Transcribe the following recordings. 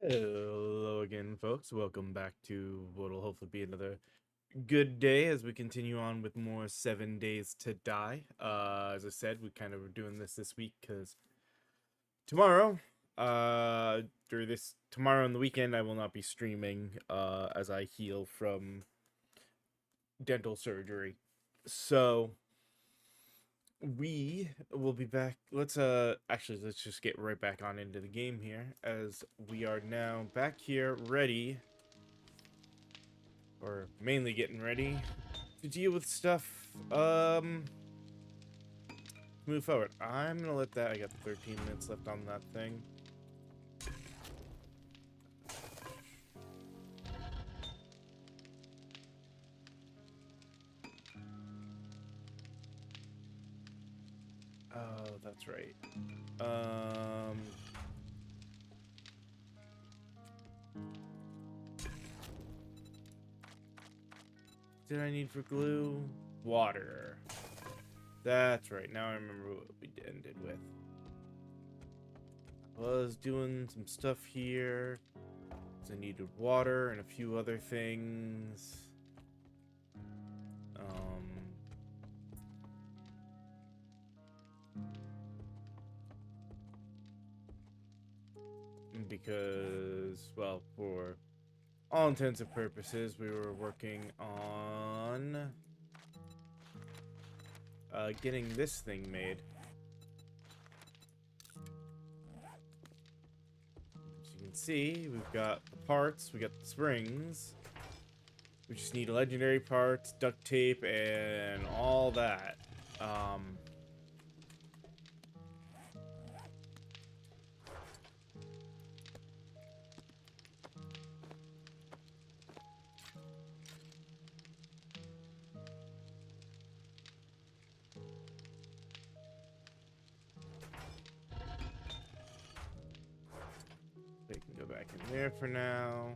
Hello again, folks. Welcome back to what'll hopefully be another good day as we continue on with more 7 Days to Die. As I said, we kind of were doing this week because tomorrow, uh, during this tomorrow on the weekend, I will not be streaming as I heal from dental surgery. So we will be back. Let's just get right back on into the game here as we are now back here ready, or mainly getting ready to deal with stuff. Move forward. I'm gonna let that. I got 13 minutes left on that thing. Oh, that's right. Um, did I need for glue? Water. That's right. Now I remember what we ended with. I was doing some stuff here. I needed water and a few other things. Because, well, for all intents and purposes, we were working on getting this thing made. As you can see, we've got the parts, we got the springs. We just need legendary parts, duct tape, and all that. They can go back in there for now.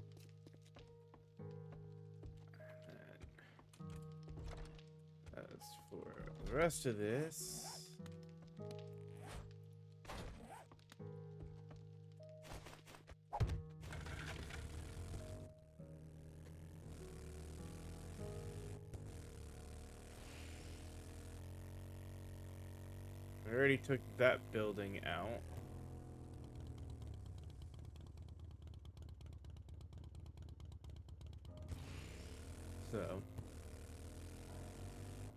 And as for the rest of this, I already took that building out. So,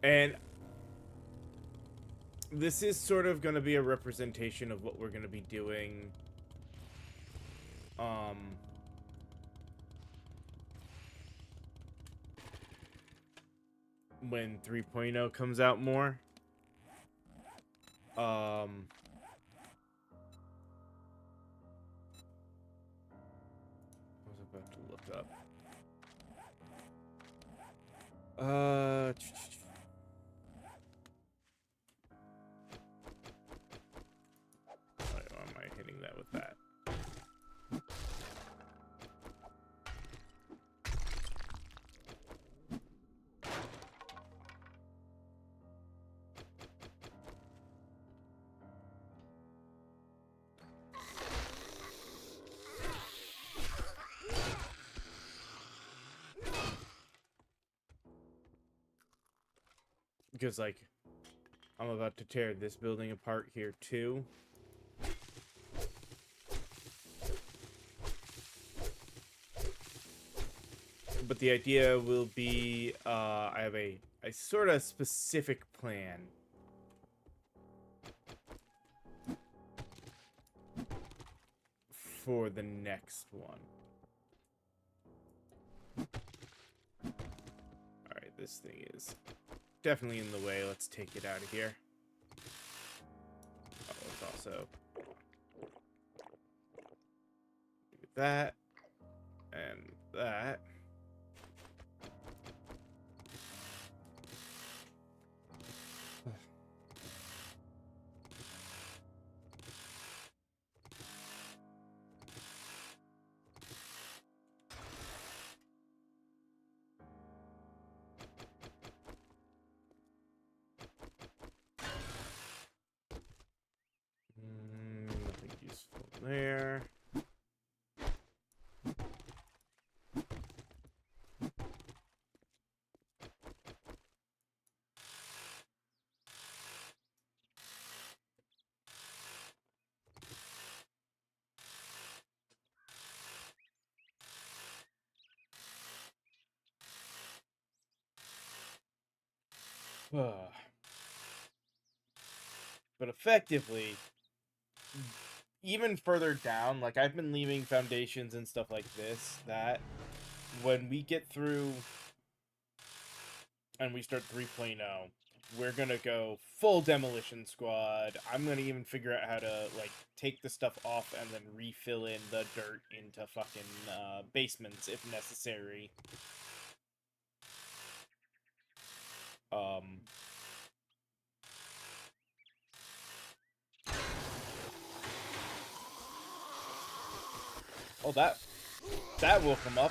and this is sort of going to be a representation of what we're going to be doing when 3.0 comes out more. I was about to look up. Why am I hitting that with that? Because, like, I'm about to tear this building apart here, too. But the idea will be, I have a sort of specific plan for the next one. Alright, this thing is definitely in the way. Let's take it out of here. Oh, it's also that and that. Nothing useful there. But effectively, even further down, like I've been leaving foundations and stuff like this, that when we get through and we start 3.0, we're gonna go full demolition squad. I'm gonna even figure out how to like take the stuff off and then refill in the dirt into fucking basements if necessary. Oh, that will come up.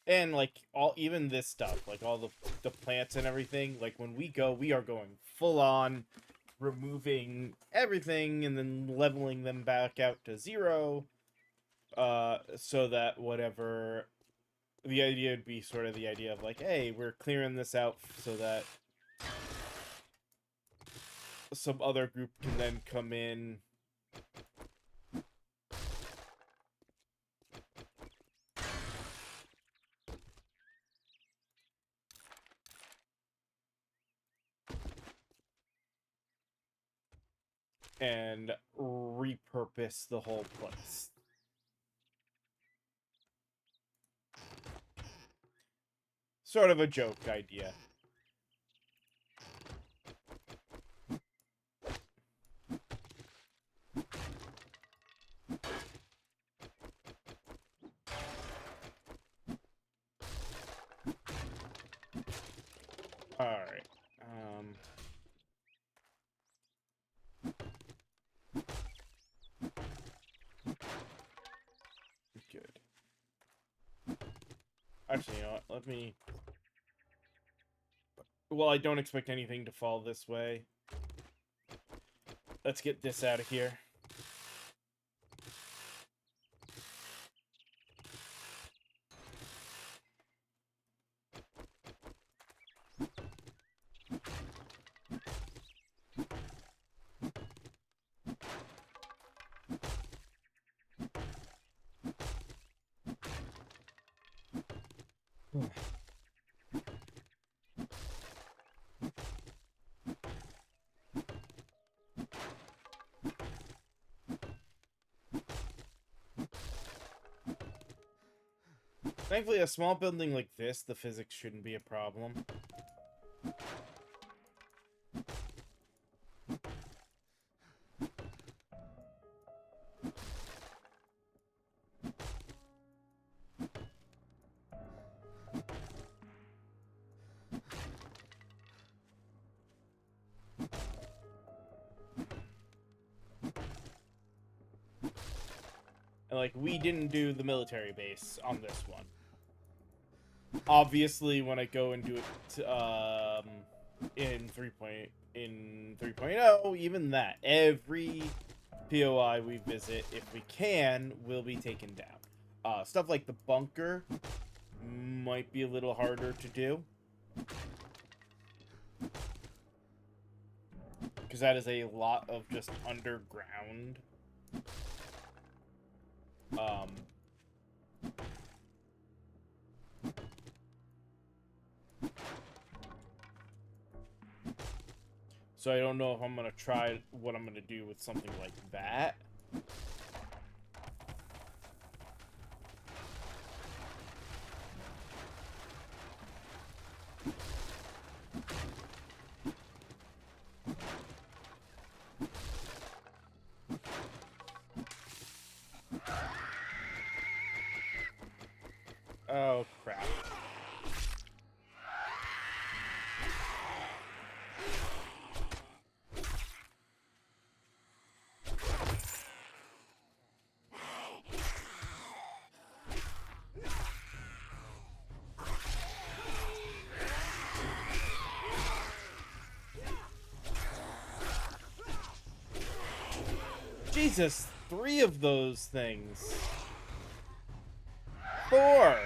And like even this stuff, like all the plants and everything, like when we go, we are going full on removing everything and then leveling them back out to 0, so that whatever the idea would be, sort of the idea of like, hey, we're clearing this out so that some other group can then come in and repurpose the whole place. Sort of a joke idea. Alright. Good. Actually, you know what? Let me... Well, I don't expect anything to fall this way. Let's get this out of here. Thankfully, a small building like this, the physics shouldn't be a problem. And, like, we didn't do the military base on this one. Obviously, when I go and do it in 3.0, even that, every POI we visit, if we can, will be taken down. Stuff like the bunker might be a little harder to do, because that is a lot of just underground. So I don't know if I'm going to try what I'm going to do with something like that. Oh, crap. Jesus, 3 of those things. 4.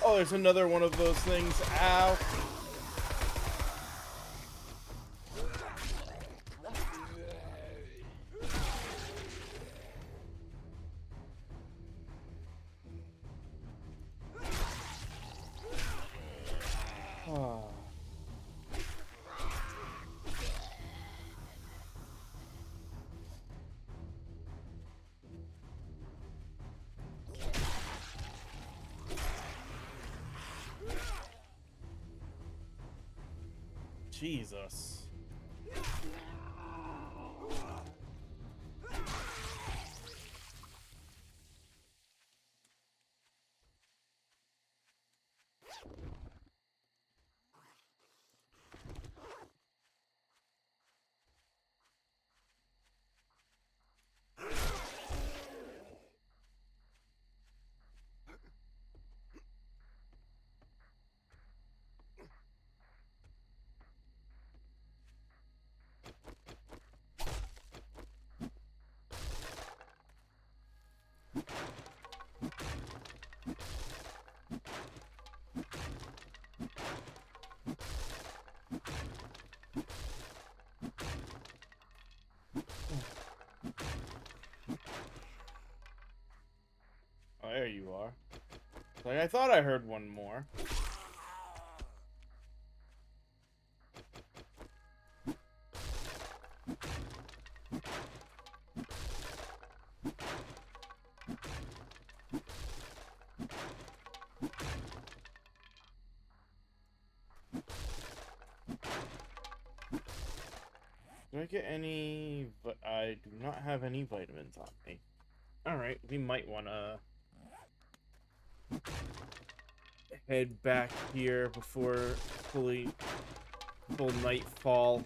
Oh, there's another one of those things. Ow. Oh. Jesus. Oh, there you are. Like, I thought I heard one more. Do I get any... But I do not have any vitamins on me. Alright, we might want to head back here before full nightfall.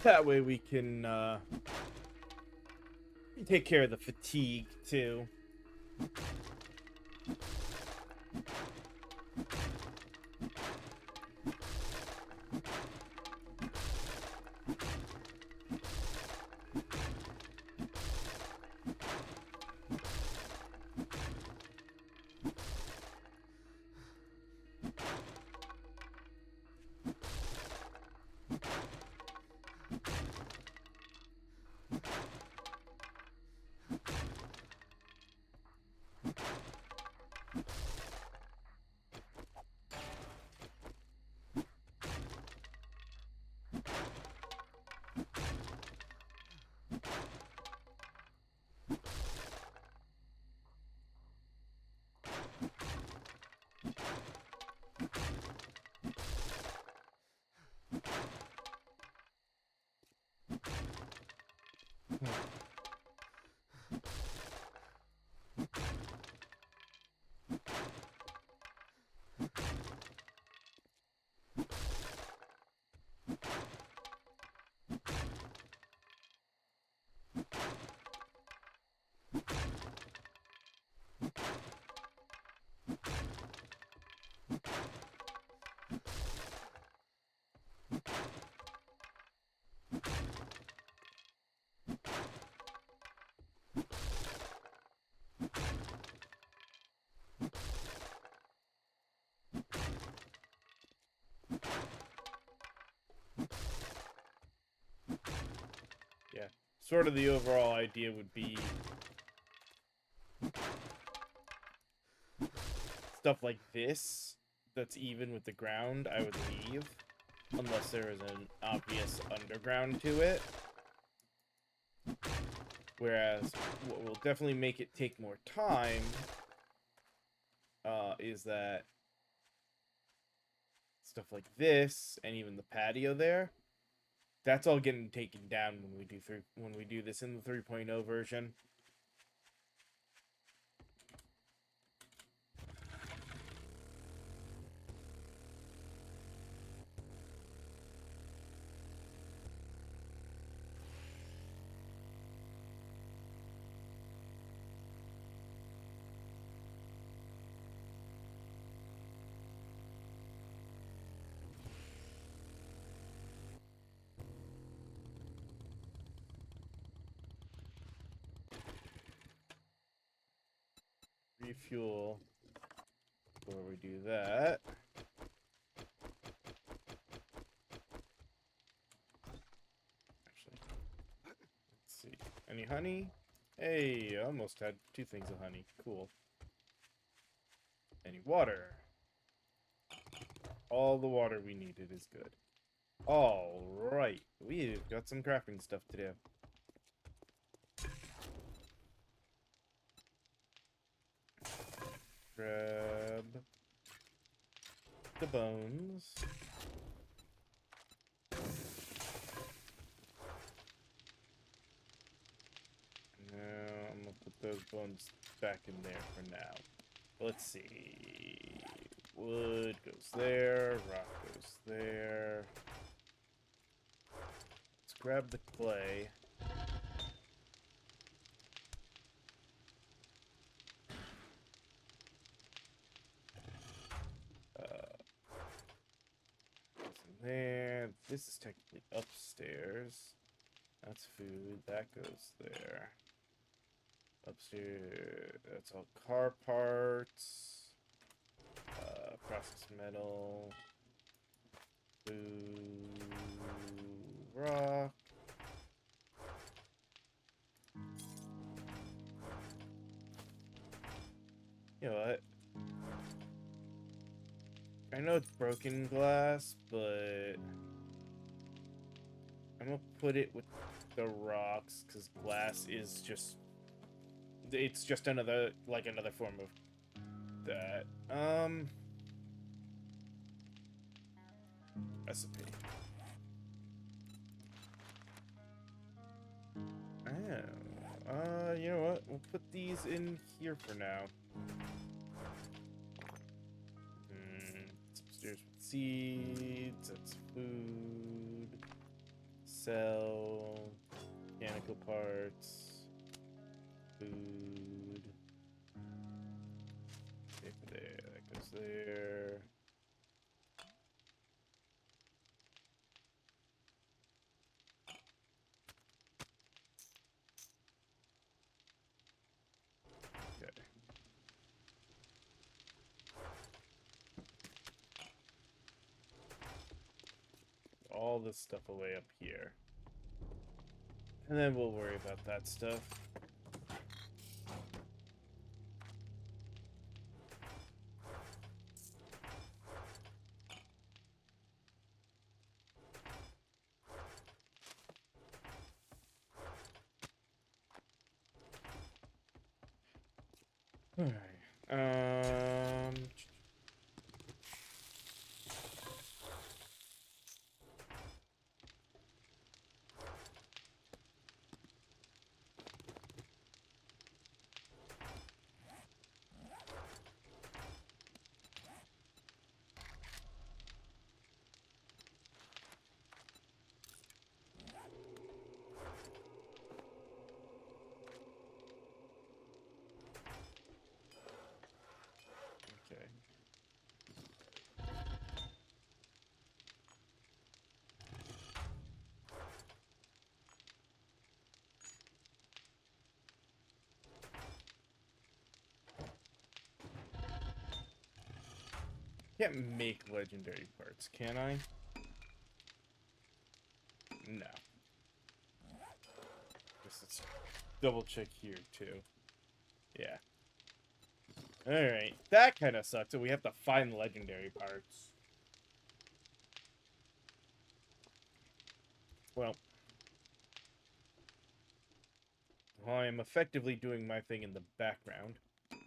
That way we can take care of the fatigue too. Yeah, sort of the overall idea would be stuff like this that's even with the ground, I would leave. Unless there is an obvious underground to it. Whereas, what will definitely make it take more time is that stuff like this, and even the patio there, that's all getting taken down when we do this in the 3.0 version. refuel before we do that. Actually, let's see. Any honey? Hey, I almost had 2 things of honey. Cool. Any water? All the water we needed is good. Alright, we've got some crafting stuff to do. Grab the bones. Now I'm gonna put those bones back in there for now. Let's see. Wood goes there, rock goes there. Let's grab the clay. There. This is technically upstairs. That's food. That goes there. Upstairs. That's all car parts. Processed metal. Food. Rock. You know what? I know it's broken glass, but I'm gonna put it with the rocks because glass is just, it's just another, like another form of that. Recipe. Oh, you know what? We'll put these in here for now. It's upstairs with seeds. That's food. Sell. Mechanical parts. Food. There. That goes there. Okay. All this stuff away up here. And then we'll worry about that stuff. Alright. Okay. Can't make legendary parts, can I? No. Guess let's double check here too. Yeah. Alright. That kind of sucks. So we have to find legendary parts. Well, I am effectively doing my thing in the background. I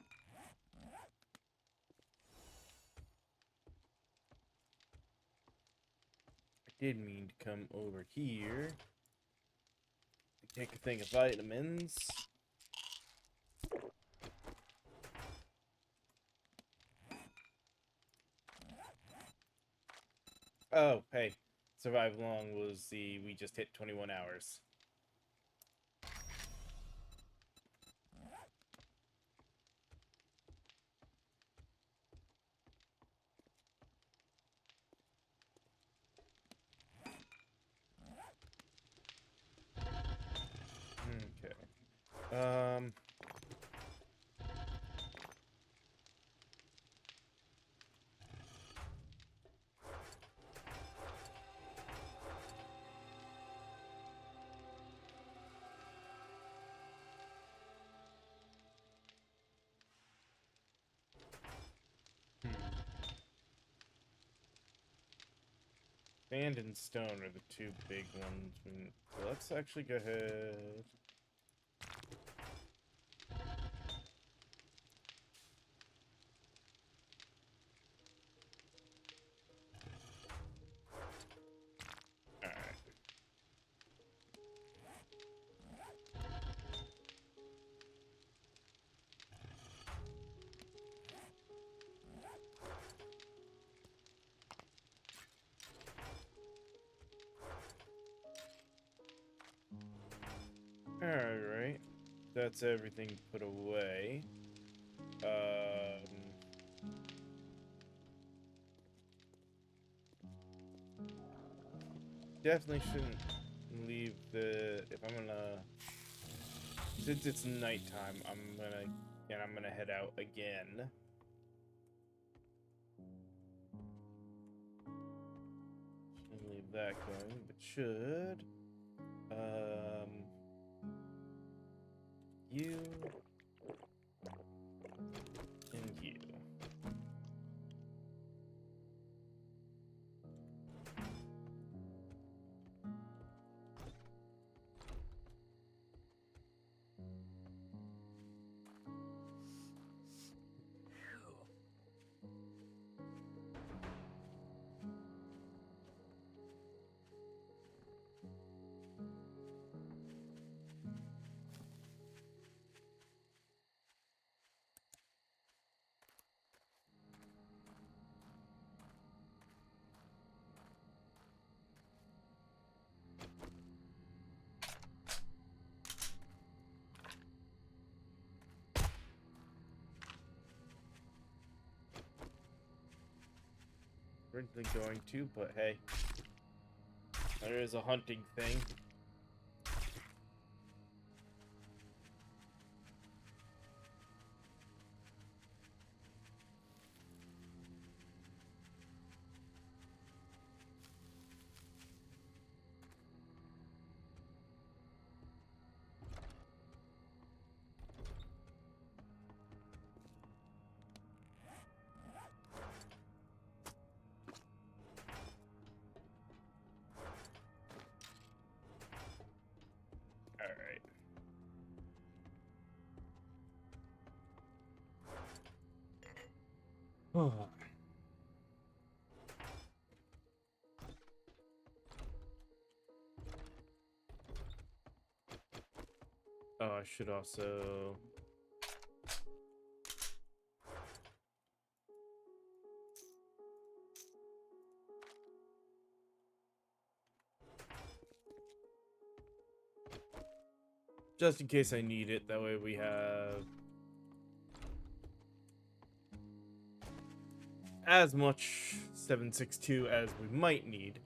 did mean to come over here. Take a thing of vitamins. Oh, hey. Survive long was we just hit 21 hours. Okay. Sand and stone are the two big ones. So let's actually go ahead. Alright. Alright. That's everything put away. Definitely shouldn't leave if I'm gonna, since it's nighttime, I'm gonna head out again. Shouldn't leave that going, but should, you and you. Originally going to, but hey, there is a hunting thing. Alright. Oh. I should also... just in case I need it, that way we have as much 762 as we might need.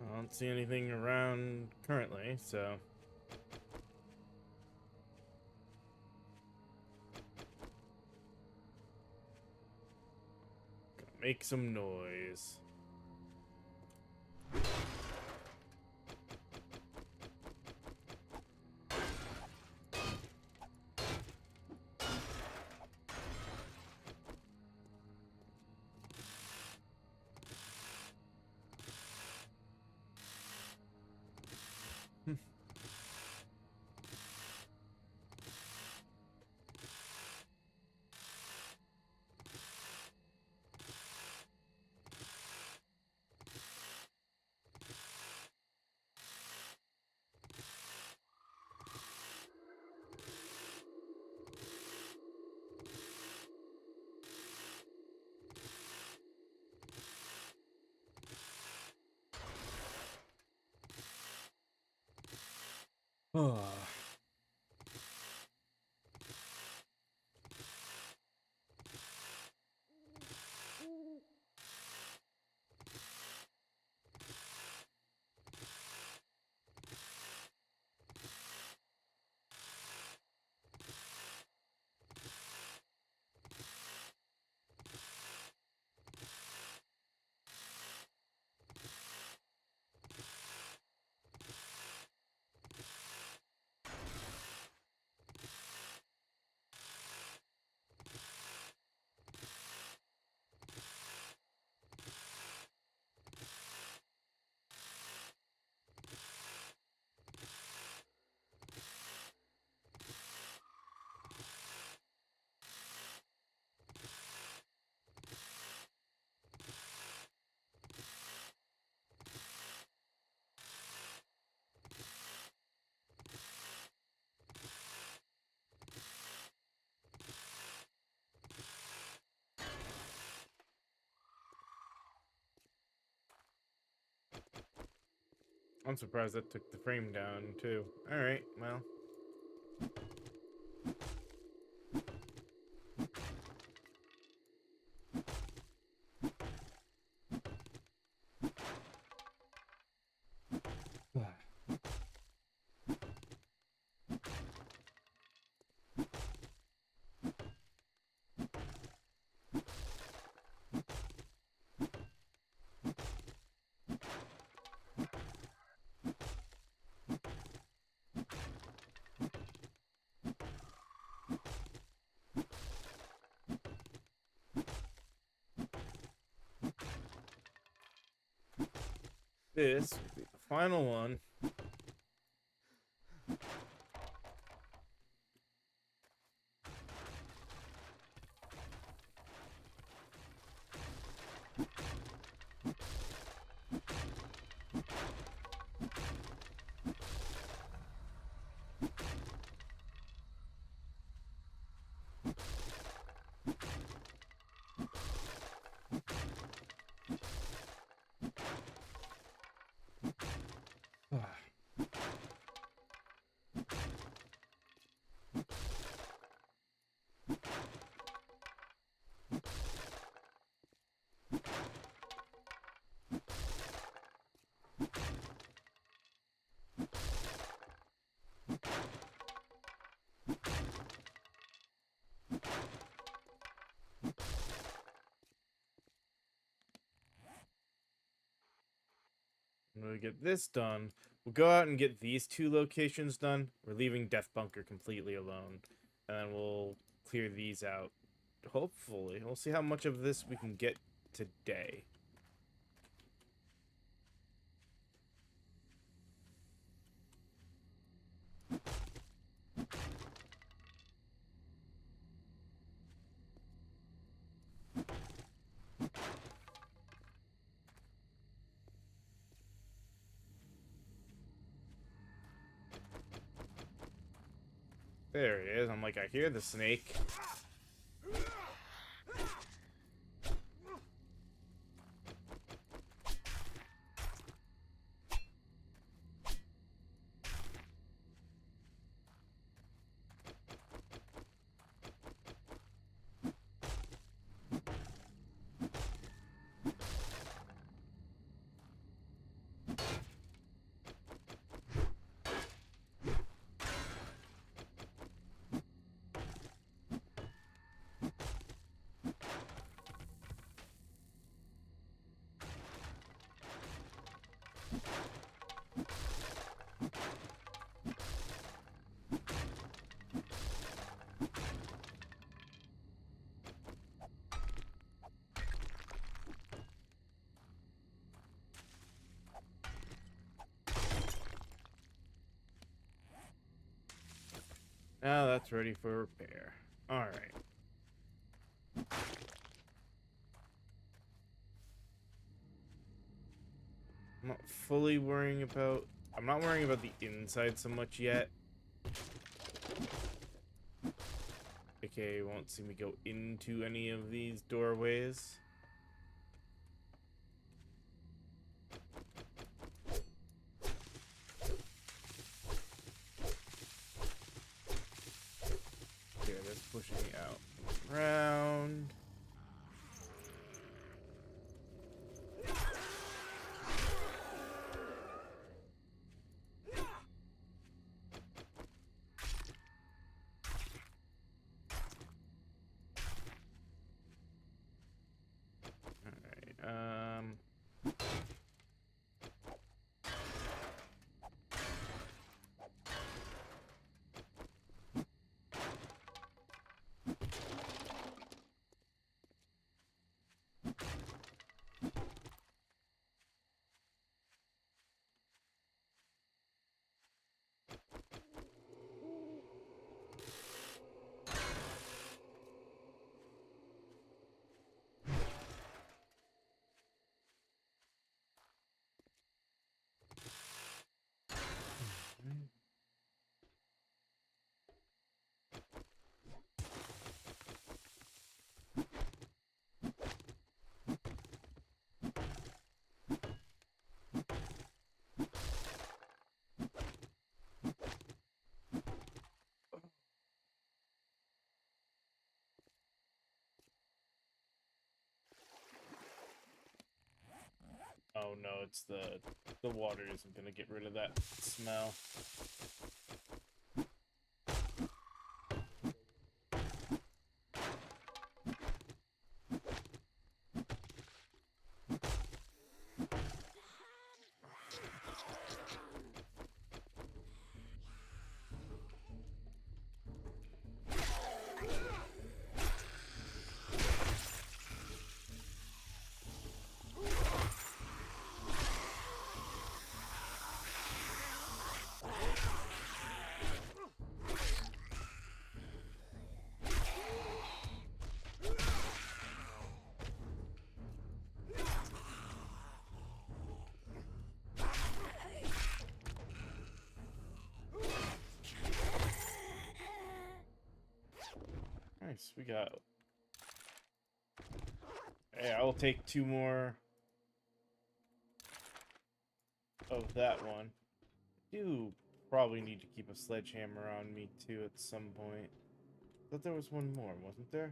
I don't see anything around currently, so... make some noise. Oh. I'm surprised that took the frame down too. Alright, well. This will be the final one. When we get this done, we'll go out and get these two locations done. We're leaving Death Bunker completely alone. And then we'll clear these out. Hopefully. We'll see how much of this we can get today. There it is. I'm like, I hear the snake. Now that's ready for repair. Alright. I'm not fully worrying about... I'm not worrying about the inside so much yet. Okay, won't see me go into any of these doorways. Okay, that's pushing me out. Round. Alright, oh no, it's the water isn't gonna get rid of that smell. Nice, we got... Hey, I will take 2 more of that one. I do probably need to keep a sledgehammer on me too at some point. I thought there was one more, wasn't there?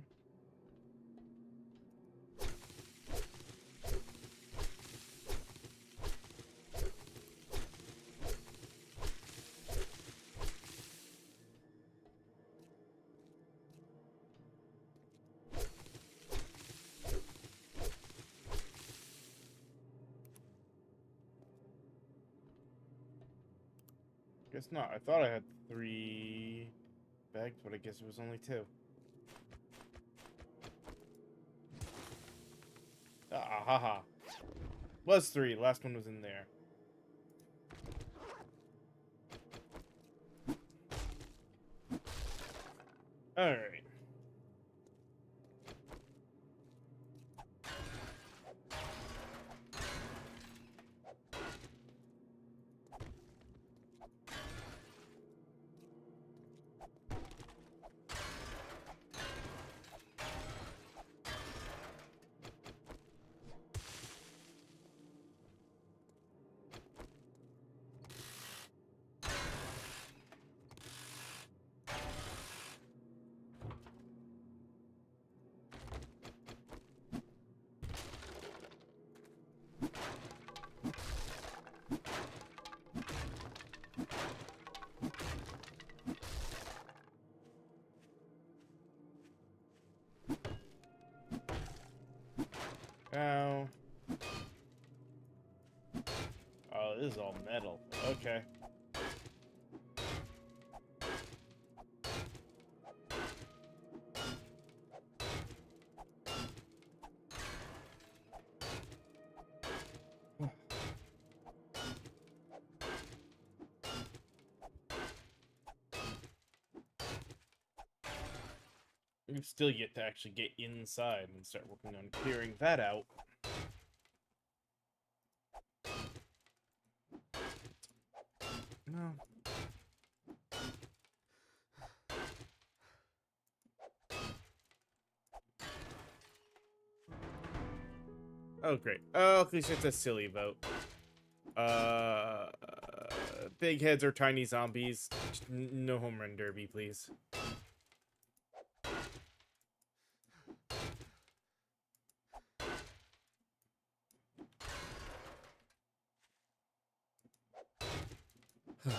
Guess not. I thought I had 3 bags, but I guess it was only 2. Ah, haha. Was 3. Last one was in there. Alright. Now... Oh, this is all metal. Okay. We've still yet to actually get inside and start working on clearing that out. No. Oh, great. Oh, at least it's a silly vote. Big heads or tiny zombies. No home run derby, please. wonder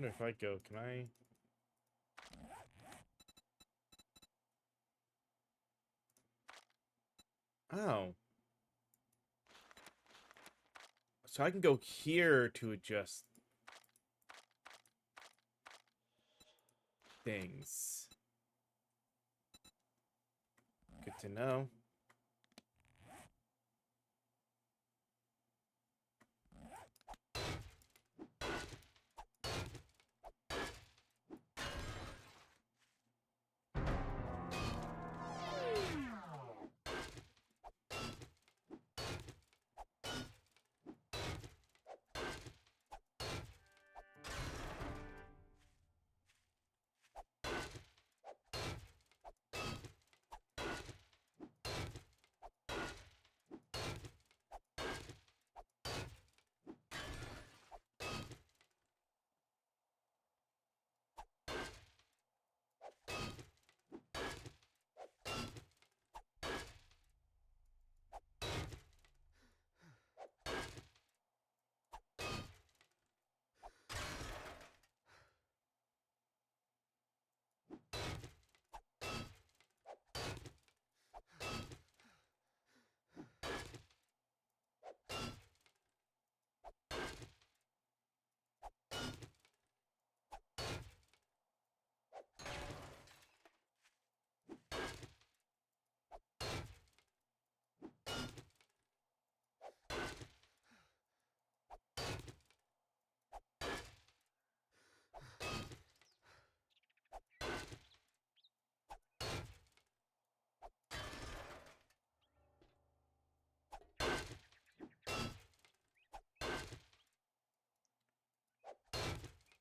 if I go, can I? Oh. So I can go here to adjust things. Good to know.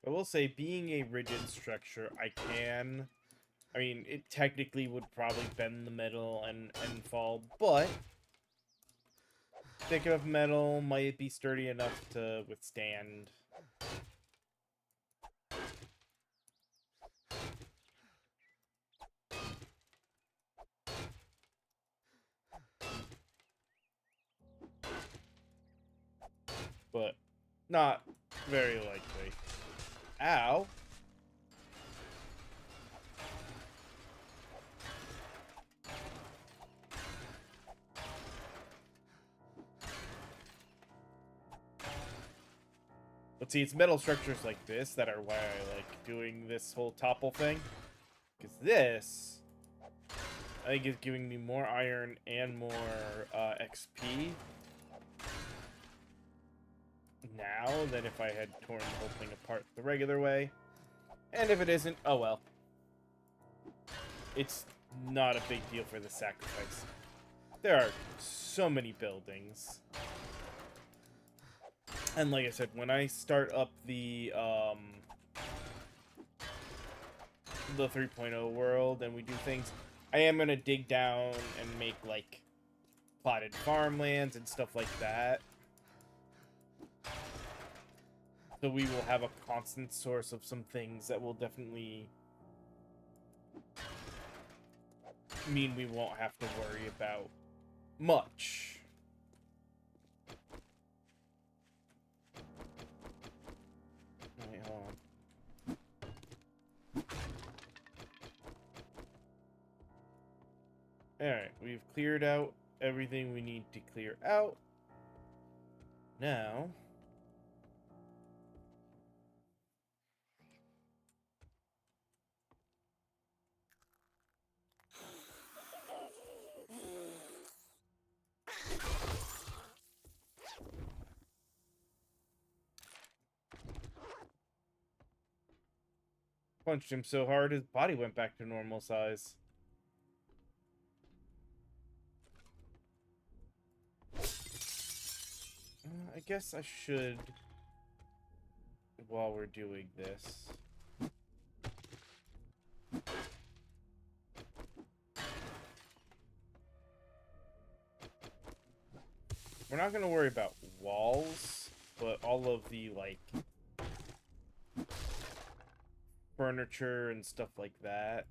I will say, being a rigid structure, I mean, it technically would probably bend the metal and fall, but thick enough metal might be sturdy enough to withstand. But not very likely. Ow. But see, it's metal structures like this that are why I like doing this whole topple thing. Because this, I think, is giving me more iron and more XP now than if I had torn the whole thing apart the regular way. And if it isn't, oh well. It's not a big deal for the sacrifice. There are so many buildings. And like I said, when I start up the 3.0 world and we do things, I am going to dig down and make, like, plotted farmlands and stuff like that. So we will have a constant source of some things that will definitely mean we won't have to worry about much. Wait, hold on. Alright, we've cleared out everything we need to clear out. Now, punched him so hard his body went back to normal size. I guess I should, while we're doing this, we're not going to worry about walls, but all of the, like, furniture and stuff like that.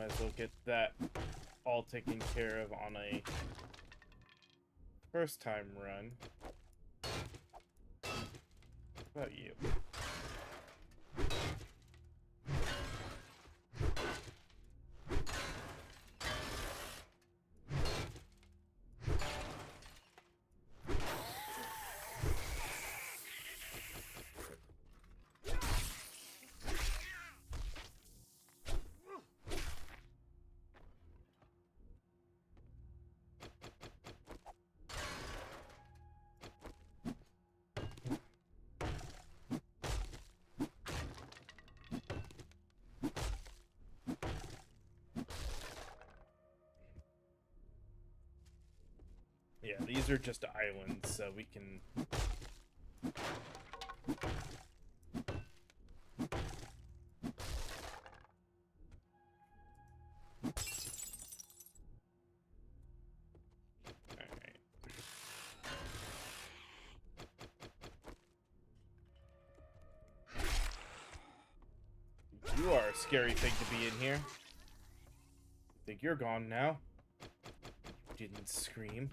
Might as well get that all taken care of on a first time run. What about you? Yeah, these are just islands, so we can... Alright. You are a scary thing to be in here. I think you're gone now. You didn't scream.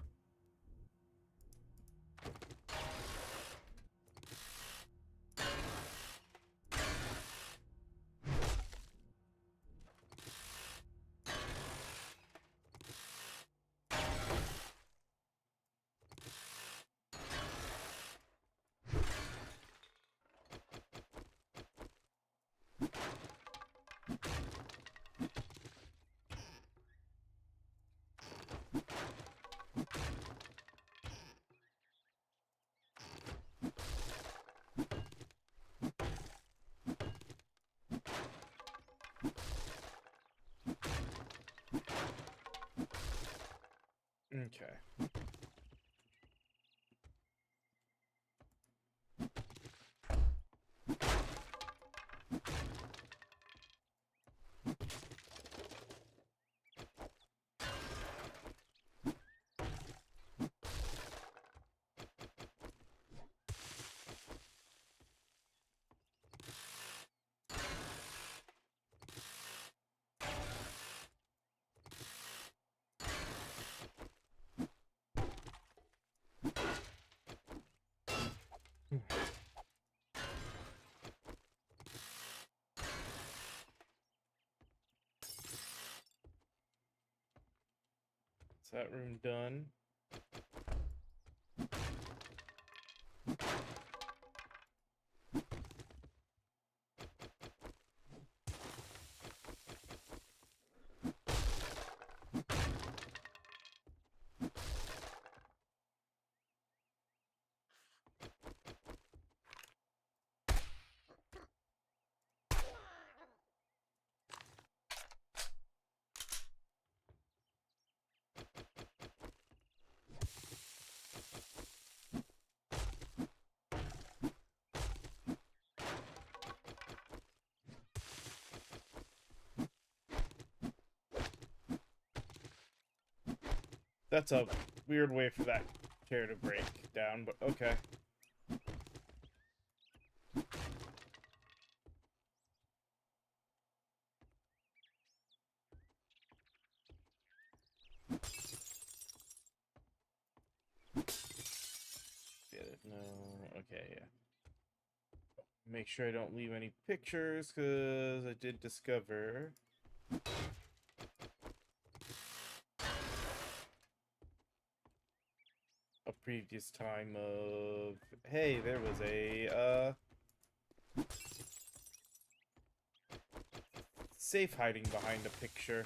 Okay. Is that room done? That's a weird way for that chair to break down, but okay. No, okay, yeah. Make sure I don't leave any pictures, because I did discover... a previous time of... Hey, there was a, safe hiding behind a picture.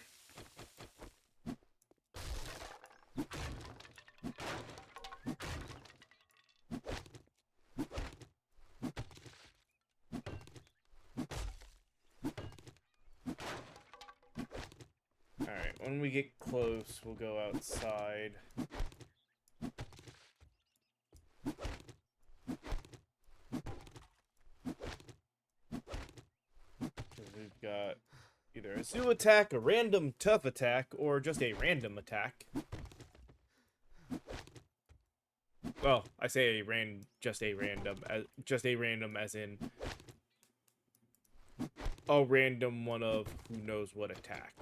Alright, when we get close, we'll go outside. We've got either a zoo attack, a random tough attack, or just a random attack. Well, I say just a random as in a random one of who knows what attack.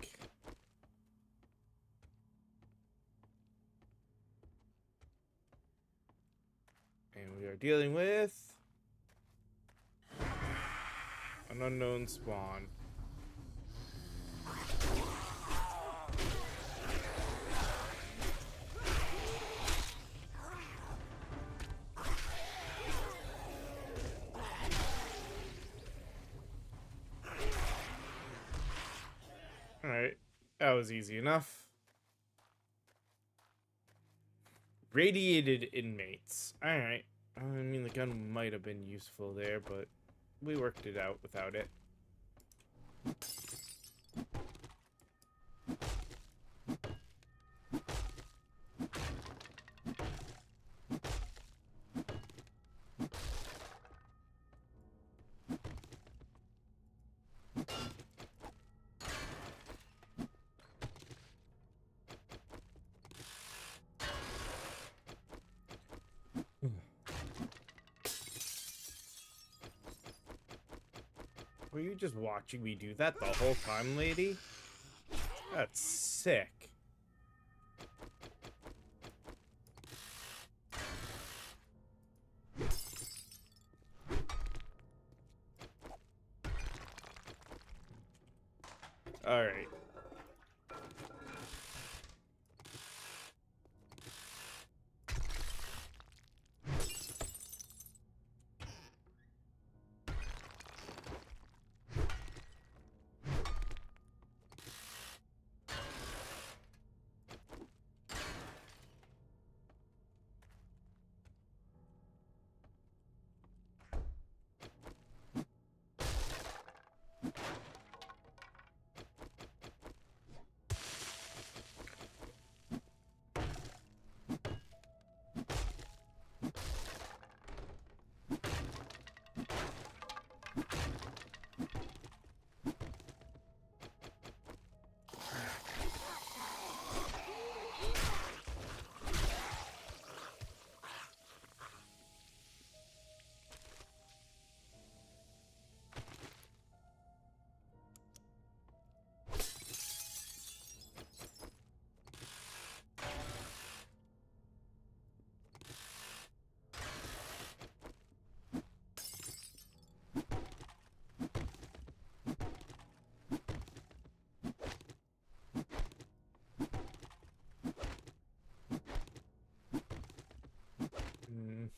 We are dealing with an unknown spawn. Alright, that was easy enough. Radiated inmates. Alright. I mean, the gun might have been useful there, but we worked it out without it. Were you just watching me do that the whole time, lady? That's sick. Alright.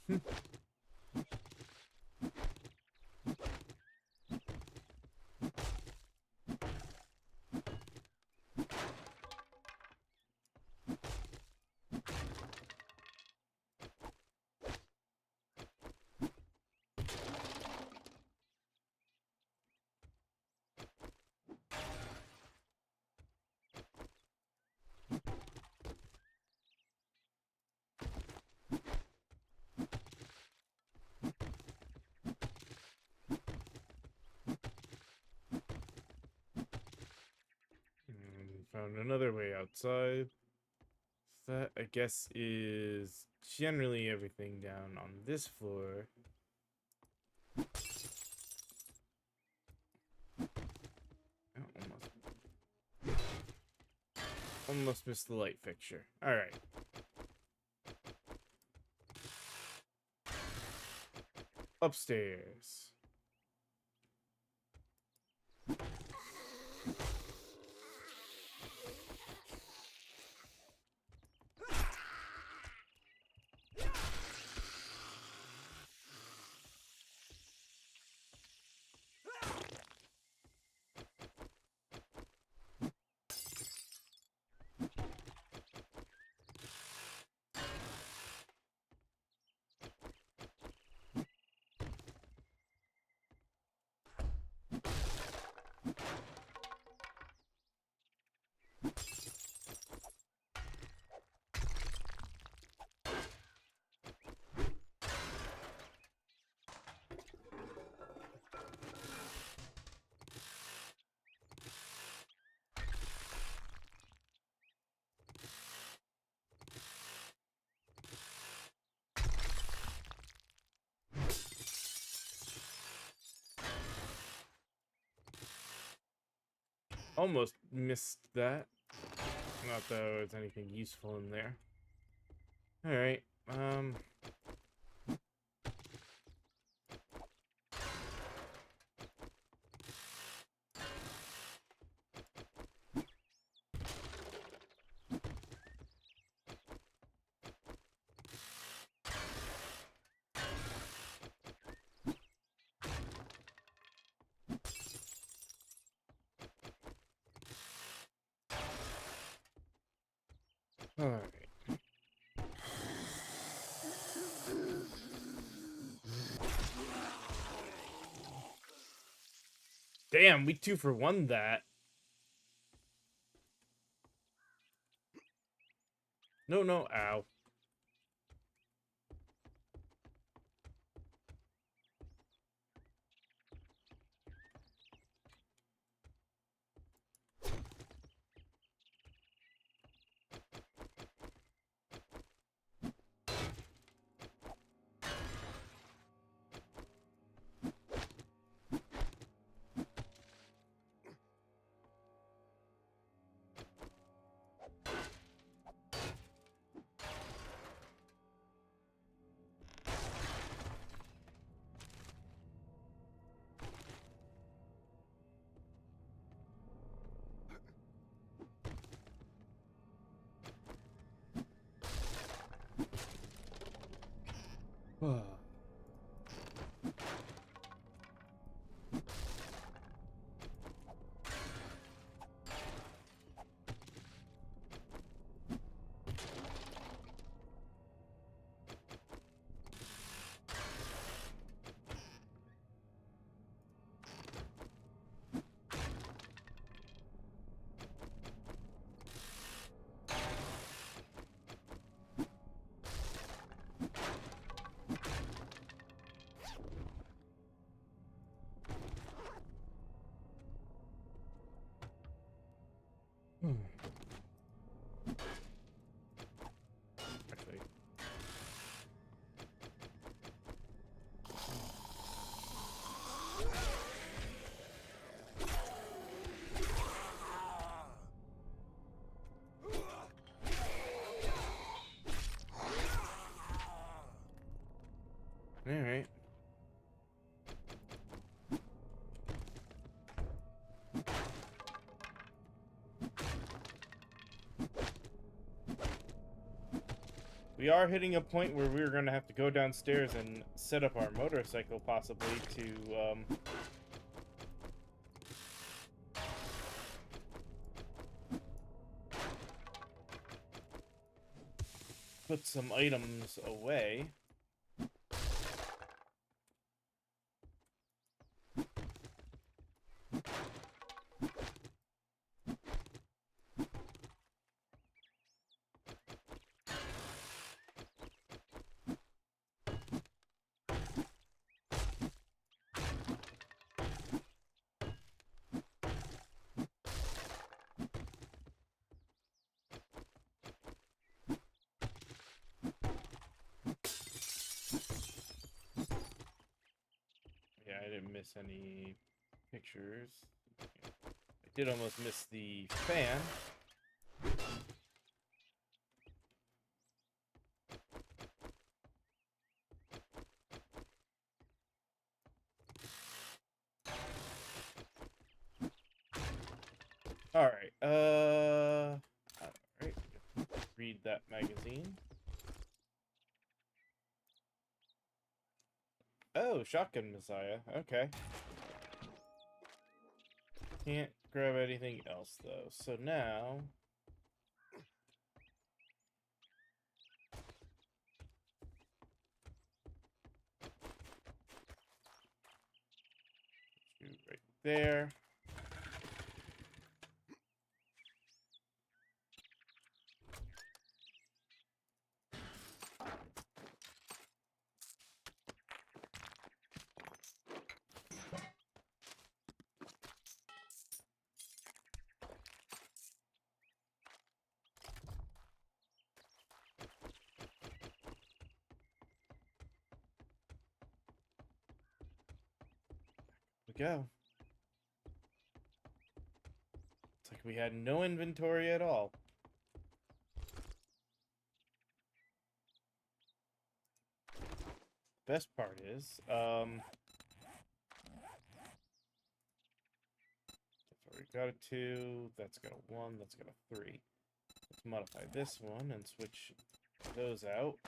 Mhm. Found another way outside. That, I guess, is generally everything down on this floor. Oh, almost missed the light fixture. Alright. Upstairs. Almost missed that. Not that there was anything useful in there. Alright, Damn, we 2-for-1 that. No, no, ow. Actually. Alright. We are hitting a point where we're going to have to go downstairs and set up our motorcycle, possibly, to, put some items away. Yeah, I didn't miss any pictures. I did almost miss the fan. Alright, alright. Read that magazine. Oh, Shotgun Messiah. Okay. Can't grab anything else, though. So now... right there. We go. It's like we had no inventory at all. Best part is, we got a 2, that's got a 1, that's got a 3. Let's modify this one and switch those out.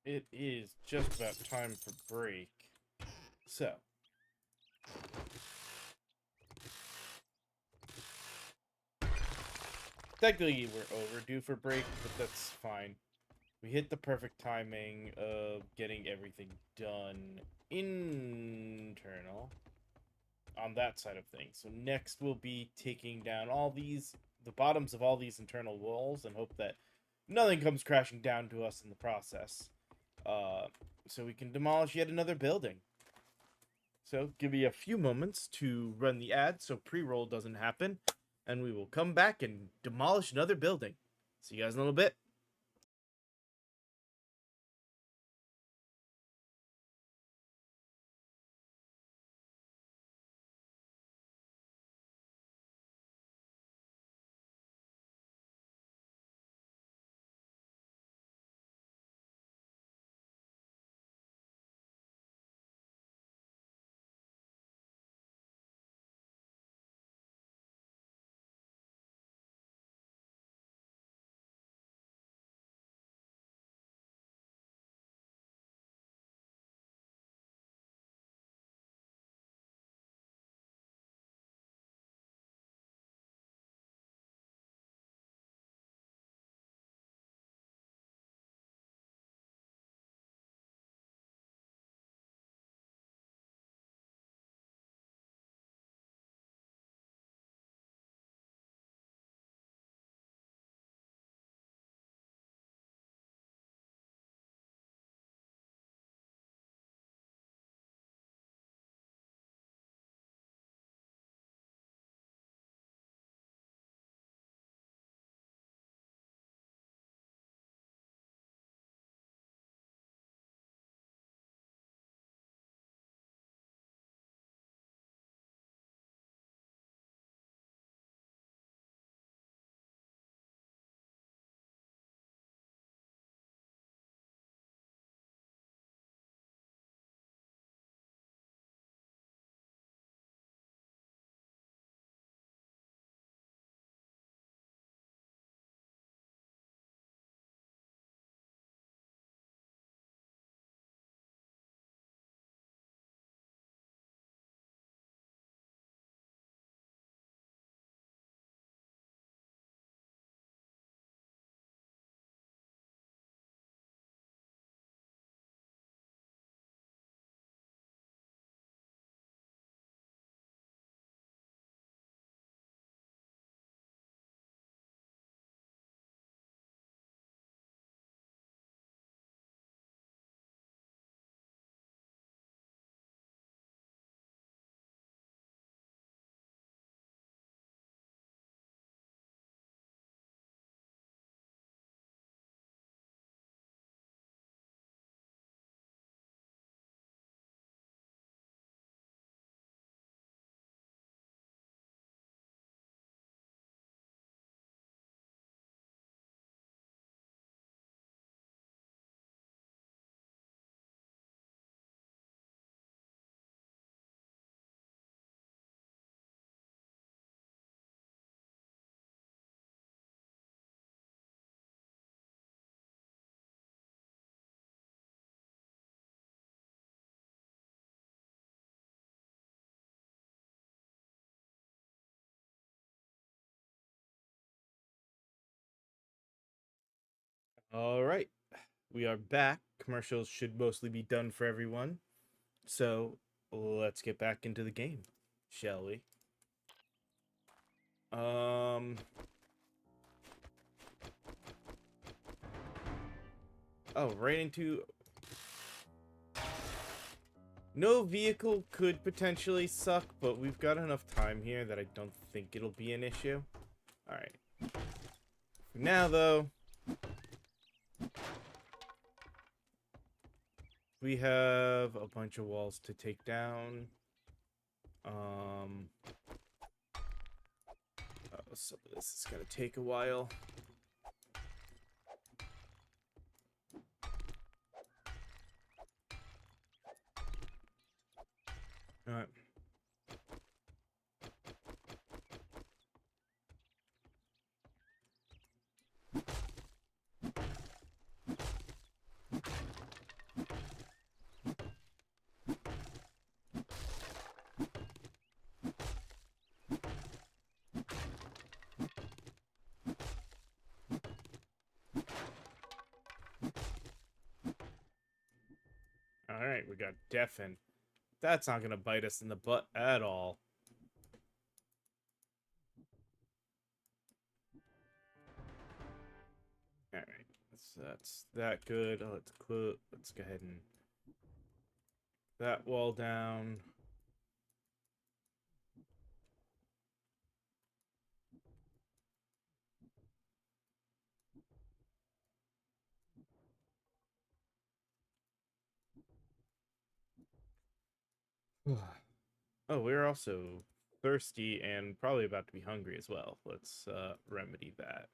It is just about time for break. So, technically we're overdue for break, but that's fine. We hit the perfect timing of getting everything done internal on that side of things. So next we'll be taking down the bottoms of all these internal walls, and hope that nothing comes crashing down to us in the process. Uh, so we can demolish yet another building. So give me a few moments to run the ad so pre-roll doesn't happen, and we will come back and demolish another building. See you guys in a little bit. All right, we are back. Commercials should mostly be done for everyone. So let's get back into the game, shall we? Um. Oh, right into. No vehicle could potentially suck, but we've got enough time here that I don't think it'll be an issue. Alright. Now, though, we have a bunch of walls to take down. Some of this is gonna take a while. Alright. Alright, we got Deafen. That's not gonna bite us in the butt at all. Alright, that's that good. Let's go ahead and that wall down. Oh, we're also thirsty and probably about to be hungry as well. Let's remedy that.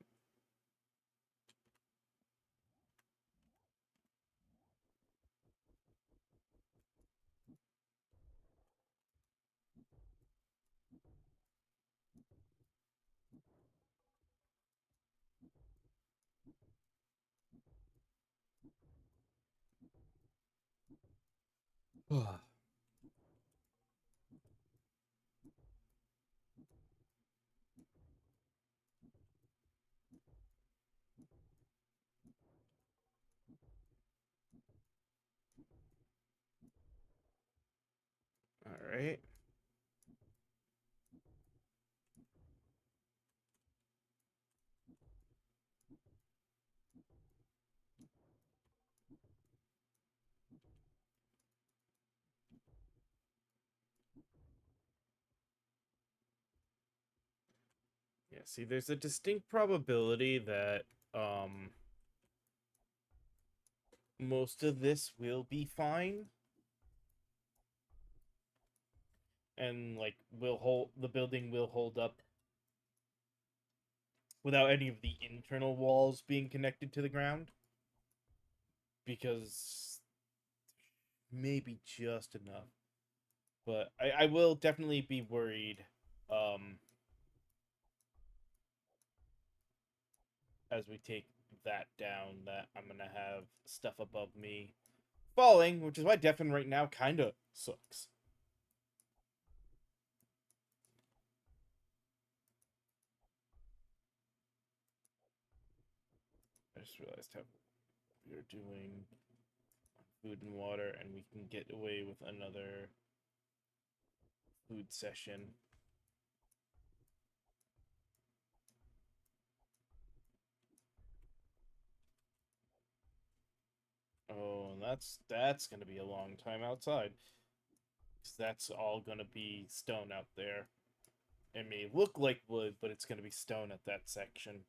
All right. Yeah, see, there's a distinct probability that most of this will be fine and like the building will hold up without any of the internal walls being connected to the ground, because maybe just enough. But I will definitely be worried as we take that down, that I'm gonna have stuff above me falling, which is why Defen right now kind of sucks. I just realized how we're doing food and water, and we can get away with another food session. Oh, and that's gonna be a long time outside. 'Cause that's all gonna be stone out there. It may look like wood, but it's gonna be stone at that section.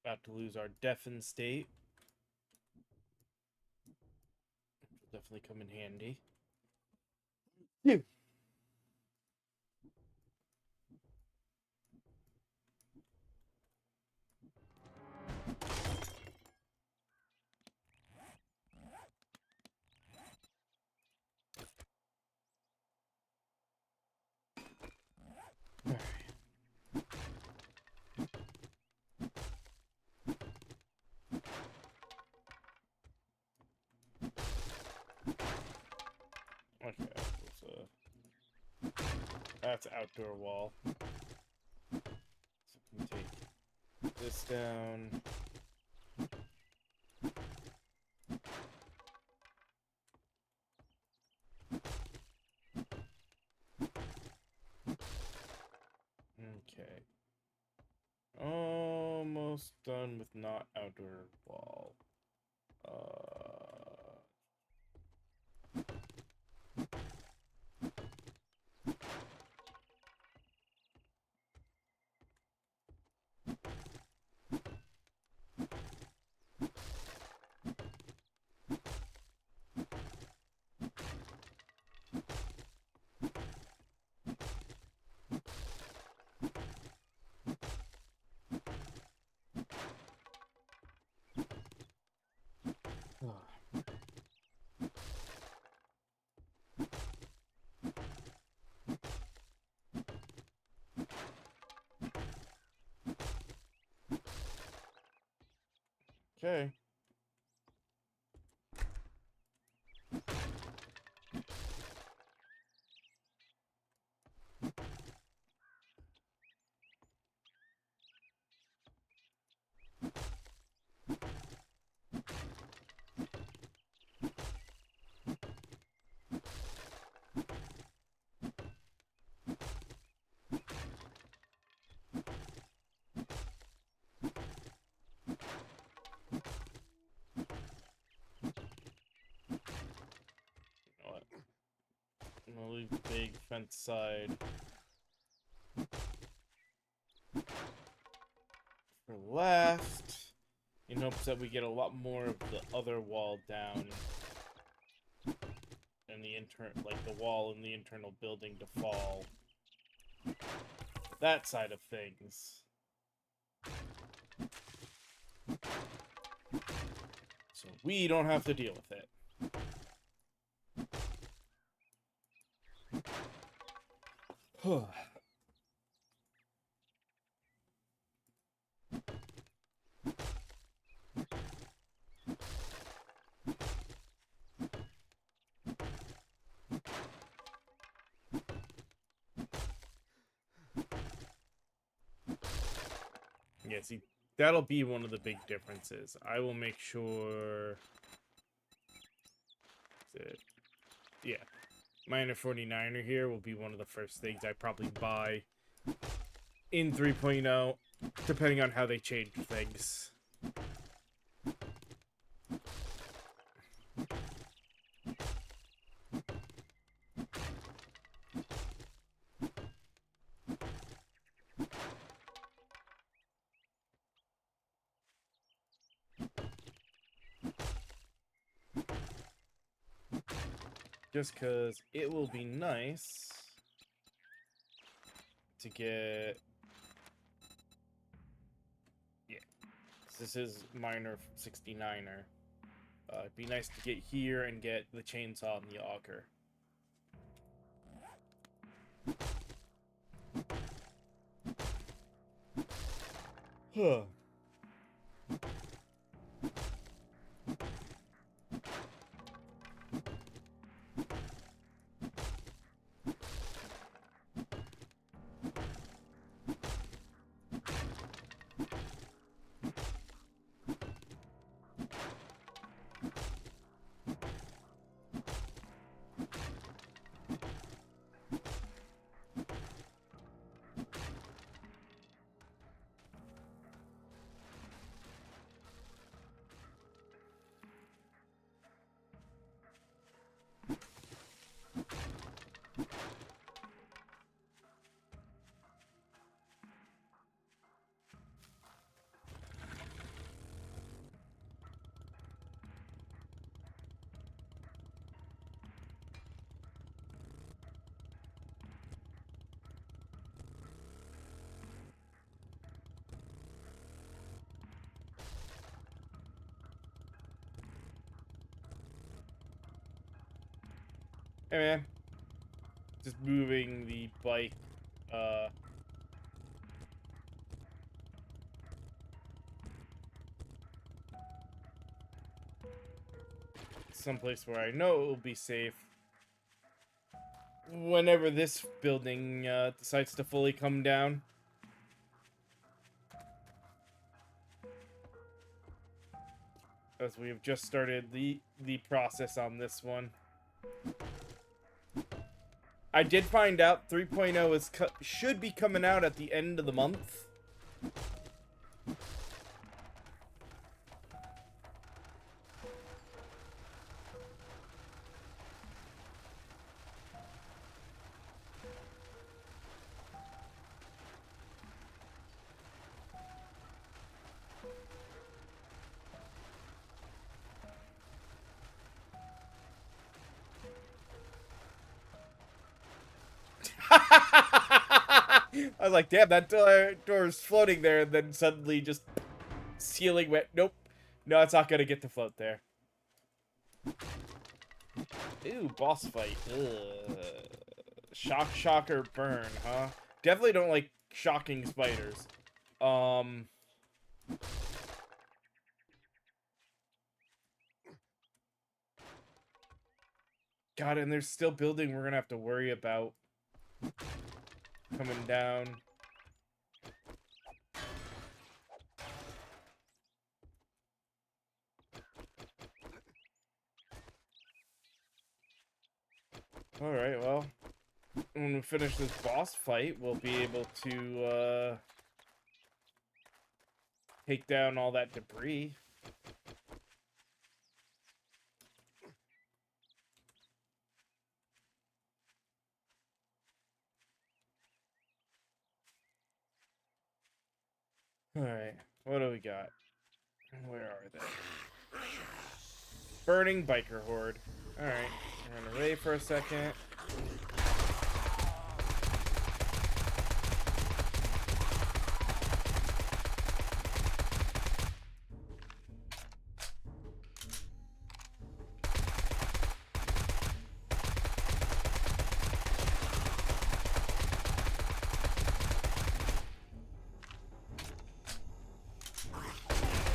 About to lose our deafen state. Will definitely come in handy. Yeah. That's outdoor wall. So we can take this down. Okay. Almost done with not outdoor wall. Okay. You know what? I'm gonna leave the big fence side for last, in hopes that we get a lot more of the other wall down, and the wall in the internal building to fall. That side of things. So we don't have to deal with it. Yeah, see, that'll be one of the big differences. I will make sure that, yeah, Miner 49er here will be one of the first things I probably buy in 3.0, depending on how they change things. Just because it will be nice to get... Yeah, this is Miner 69er. It'd be nice to get here and get the chainsaw and the auger. Huh. Hey man, just moving the bike, someplace where I know it will be safe. whenever this building decides to fully come down. As we have just started the process on this one. I did find out 3.0 is should be coming out at the end of the month. I was like, damn, that door is floating there, and then suddenly just ceiling went, nope. No, it's not gonna get to float there. Ooh, boss fight. Ugh. Shocker, burn, huh? Definitely don't like shocking spiders. God, and there's still building we're gonna have to worry about coming down. Alright, well, when we finish this boss fight, we'll be able to, take down all that debris. Alright, what do we got? Where are they? Burning biker horde. Alright, we're gonna raid for a second.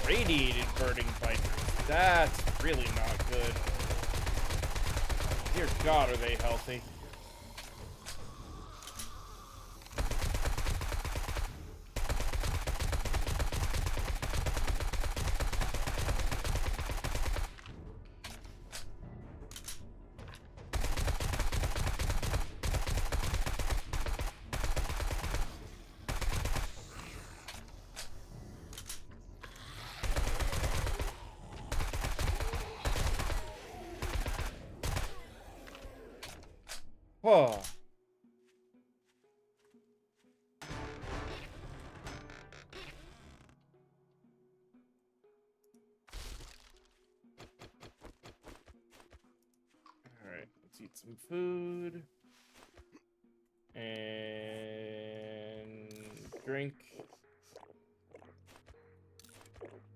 Radiated burning bikers. That's really not good. Dear God, are they healthy? Oh. Alright, let's eat some food. And drink.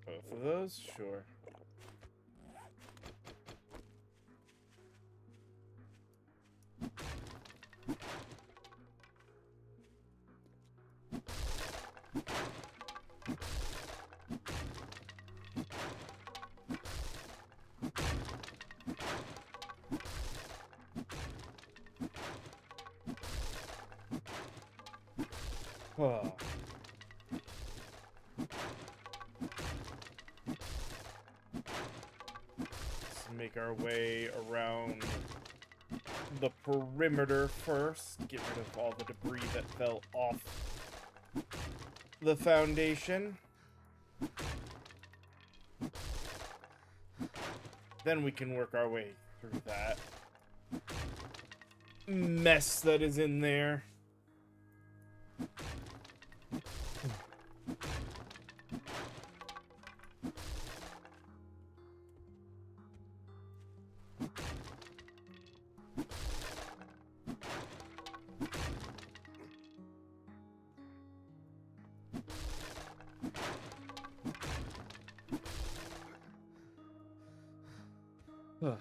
Both of those? Sure. Oh. Let's make our way around the perimeter first. Get rid of all the debris that fell off the foundation. Then we can work our way through that mess that is in there. Ugh.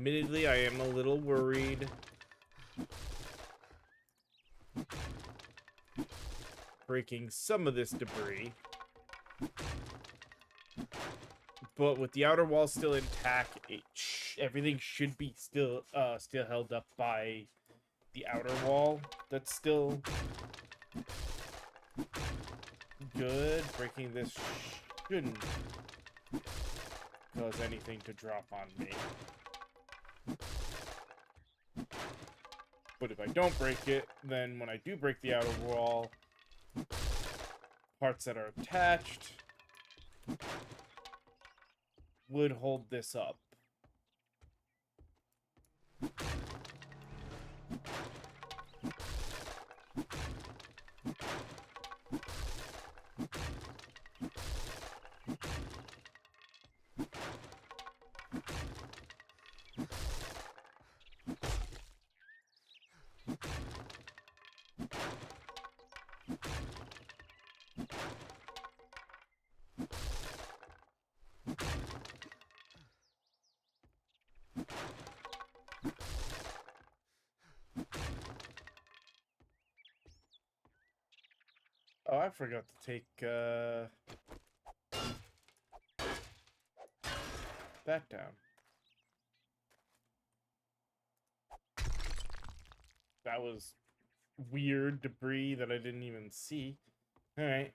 Admittedly, I am a little worried. Breaking some of this debris. But with the outer wall still intact, everything should be still held up by the outer wall. That's still good. Breaking this shouldn't cause anything to drop on me. But if I don't break it, then when I do break the outer wall, parts that are attached would hold this up. Oh, I forgot to take, that down. That was weird debris that I didn't even see. Alright.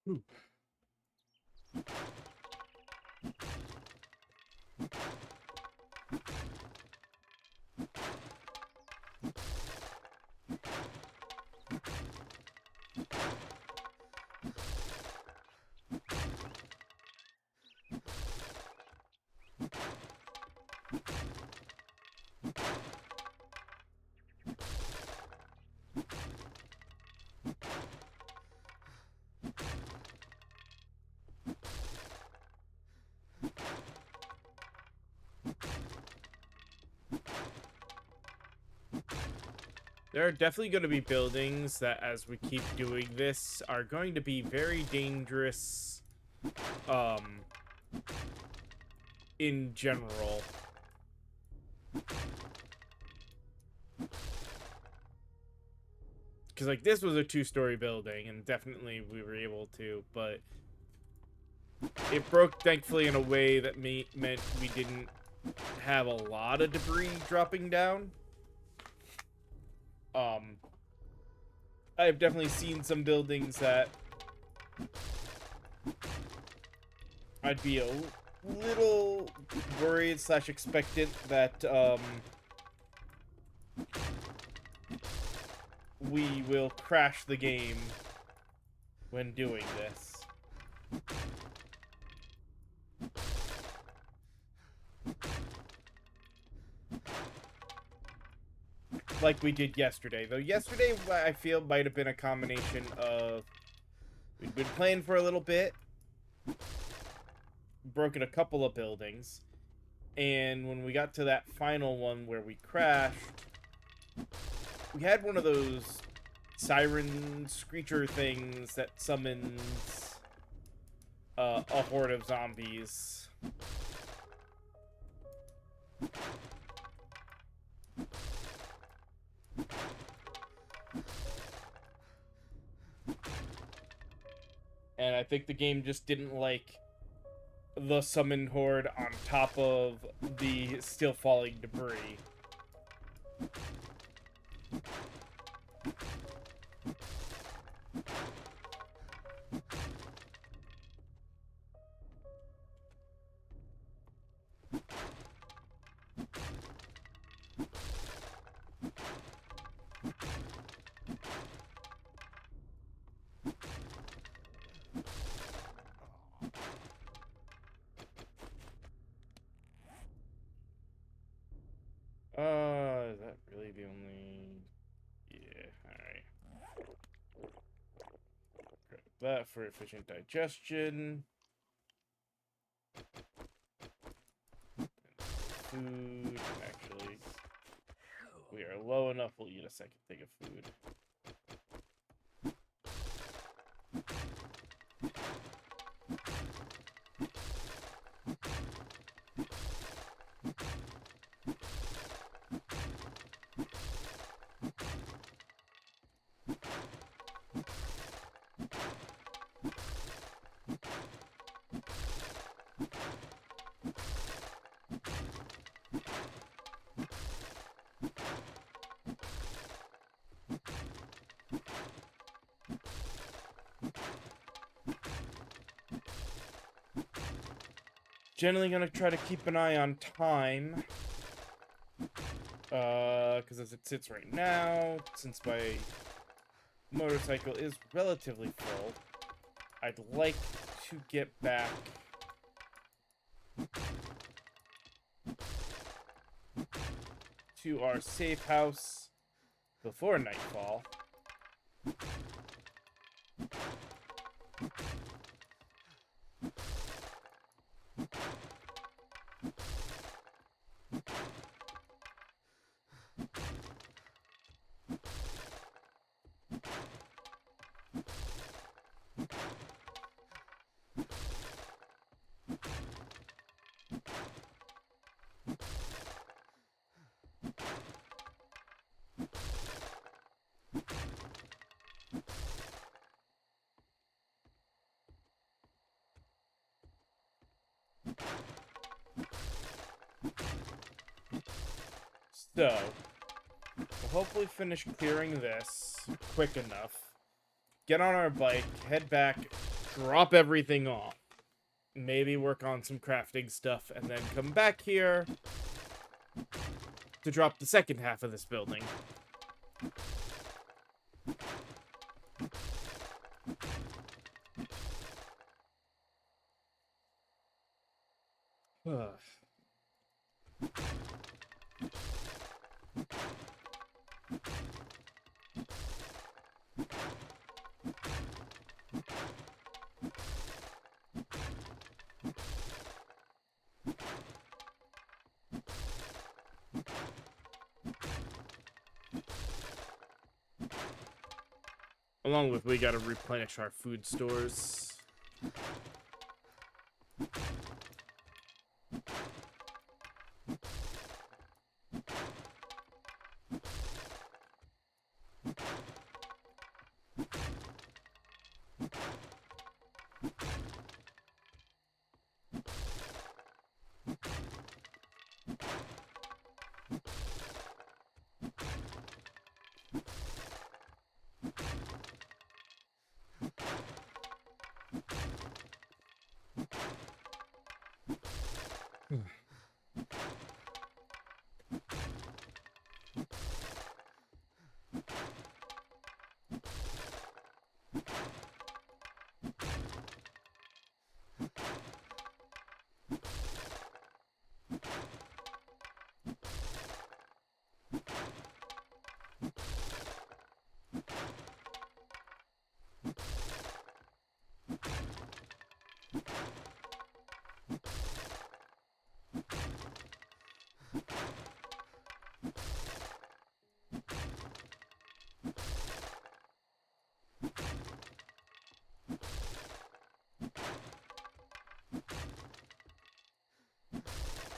Ooh. There are definitely going to be buildings that, as we keep doing this, are going to be very dangerous, in general. Because, like, this was a 2-story building, and definitely we were able to, but it broke, thankfully, in a way that meant we didn't have a lot of debris dropping down. I've definitely seen some buildings that I'd be a little worried / expectant that, we will crash the game when doing this. Like we did yesterday. Though yesterday, I feel, might have been a combination of... We'd been playing for a little bit, broken a couple of buildings, and when we got to that final one where we crashed, we had one of those siren screecher things that summons a horde of zombies. And I think the game just didn't like the summoned horde on top of the still falling debris. Is that really the only... Yeah, alright. Grab that for efficient digestion. Food, actually. We are low enough, we'll eat a second thing of food. Generally gonna try to keep an eye on time. Because as it sits right now, since my motorcycle is relatively full, I'd like to get back to our safe house before nightfall. So, we'll hopefully finish clearing this quick enough. Get on our bike, head back, drop everything off. Maybe work on some crafting stuff, and then come back here to drop the second half of this building. Along with, we gotta replenish our food stores.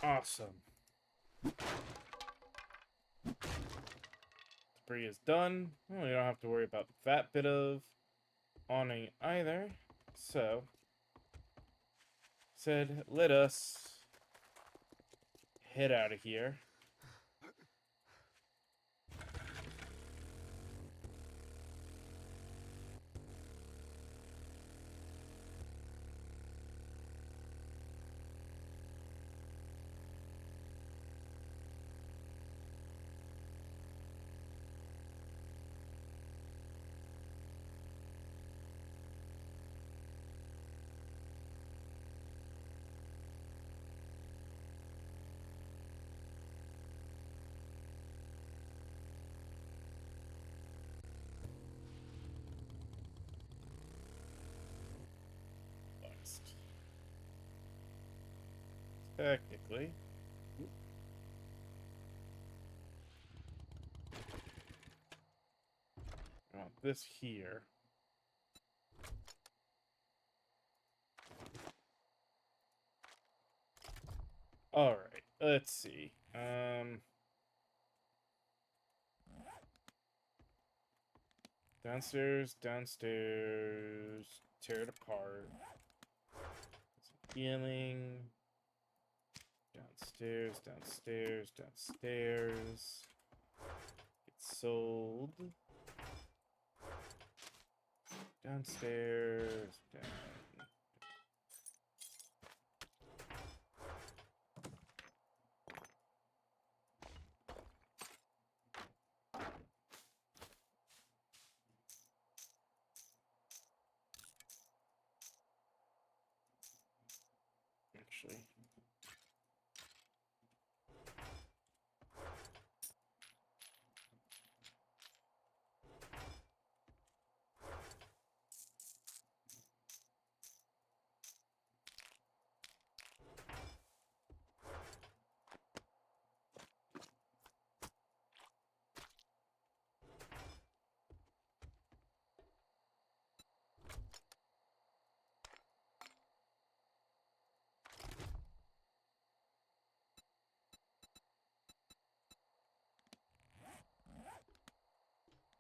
Awesome. Debris is done. Well, we don't have to worry about that bit of awning either. So, said, let us head out of here. Technically. I want this here. All right, let's see. Downstairs, tear it apart. Healing. Downstairs. It's sold. Downstairs, down. Actually.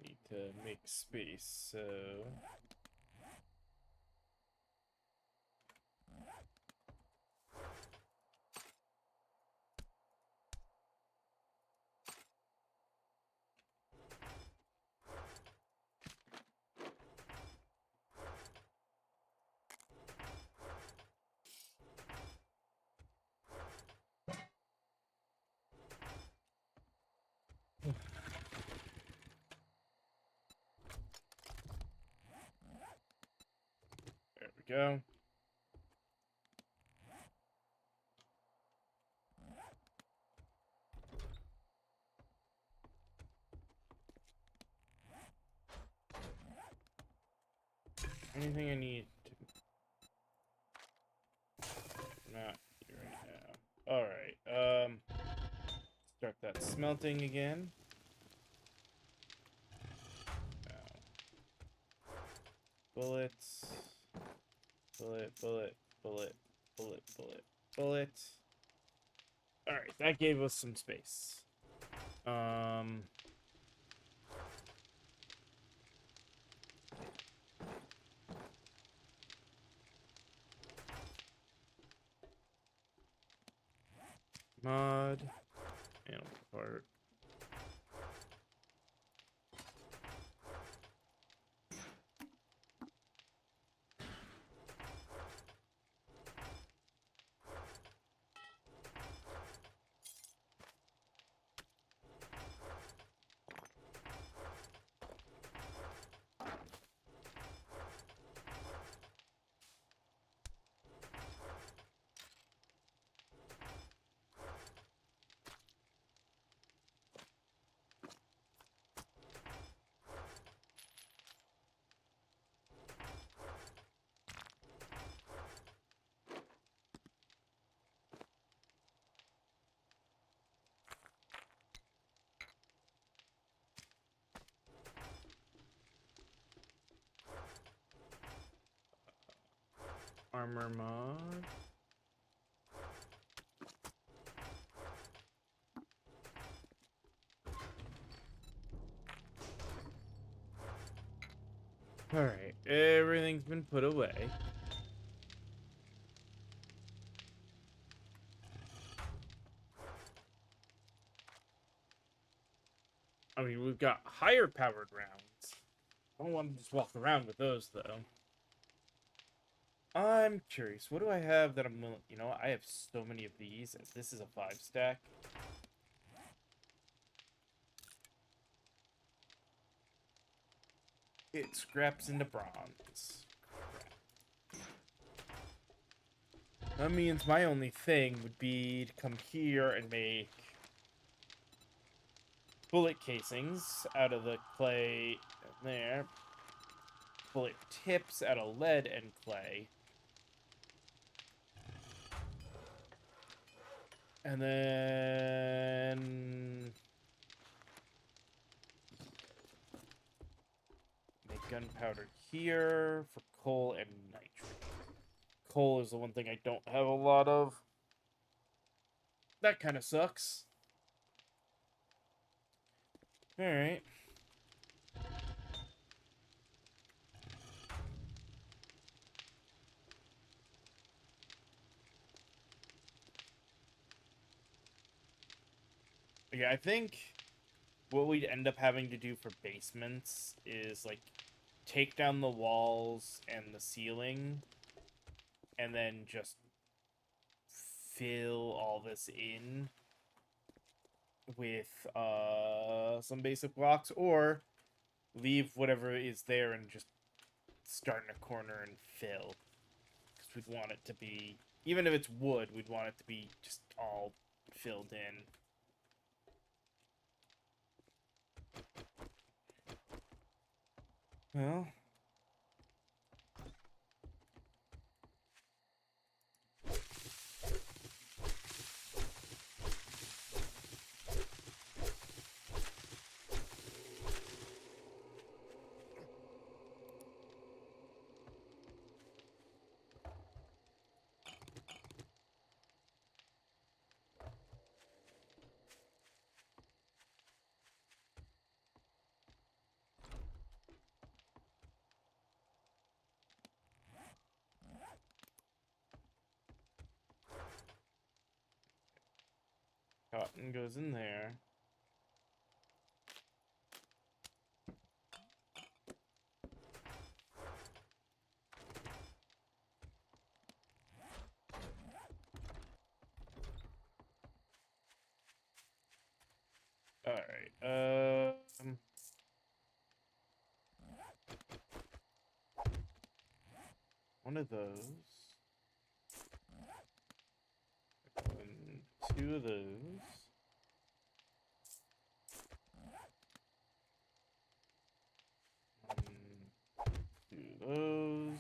Need to make space, so... There we go. Anything I need to... Not here right now. Alright, start that smelting again. Bullets. Bullet. Alright, that gave us some space. Mod. Animal part. Armor mod. Alright, everything's been put away. I mean, we've got higher powered rounds. I don't want to just walk around with those, though. I'm curious, what do I have that I'm willing... You know, I have so many of these. This is a 5-stack. It scraps into bronze. Crap. That means my only thing would be to come here and make bullet casings out of the clay there. Bullet tips out of lead and clay. And then make gunpowder here for coal and nitrogen. Coal is the one thing I don't have a lot of. That kind of sucks. Alright. Yeah, I think what we'd end up having to do for basements is, like, take down the walls and the ceiling, and then just fill all this in with some basic blocks, or leave whatever is there and just start in a corner and fill. Because we'd want it to be, even if it's wood, we'd want it to be just all filled in. Well, cotton goes in there. Alright, one of those. And two of those. Do those.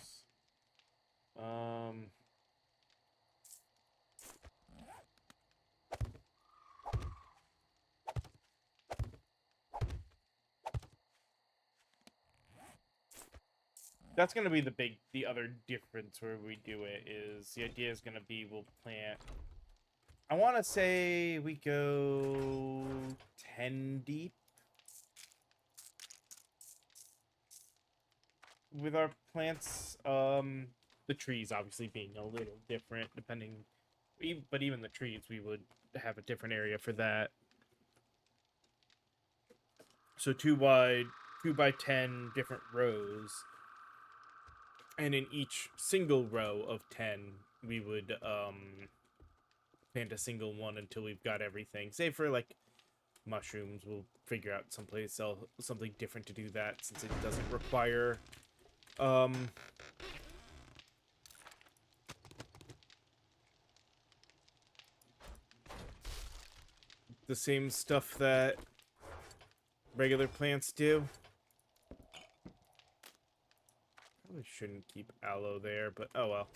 That's gonna be the other difference where we do it is the idea is gonna be we'll plant. I want to say we go 10 deep with our plants. The trees obviously being a little different depending, but even the trees we would have a different area for that. So 2 by 10 different rows, and in each single row of 10 we would plant a single one until we've got everything. Say for like mushrooms, we'll figure out someplace else something different to do that, since it doesn't require the same stuff that regular plants do. Probably shouldn't keep aloe there, but oh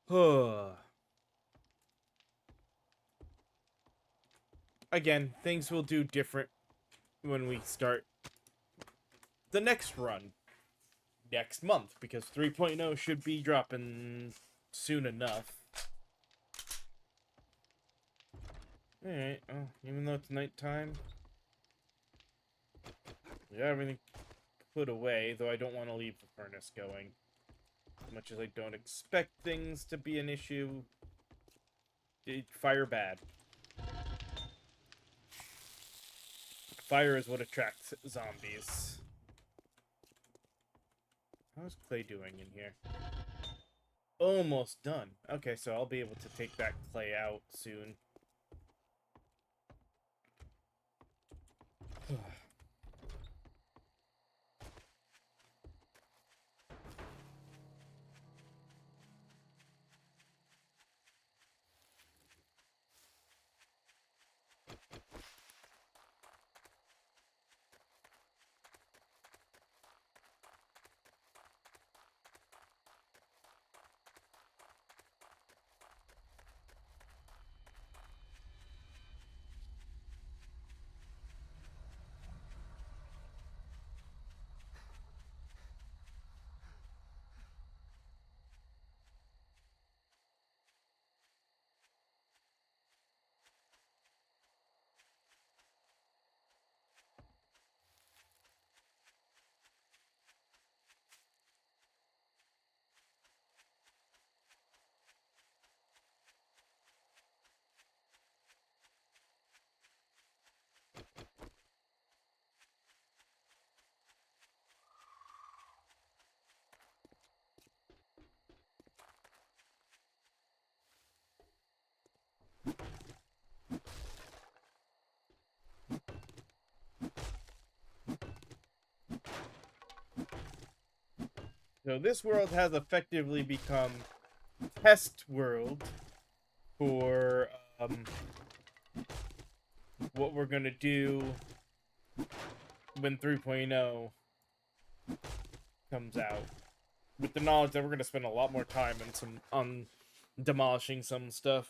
well. Again, things will do different when we start the next run next month, because 3.0 should be dropping soon enough. Alright, oh, even though it's nighttime, we got everything put away, though I don't want to leave the furnace going. As much as I don't expect things to be an issue, fire bad. Fire is what attracts zombies. How's Clay doing in here? Almost done. Okay, so I'll be able to take that clay out soon. So this world has effectively become test world for what we're gonna do when 3.0 comes out. With the knowledge that we're gonna spend a lot more time on demolishing some stuff.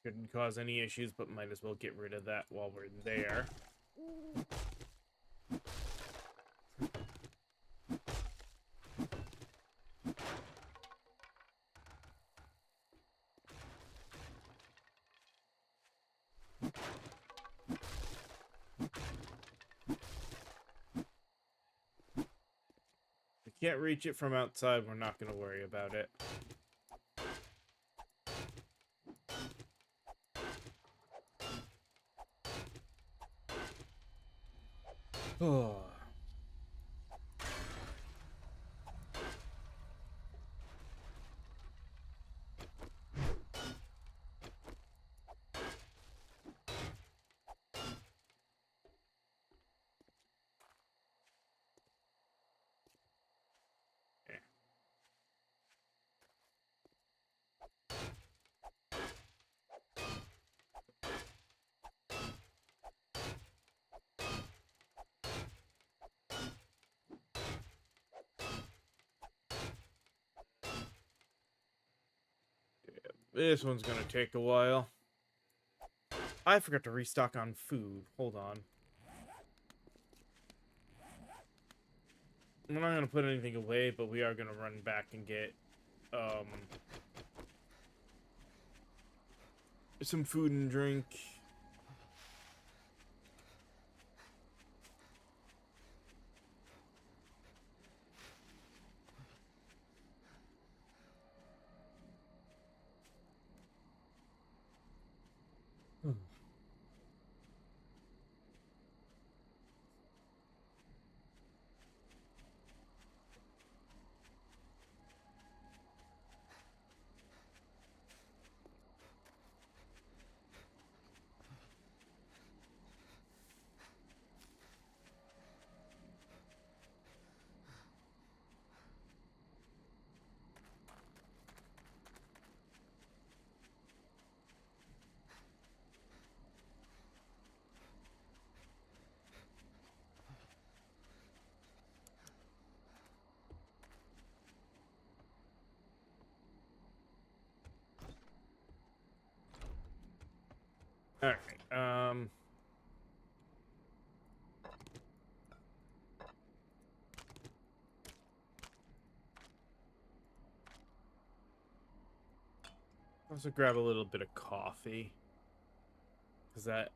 Shouldn't cause any issues, but might as well get rid of that while we're there. If we can't reach it from outside, we're not going to worry about it. Oh. This one's gonna take a while. I forgot to restock on food. Hold on. I'm not gonna put anything away, but we are gonna run back and get some food and drink. Alright, also grab a little bit of coffee. Cause that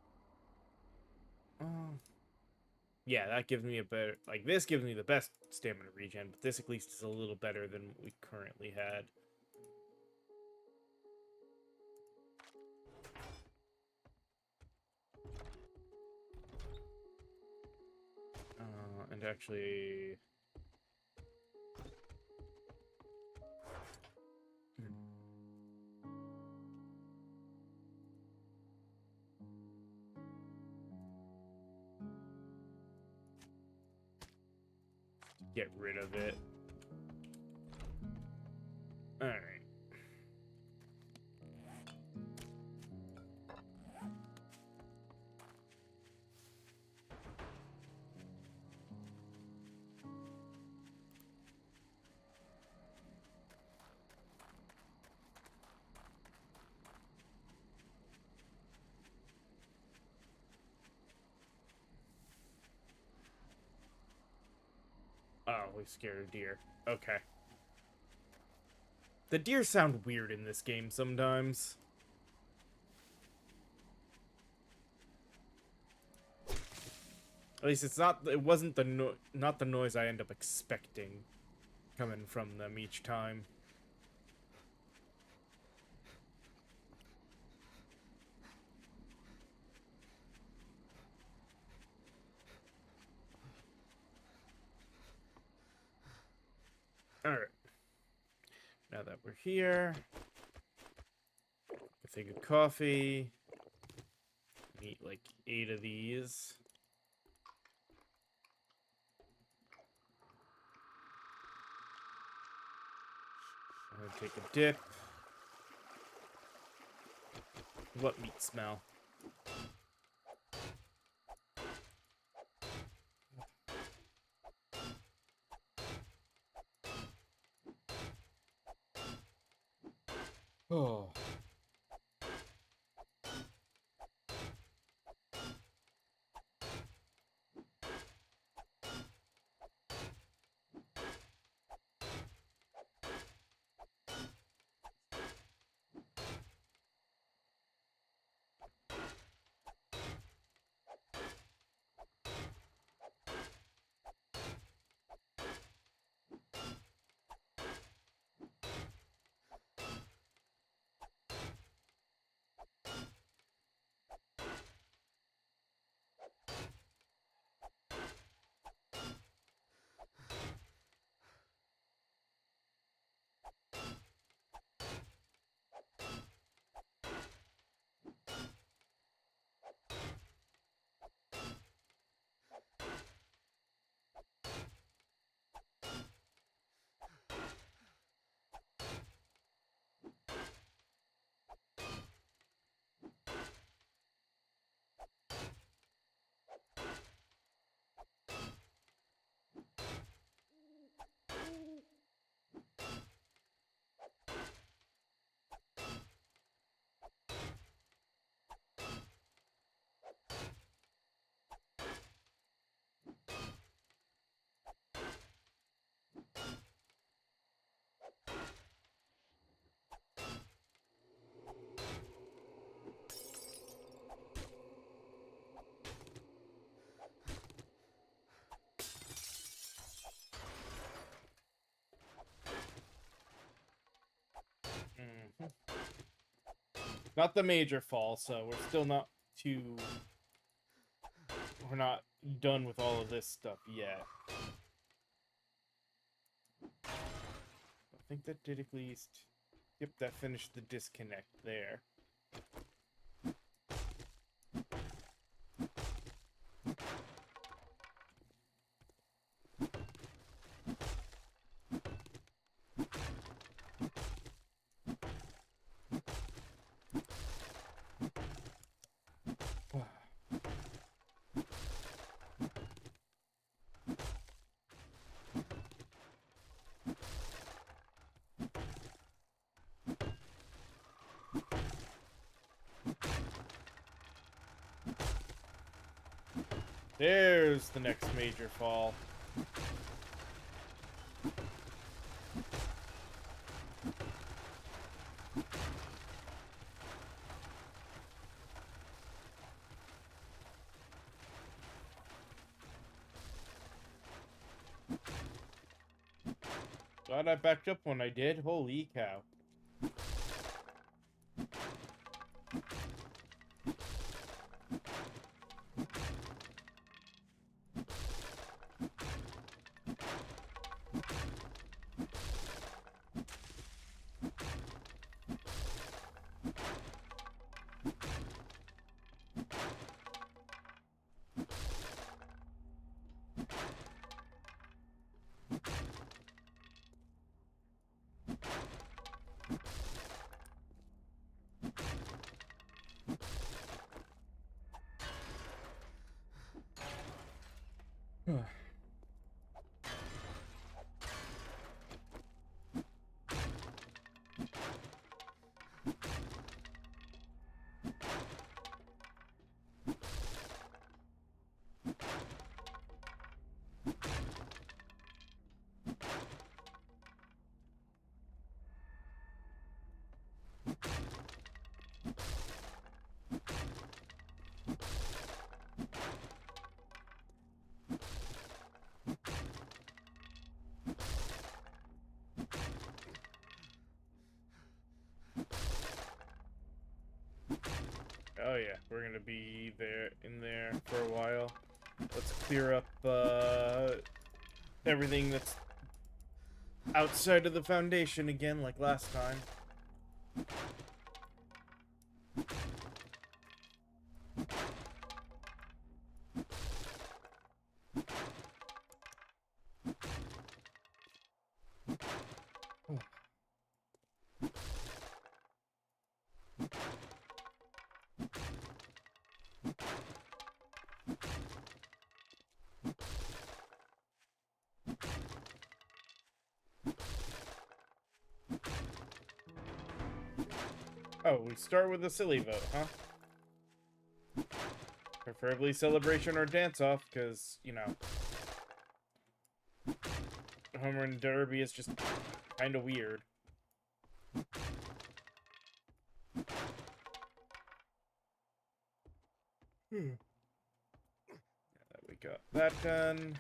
yeah, that gives me a better, like, this gives me the best stamina regen, but this at least is a little better than what we currently had. And actually... get rid of it. Alright. Oh, we scared a deer. Okay. The deer sound weird in this game sometimes. At least it wasn't not the noise I end up expecting coming from them each time. Alright. Now that we're here, a thing of coffee. Eat like 8 of these. I'm gonna take a dip. What meat smell? Oh. Mm-hmm. Not the major fall, so we're still not too... We're not done with all of this stuff yet. I think that did at least... Yep, that finished the disconnect there. There's the next major fall. Glad I backed up when I did. Holy cow. Oh yeah, we're gonna be in there for a while. Let's clear up everything that's outside of the foundation again, like last time. Oh, we start with a silly vote, huh? Preferably celebration or dance-off, because, you know, Home Run Derby is just kind of weird. Yeah, we got that done.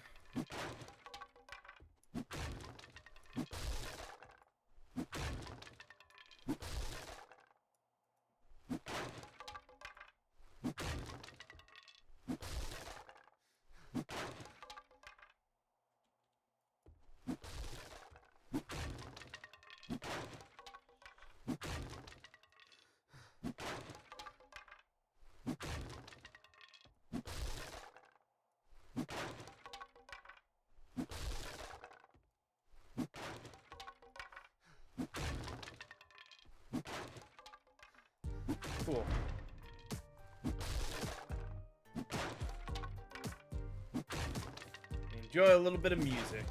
Cool. Enjoy a little bit of music.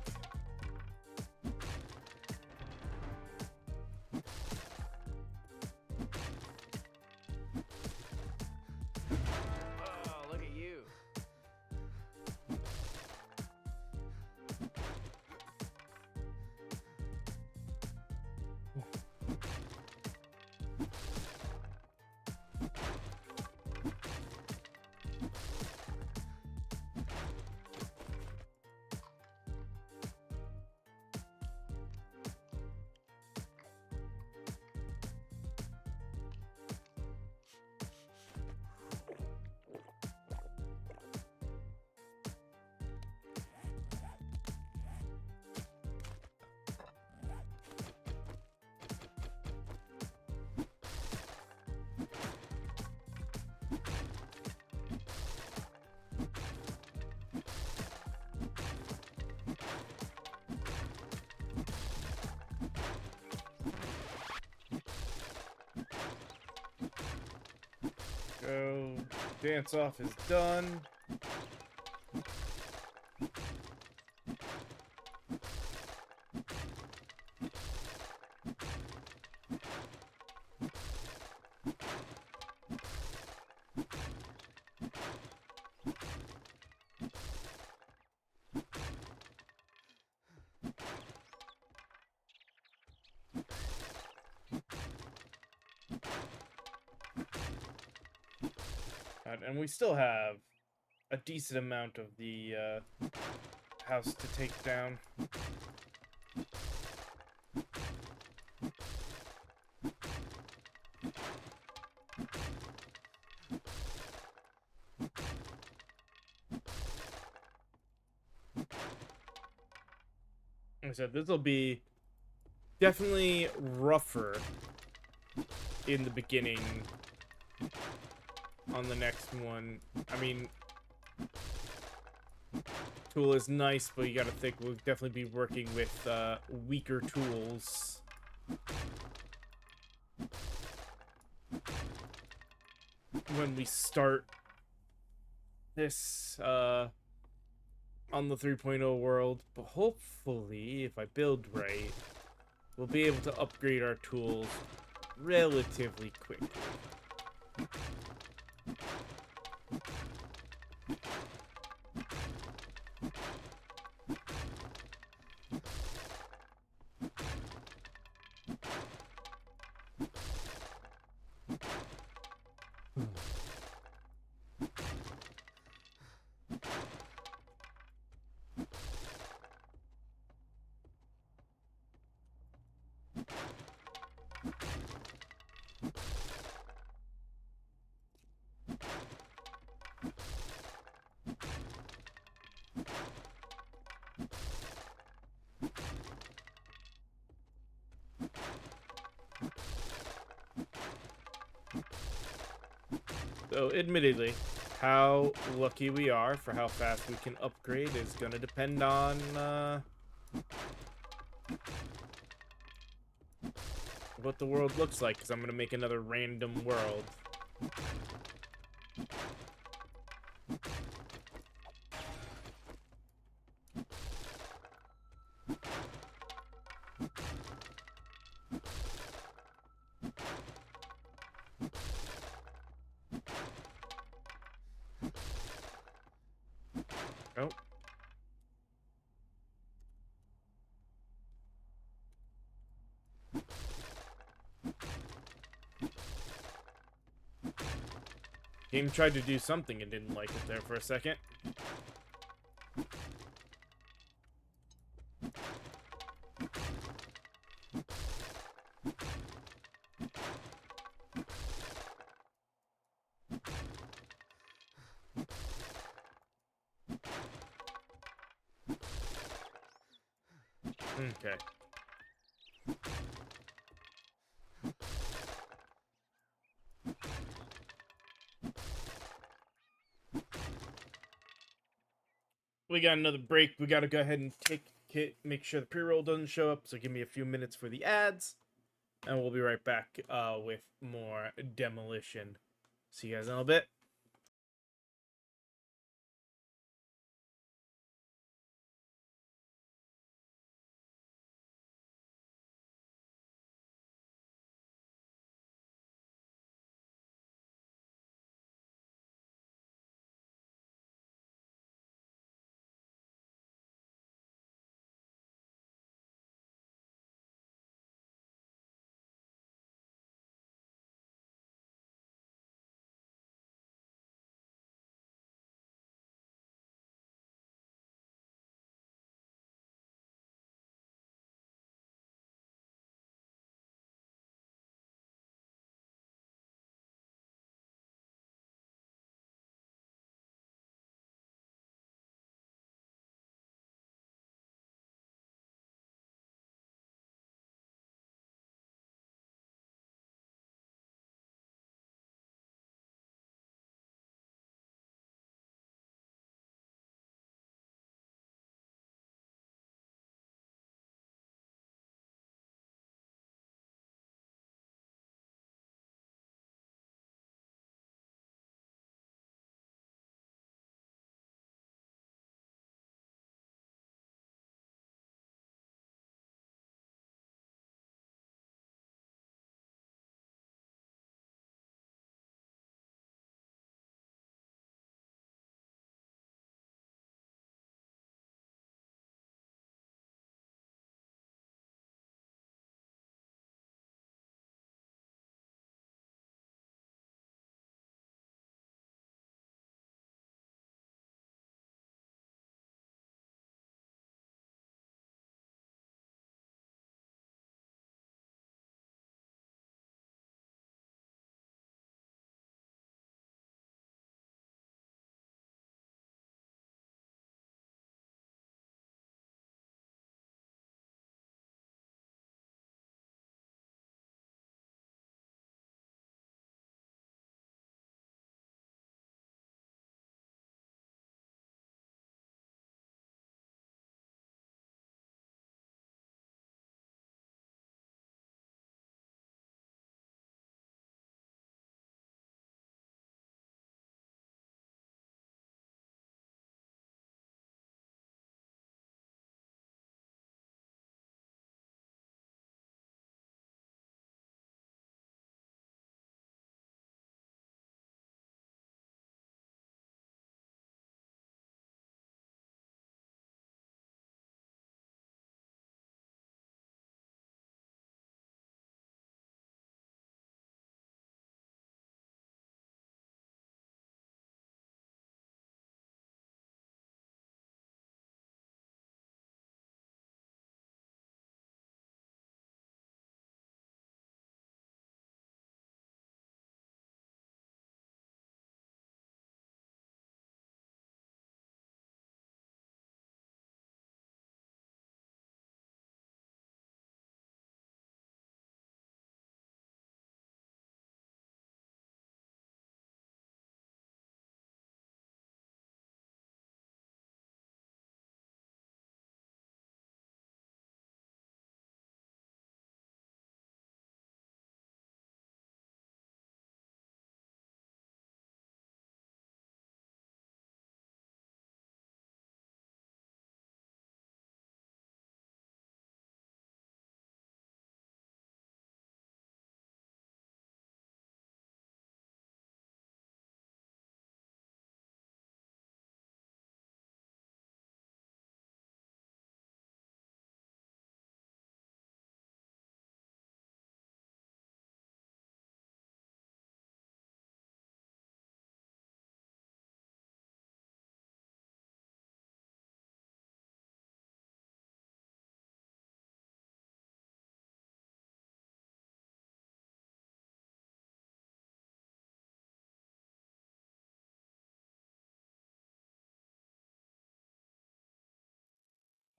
Oh, look at you. Go. Dance-off is done. And we still have a decent amount of the house to take down. Like I said, this will be definitely rougher in the beginning on the next one. I mean, tool is nice, but you gotta think we'll definitely be working with weaker tools. When we start this on the 3.0 world, but hopefully, if I build right, we'll be able to upgrade our tools relatively quickly. So, admittedly, how lucky we are for how fast we can upgrade is gonna depend on what the world looks like, because I'm gonna make another random world. Oh. Game tried to do something and didn't like it there for a second. Okay. We got another break. We gotta go ahead and make sure the pre-roll doesn't show up. So give me a few minutes for the ads, and we'll be right back with more demolition. See you guys in a little bit.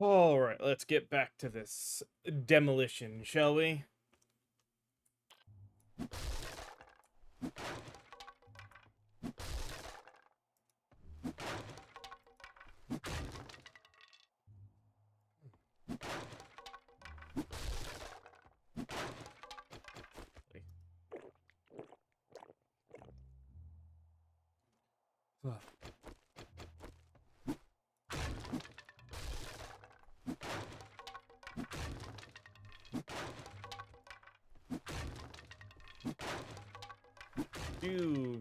All right, let's get back to this demolition, shall we? Do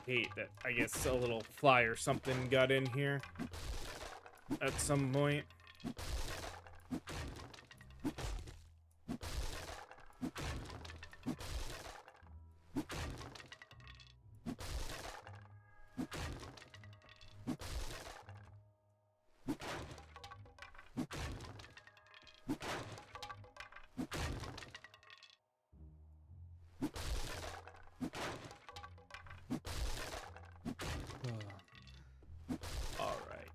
hate that I guess a little fly or something got in here at some point. All right.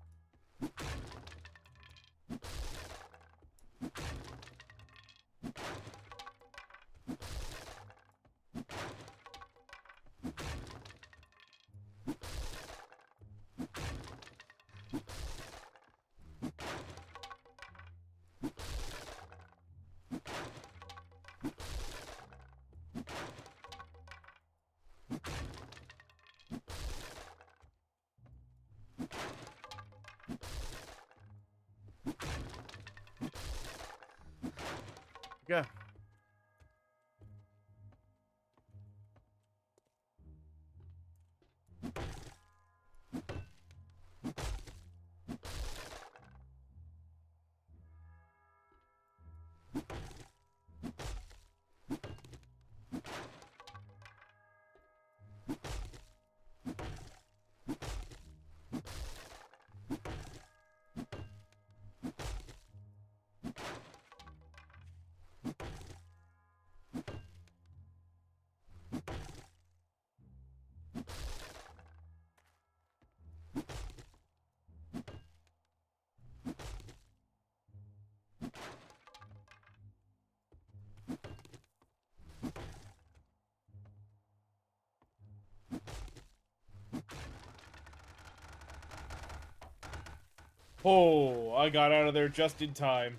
Yeah. Oh, I got out of there just in time.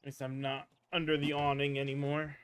At least I'm not under the awning anymore.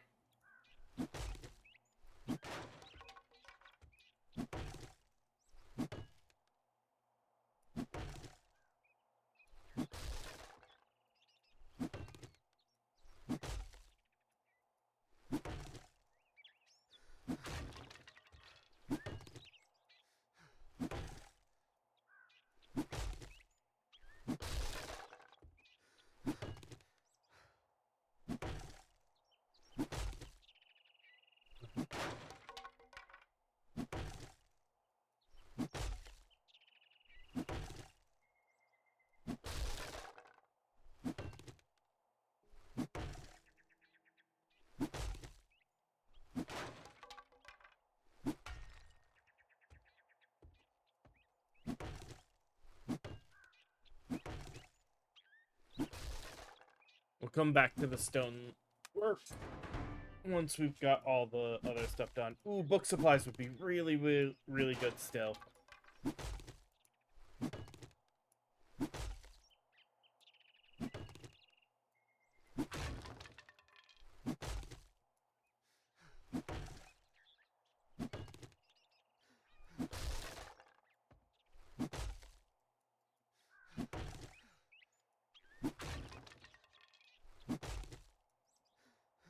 We'll come back to the stone work once we've got all the other stuff done. Ooh, book supplies would be really, really, really good still.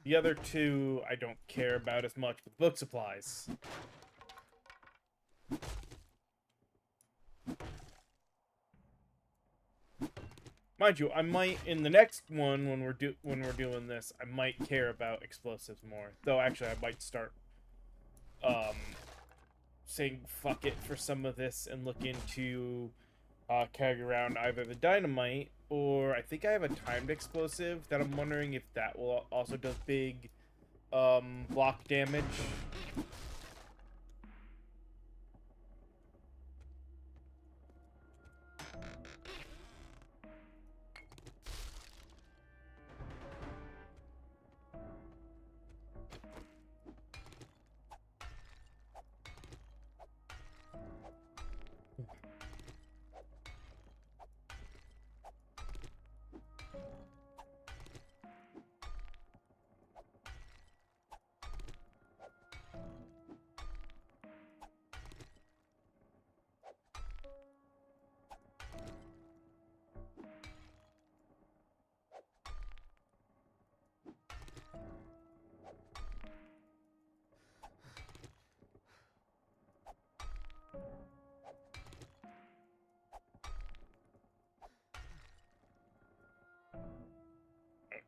The other two I don't care about as much, but book supplies. Mind you, I might in the next one when we're doing this, I might care about explosives more. Though actually, I might start saying fuck it for some of this and look into carrying around either the dynamite or I think I have a timed explosive that I'm wondering if that will also does big block damage.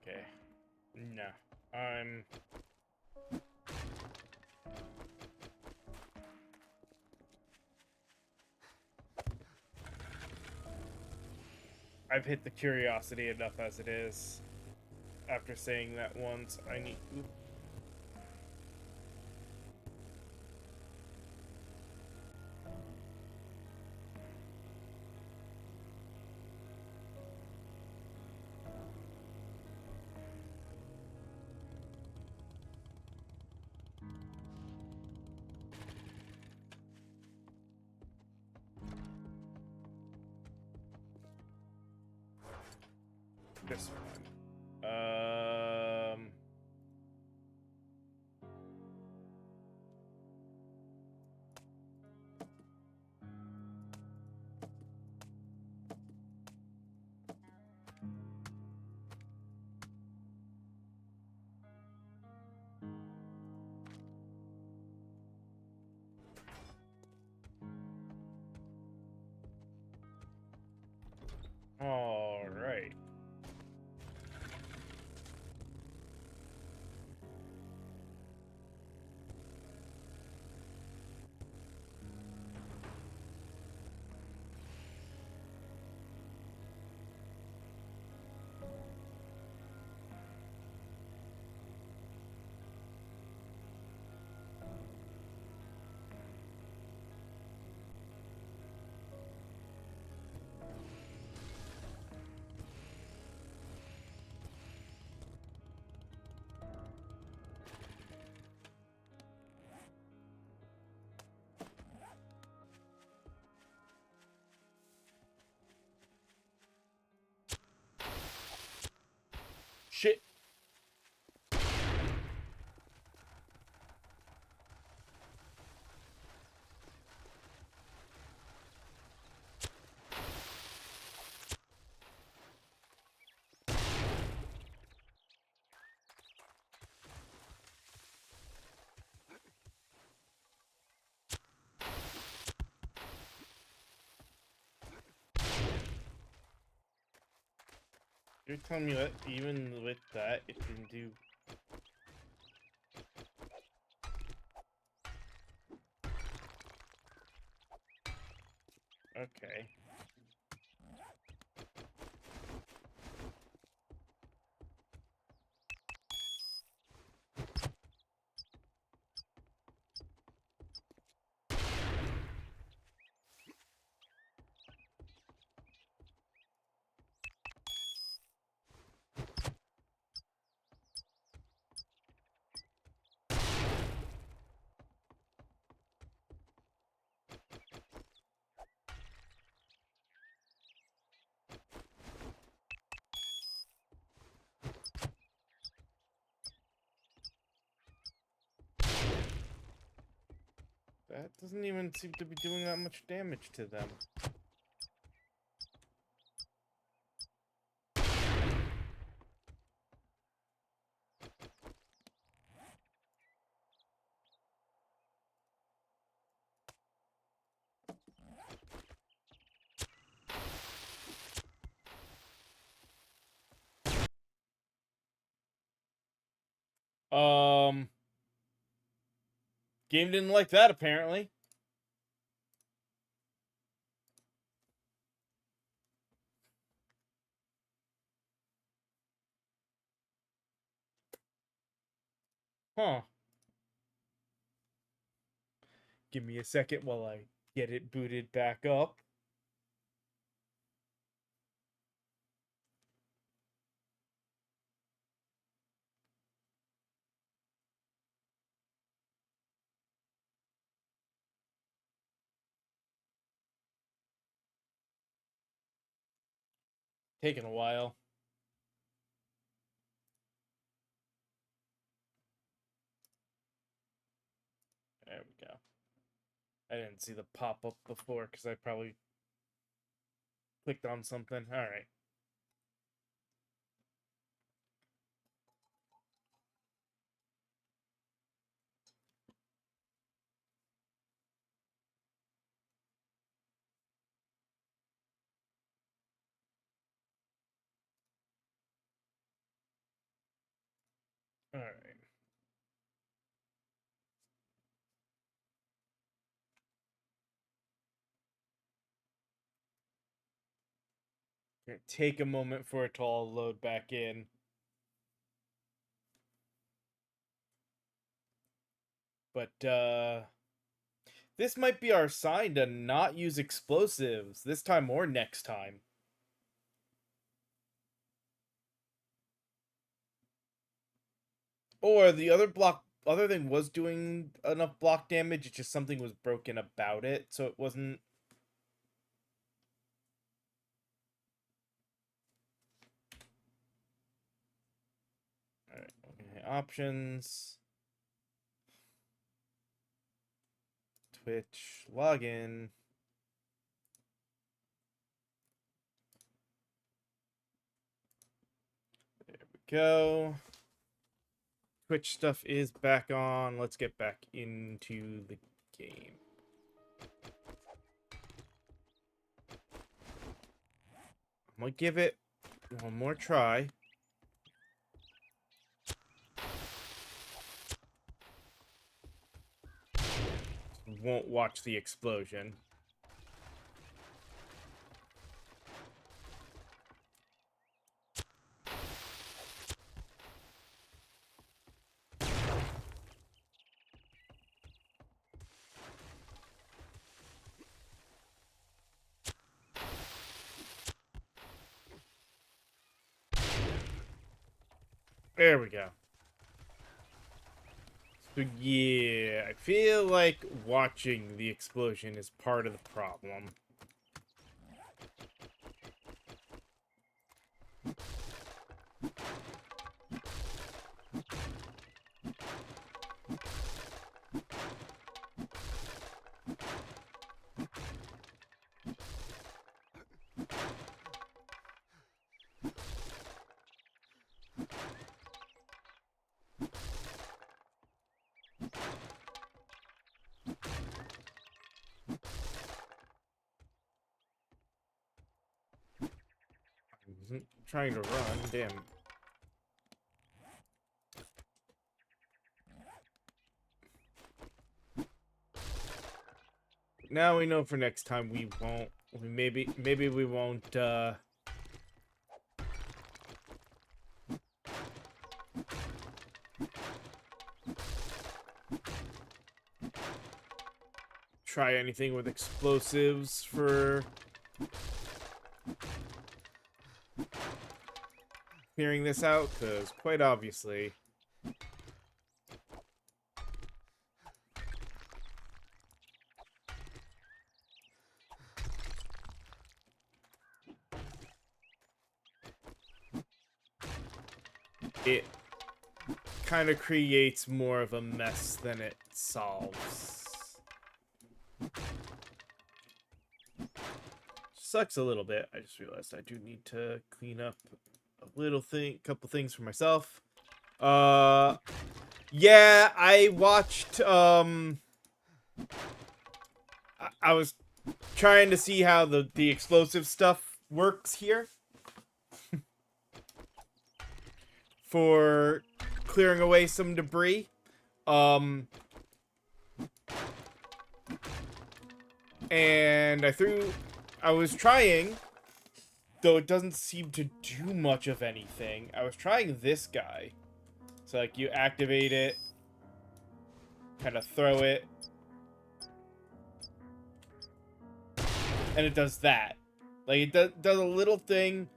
Okay. No. I've hit the curiosity enough as it is. After saying that once, I need... Oop. This one. All right. Shit. You're telling me that even with that, it didn't do... Okay. That doesn't even seem to be doing that much damage to them. Game didn't like that, apparently. Huh. Give me a second while I get it booted back up. Taking a while. There we go. I didn't see the pop-up before because I probably clicked on something. Alright. Alright. Gonna take a moment for it to all load back in. But, this might be our sign to not use explosives this time or next time. Or the other thing was doing enough block damage, it's just something was broken about it, so it wasn't. Alright, okay, options. Twitch, login. There we go. Twitch stuff is back on. Let's get back into the game. I'm gonna give it one more try. Won't watch the explosion. There we go. So yeah, I feel like watching the explosion is part of the problem. Trying to run, damn. Now we know for next time we won't Maybe we won't try anything with explosives for clearing this out, because quite obviously it kind of creates more of a mess than it solves. Sucks a little bit. I just realized I do need to clean up a couple things for myself. Yeah, I watched, I was trying to see how the explosive stuff works here. For clearing away some debris. And I was trying, though it doesn't seem to do much of anything. I was trying this guy. So, like, you activate it, kind of throw it, and it does that. Like, it does a little thing,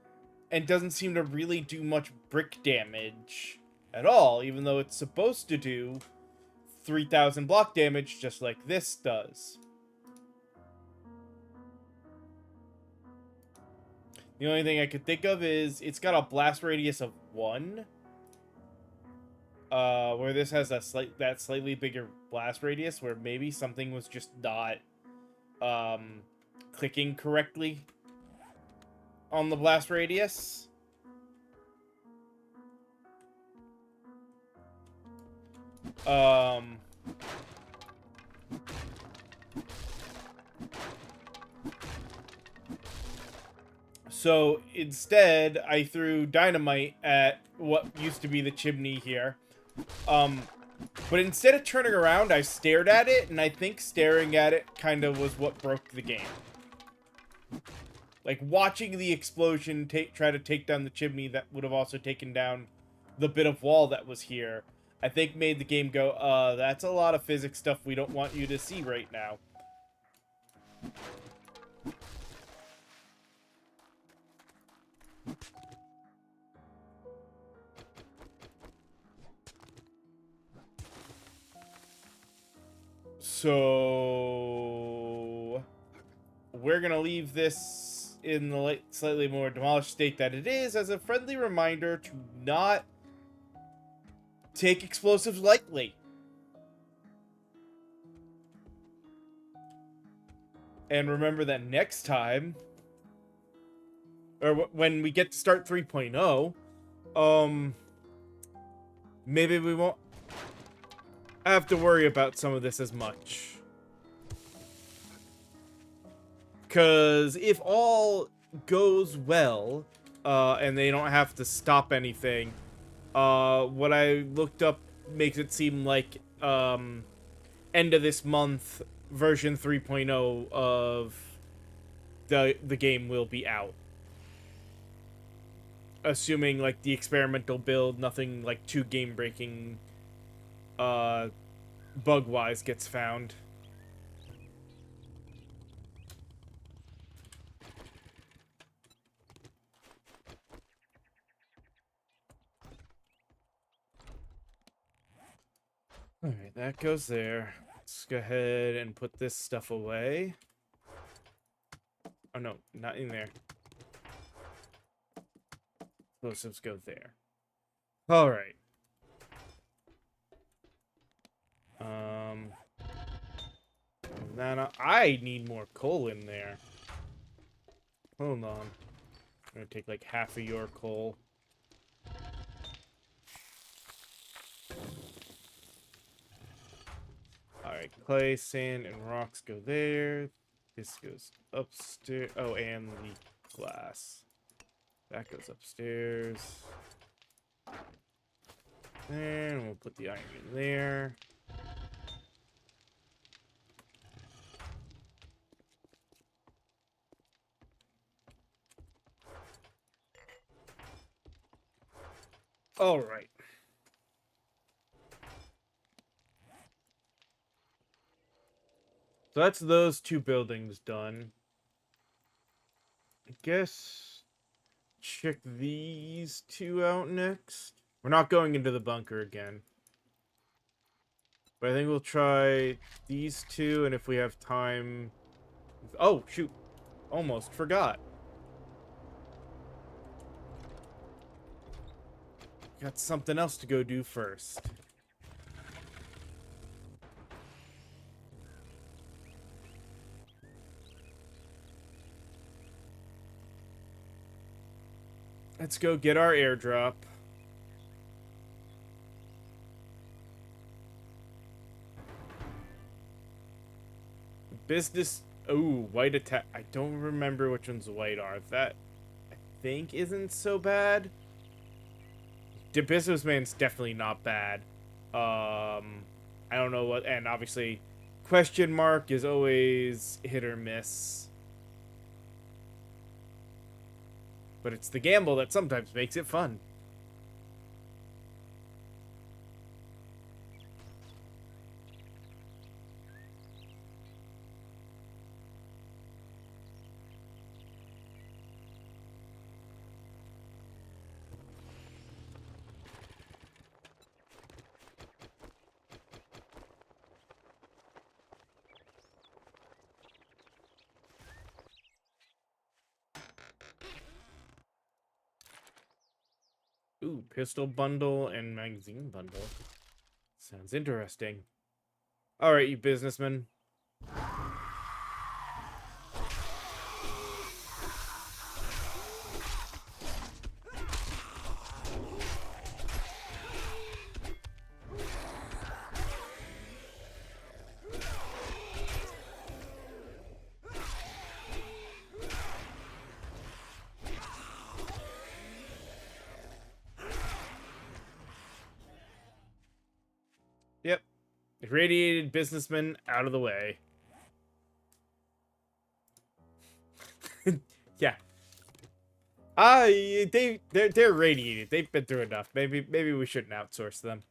and doesn't seem to really do much brick damage at all, even though it's supposed to do 3,000 block damage, just like this does. The only thing I could think of is it's got a blast radius of 1. Where this has that slightly bigger blast radius, where maybe something was just not clicking correctly on the blast radius. So instead, I threw dynamite at what used to be the chimney here. But instead of turning around, I stared at it, and I think staring at it kind of was what broke the game. Like, watching the explosion try to take down the chimney that would have also taken down the bit of wall that was here, I think made the game go, that's a lot of physics stuff we don't want you to see right now. So we're gonna leave this in the slightly more demolished state that it is as a friendly reminder to not take explosives lightly. And remember that next time, or when we get to start 3.0, maybe we won't have to worry about some of this as much. Because if all goes well, and they don't have to stop anything, what I looked up makes it seem like, end of this month, version 3.0 of the game will be out. Assuming, like, the experimental build, nothing, like, too game-breaking, bug-wise gets found. Alright, that goes there. Let's go ahead and put this stuff away. Oh no, not in there. Explosives go there. Alright. I need more coal in there. Hold on. I'm gonna take like half of your coal. Alright, clay, sand, and rocks go there. This goes upstairs. Oh, and the glass. That goes upstairs. And we'll put the iron in there. All right. So that's those two buildings done. I guess check these two out next. We're not going into the bunker again. But I think we'll try these two, and if we have time... Oh, shoot. Almost forgot. Got something else to go do first. Let's go get our airdrop. Business... Ooh, white attack. I don't remember which ones white are. That, I think, isn't so bad. The businessman's definitely not bad. I don't know what... And obviously, question mark is always hit or miss. But it's the gamble that sometimes makes it fun. Ooh, pistol bundle and magazine bundle. Sounds interesting. Alright, you businessman. Yep. Irradiated businessman out of the way. Yeah. They're radiated. They've been through enough. Maybe we shouldn't outsource them.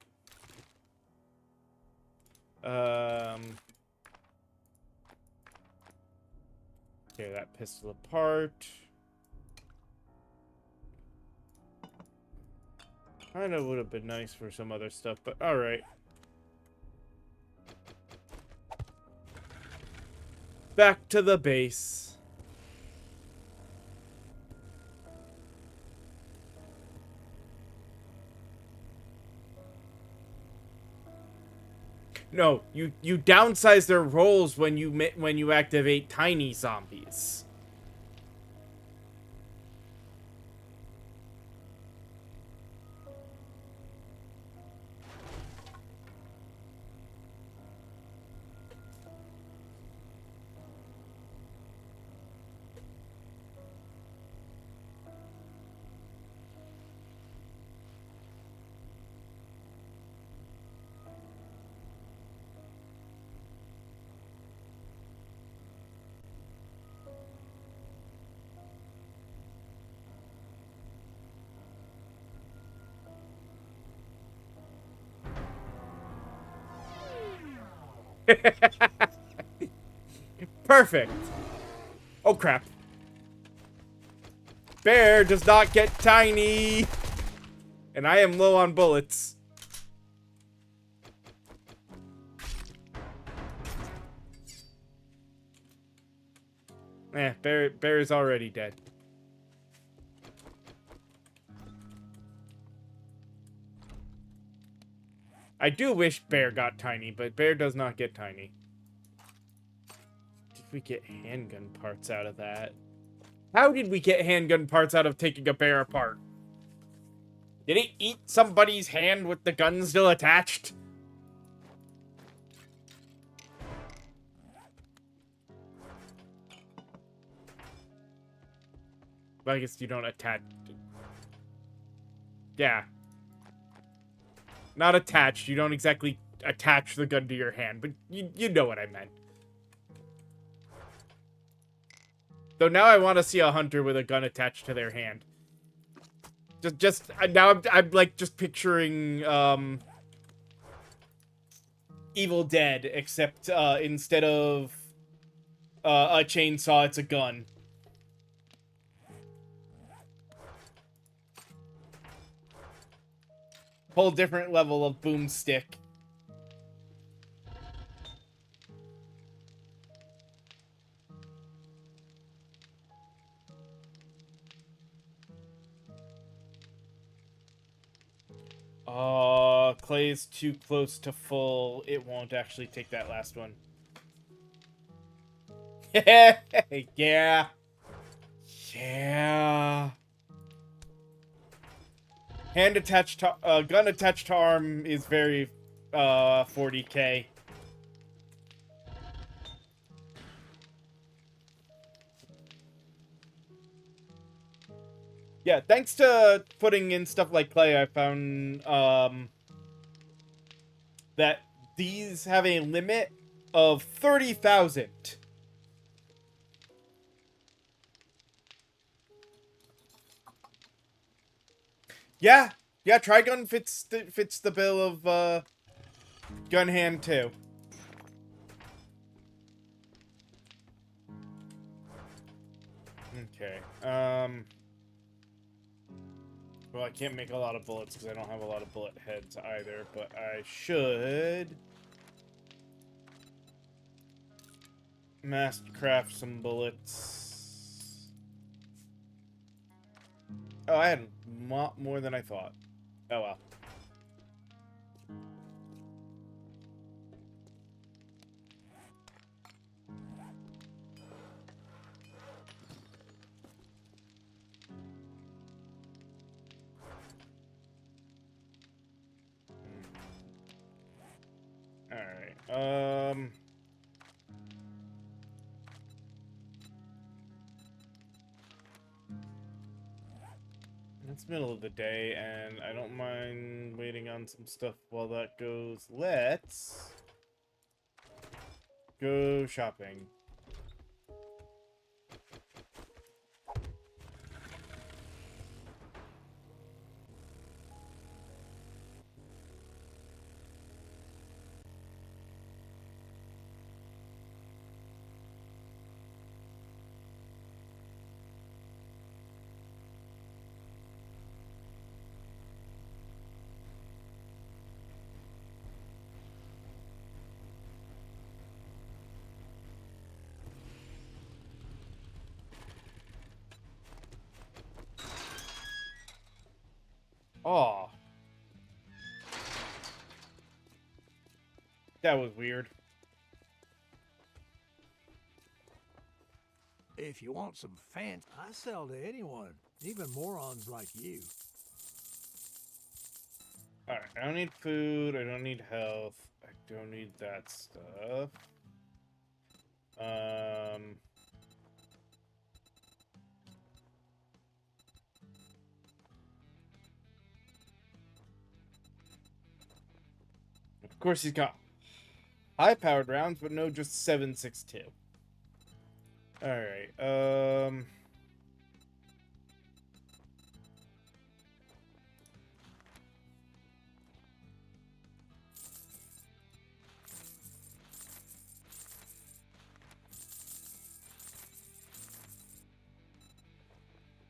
Tear that pistol apart. Kinda would have been nice for some other stuff, but alright. Back to the base. No, you downsize their rolls when you activate tiny zombies. Perfect. Oh, crap. Bear does not get tiny. And I am low on bullets. Bear is already dead. I do wish Bear got tiny, but Bear does not get tiny. Did we get handgun parts out of that? How did we get handgun parts out of taking a bear apart? Did it eat somebody's hand with the gun still attached? Well, I guess you don't attach... Yeah. Not attached. You don't exactly attach the gun to your hand, but you know what I meant. Though now I want to see a hunter with a gun attached to their hand. Now I'm like just picturing Evil Dead, except instead of a chainsaw, it's a gun. Whole different level of boomstick. Clay is too close to full. It won't actually take that last one. Yeah. Yeah. Hand attached to, gun attached to arm is very, 40k. Yeah, thanks to putting in stuff like Clay, I found, that these have a limit of 30,000. Yeah, yeah, Trigun fits the bill of, Gun Hand too. Okay, well, I can't make a lot of bullets because I don't have a lot of bullet heads either, but I should mass craft some bullets. Oh, I had more than I thought. Oh well. Alright, it's middle of the day, and I don't mind waiting on some stuff while that goes. Let's go shopping. Oh, that was weird. If you want some fancy, I sell to anyone, even morons like you. Alright, I don't need food, I don't need health, I don't need that stuff. Of course he's got high-powered rounds, but no, just 7.62. Alright,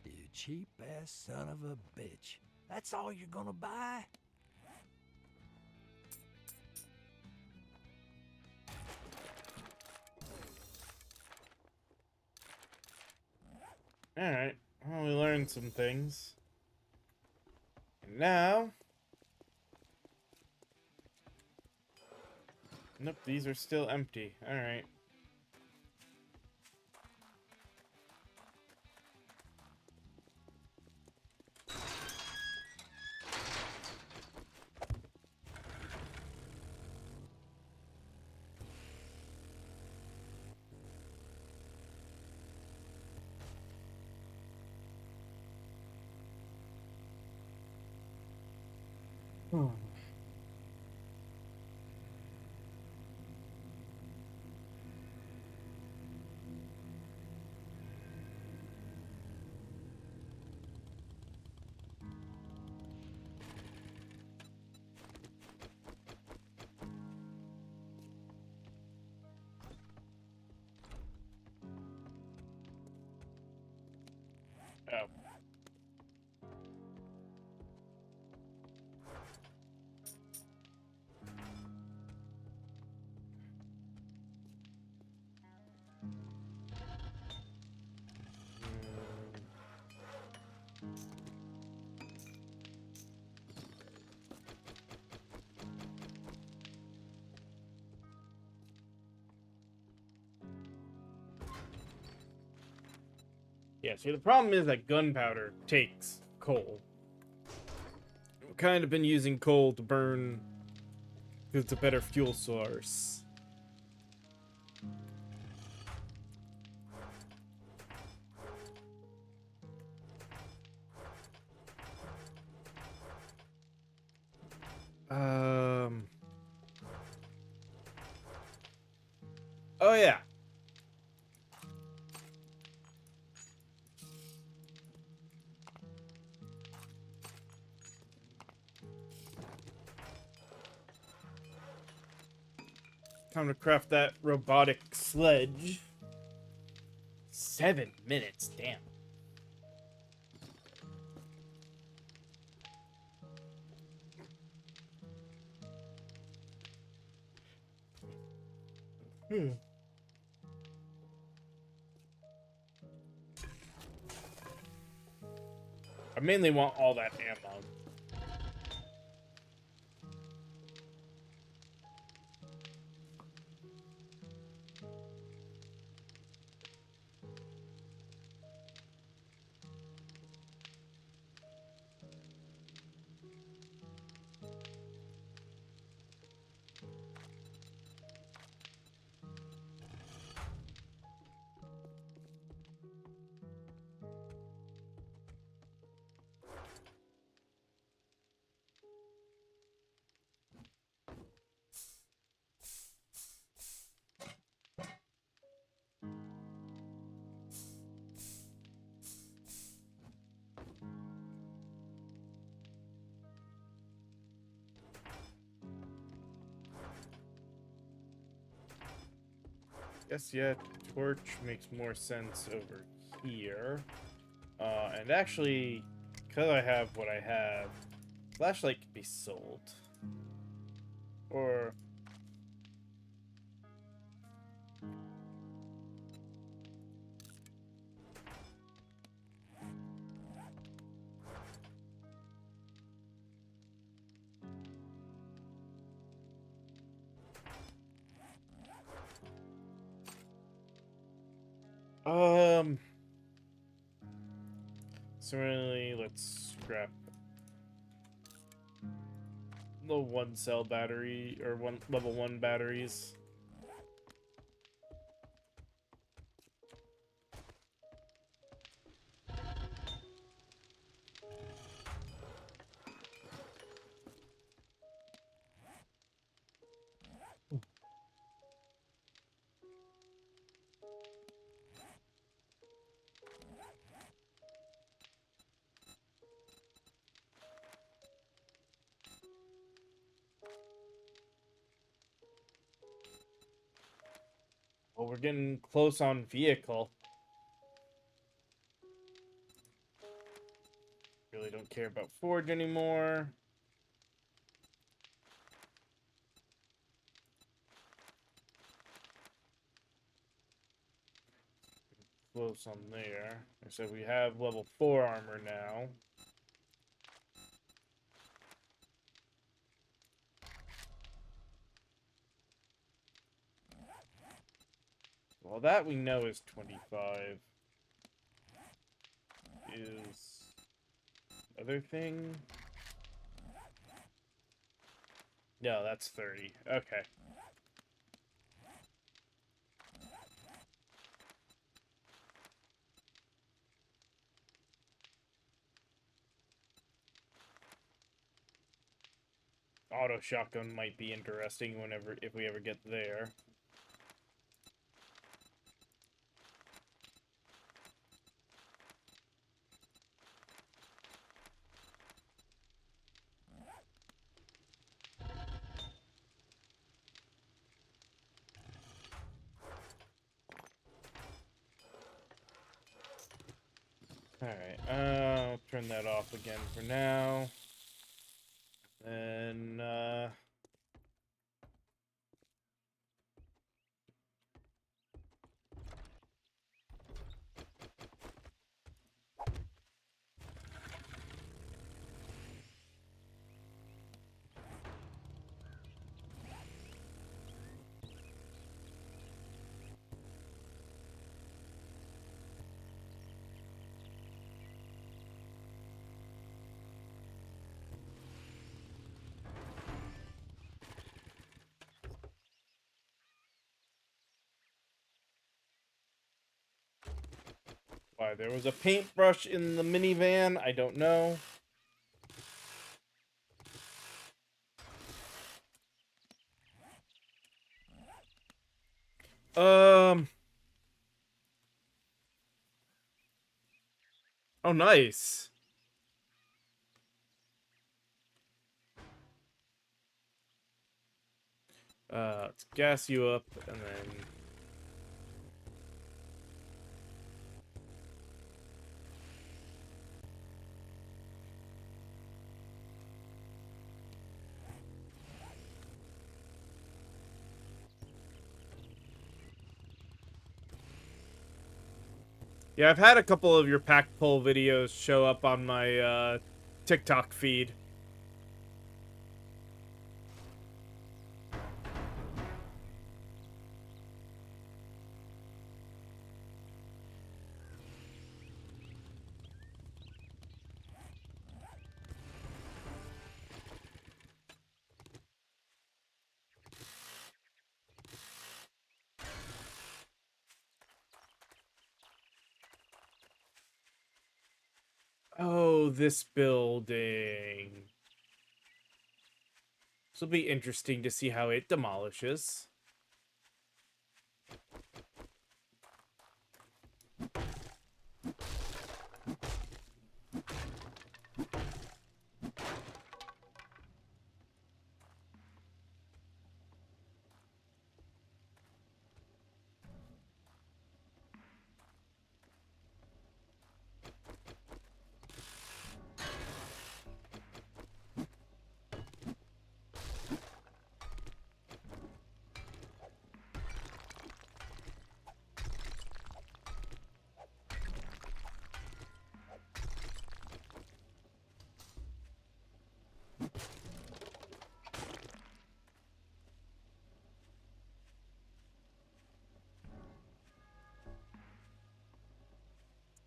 You cheap ass son of a bitch. That's all you're gonna buy? alright. Well, we learned some things. And now... Nope, these are still empty. Alright. Oh. Yeah, see, the problem is that gunpowder takes coal. I've kind of been using coal to burn because it's a better fuel source. Oh yeah. Time to craft that robotic sledge. 7 minutes, damn. I mainly want all that ammo. Guess yeah, torch makes more sense over here. And actually, because I have what I have, flashlight could be sold. Or certainly let's scrap the 1 cell battery or level 1 batteries. Well, we're getting close on vehicle. Really don't care about Forge anymore. Close on there. So we have level 4 armor now. Well, that we know is 25. Is other thing? No, that's 30. Okay. Auto shotgun might be interesting if we ever get there. Alright, I'll turn that off again for now. And, why there was a paintbrush in the minivan, I don't know. Oh, nice. Let's gas you up, and then... Yeah, I've had a couple of your pack pull videos show up on my, TikTok feed. Oh, this building. This will be interesting to see how it demolishes.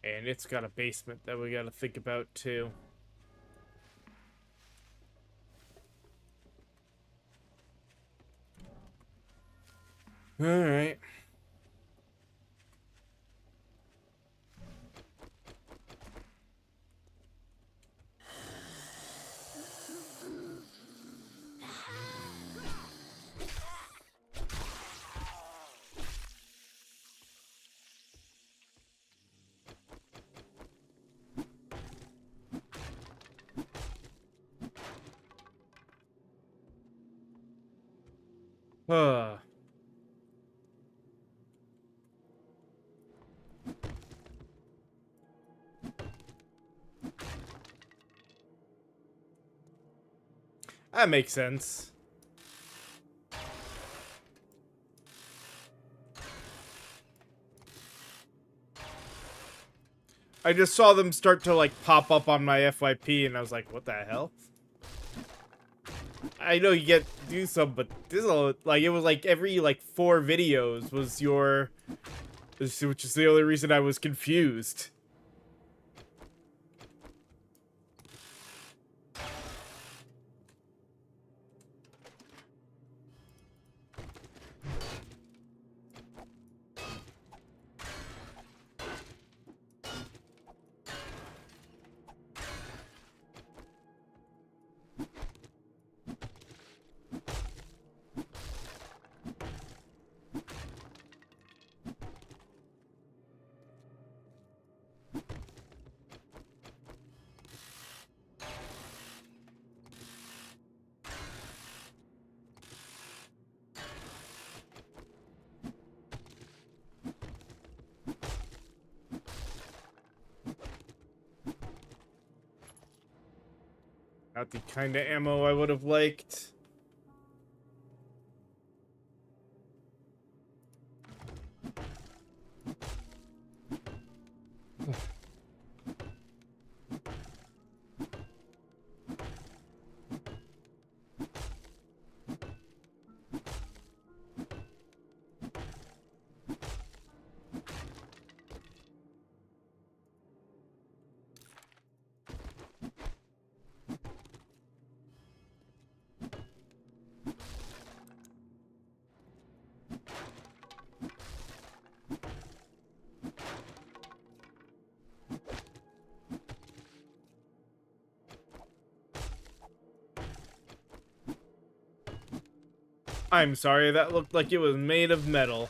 And it's got a basement that we gotta think about, too. Alright. Huh. That makes sense. I just saw them start to, like, pop up on my FYP, and I was like, what the hell? I know you get do some, but this is a, like, it was like every, like, 4 videos was your... Which is the only reason I was confused. Not the kind of ammo I would have liked. I'm sorry, that looked like it was made of metal.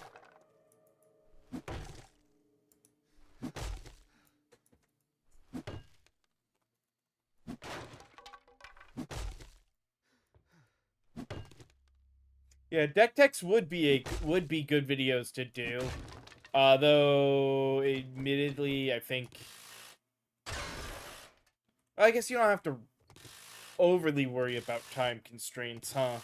Yeah, deck techs would be good videos to do. Though admittedly, I think I guess you don't have to overly worry about time constraints, huh?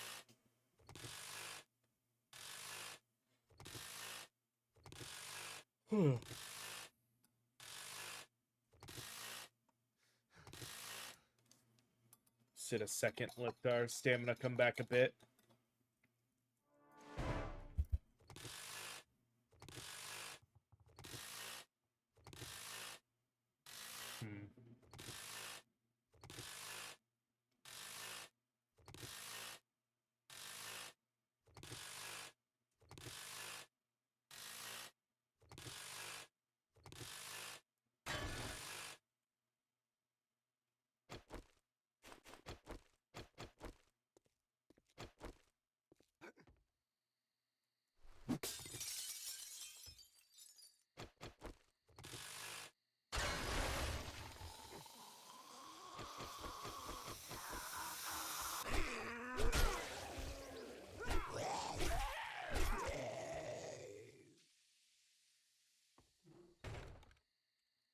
Sit a second, let our stamina come back a bit.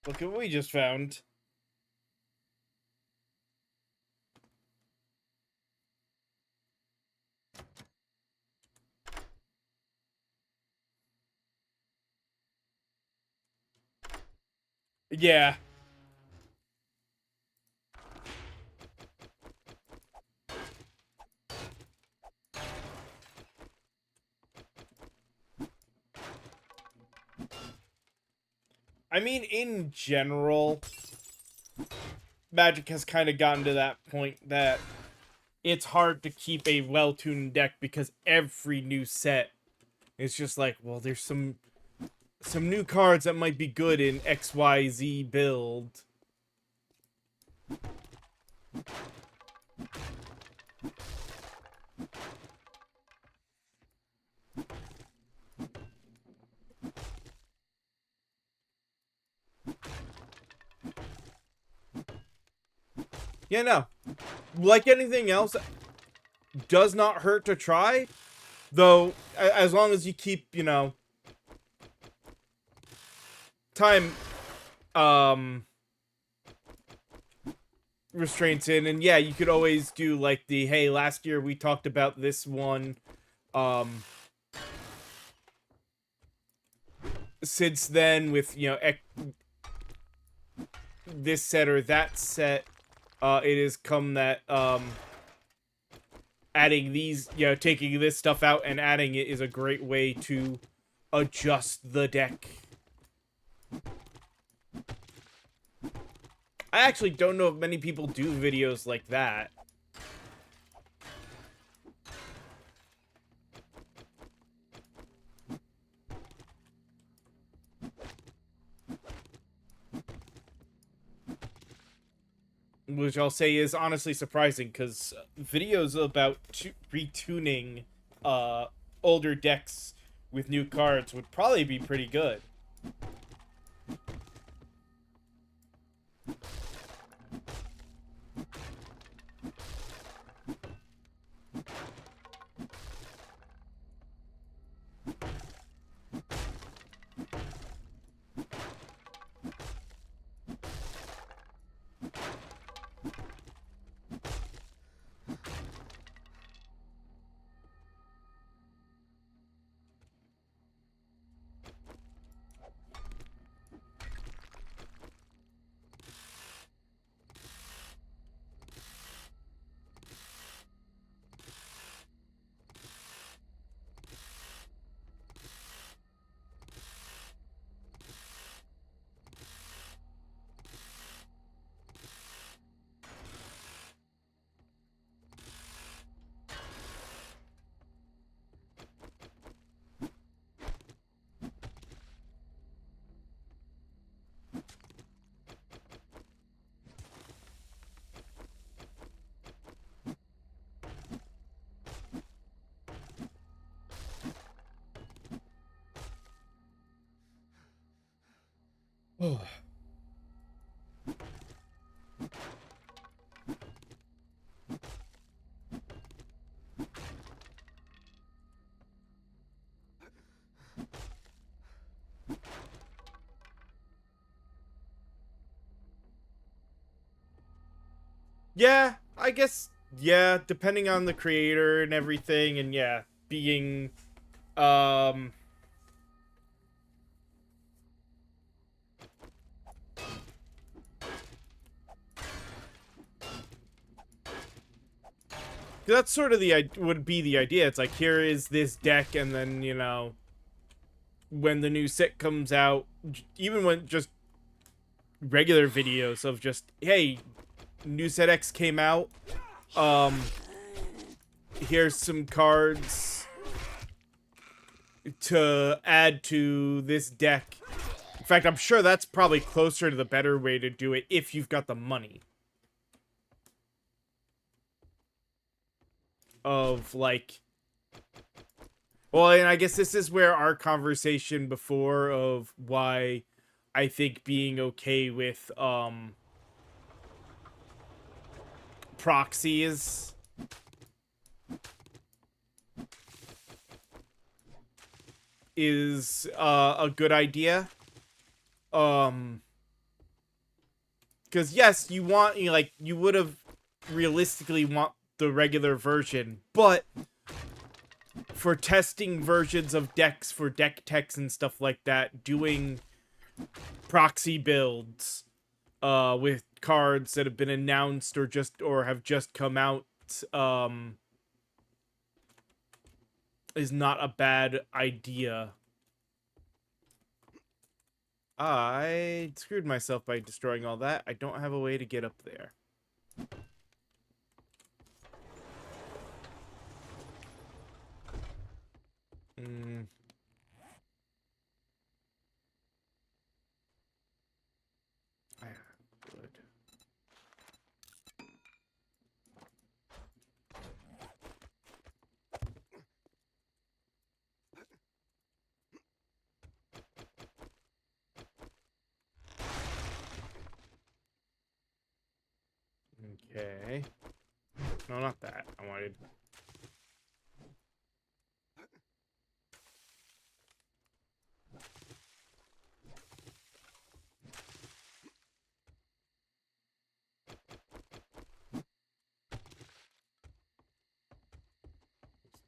Look at what we just found. Yeah. I mean, in general, Magic has kind of gotten to that point that it's hard to keep a well-tuned deck because every new set is just like, well, there's some new cards that might be good in XYZ build. Yeah, no. Like anything else, does not hurt to try. Though, as long as you keep, you know, time, restraints in. And yeah, you could always do, like, the, hey, last year we talked about this one, since then with, you know, this set or that set, it has come that, adding these, you know, taking this stuff out and adding it is a great way to adjust the deck. I actually don't know if many people do videos like that. Which I'll say is honestly surprising, because videos about retuning older decks with new cards would probably be pretty good. Oh. Yeah, I guess, yeah, depending on the creator and everything, and yeah, being, um, that's sort of would be the idea. It's like, here is this deck, and then, you know, when the new set comes out, even when just regular videos of just, hey, new set X came out, here's some cards to add to this deck. In fact, I'm sure that's probably closer to the better way to do it if you've got the money. Of, like... Well, and I guess this is where our conversation before of why I think being okay with, proxies is, a good idea. Because yes, you want, like, you would have realistically want the regular version, but for testing versions of decks for deck techs and stuff like that, doing proxy builds with cards that have been announced or have just come out is not a bad idea. I screwed myself by destroying all that. I don't have a way to get up there. Hmm. I would. Okay. No, not that. I wanted...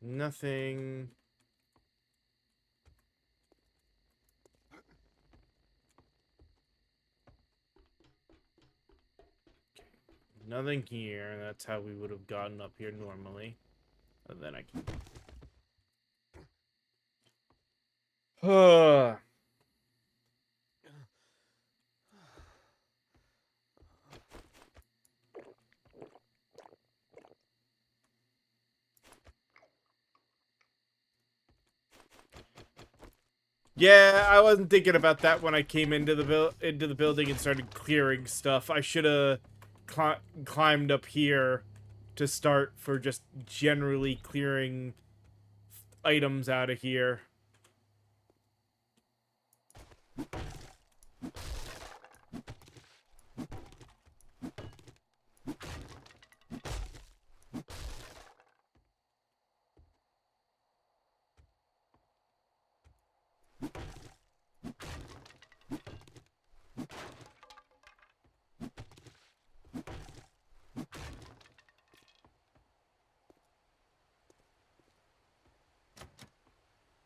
Nothing. Nothing here. That's how we would have gotten up here normally. And then I can... Yeah, I wasn't thinking about that when I came into the building and started clearing stuff. I should have climbed up here to start for just generally clearing items out of here.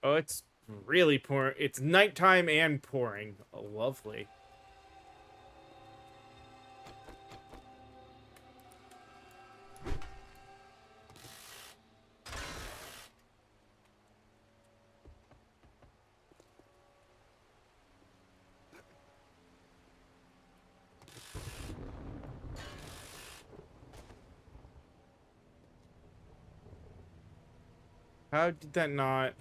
Oh, it's really pouring. It's nighttime and pouring. Oh, lovely. How did that not...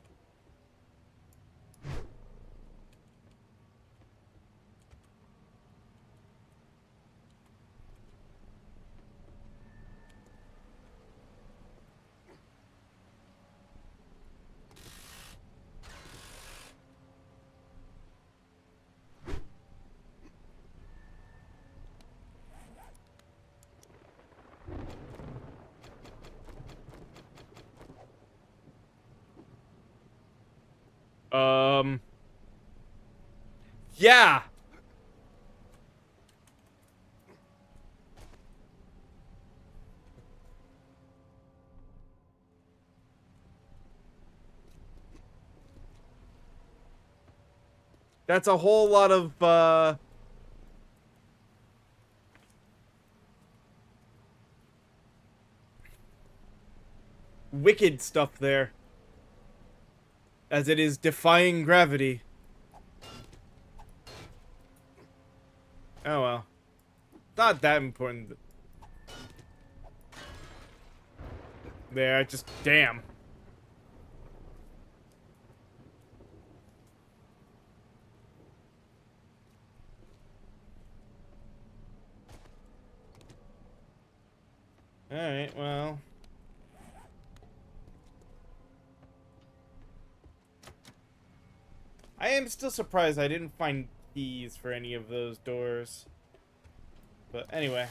Yeah. That's a whole lot of, wicked stuff there. As it is defying gravity. Oh well. Not that important. There, just damn. Alright, well. I am still surprised I didn't find keys for any of those doors. But anyway.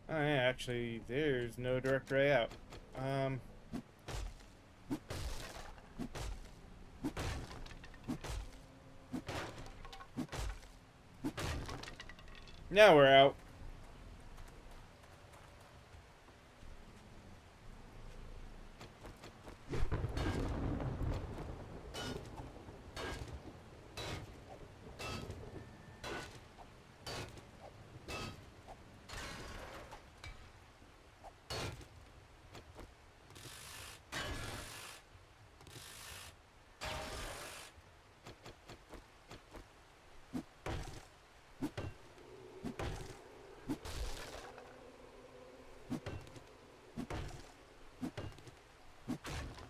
Oh yeah, actually, there's no direct way out. Now we're out.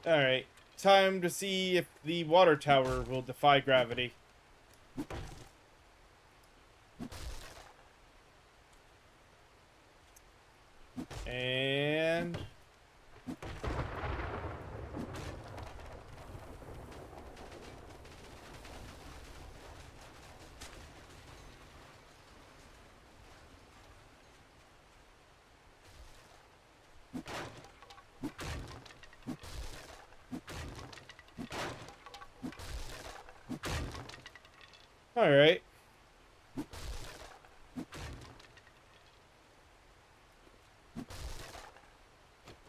Alright, time to see if the water tower will defy gravity. And... Alright.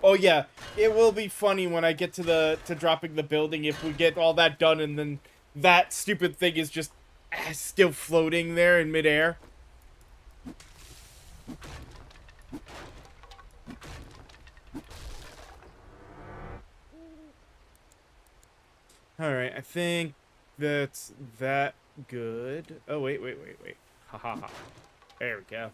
Oh yeah, it will be funny when I get to dropping the building if we get all that done and then that stupid thing is just still floating there in midair. Alright, I think that's that good. Oh, wait. Ha ha ha. There we go.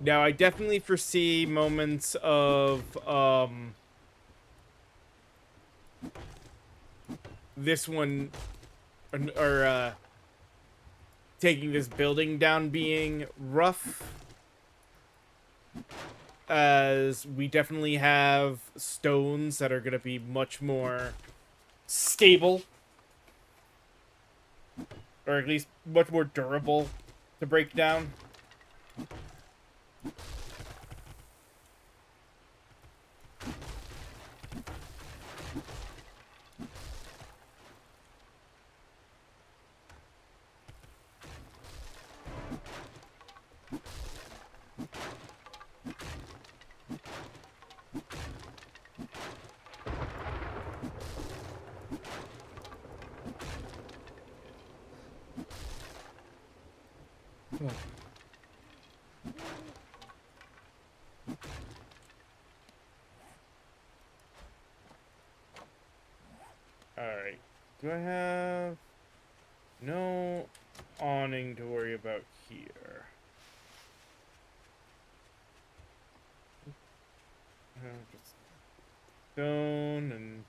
Now, I definitely foresee moments of, this one, or taking this building down being rough. As we definitely have stones that are going to be much more stable. Or at least much more durable to break down. Alright. Do I have... no awning to worry about here. Just stone and...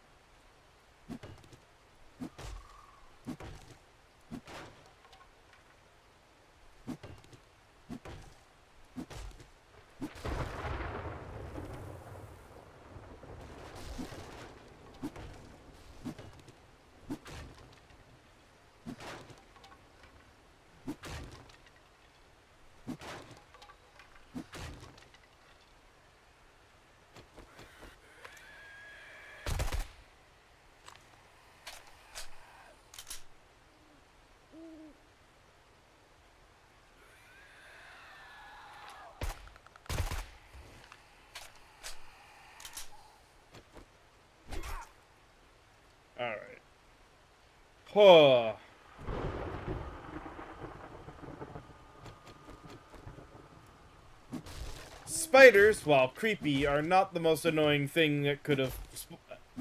Huh. Spiders, while creepy, are not the most annoying thing that could have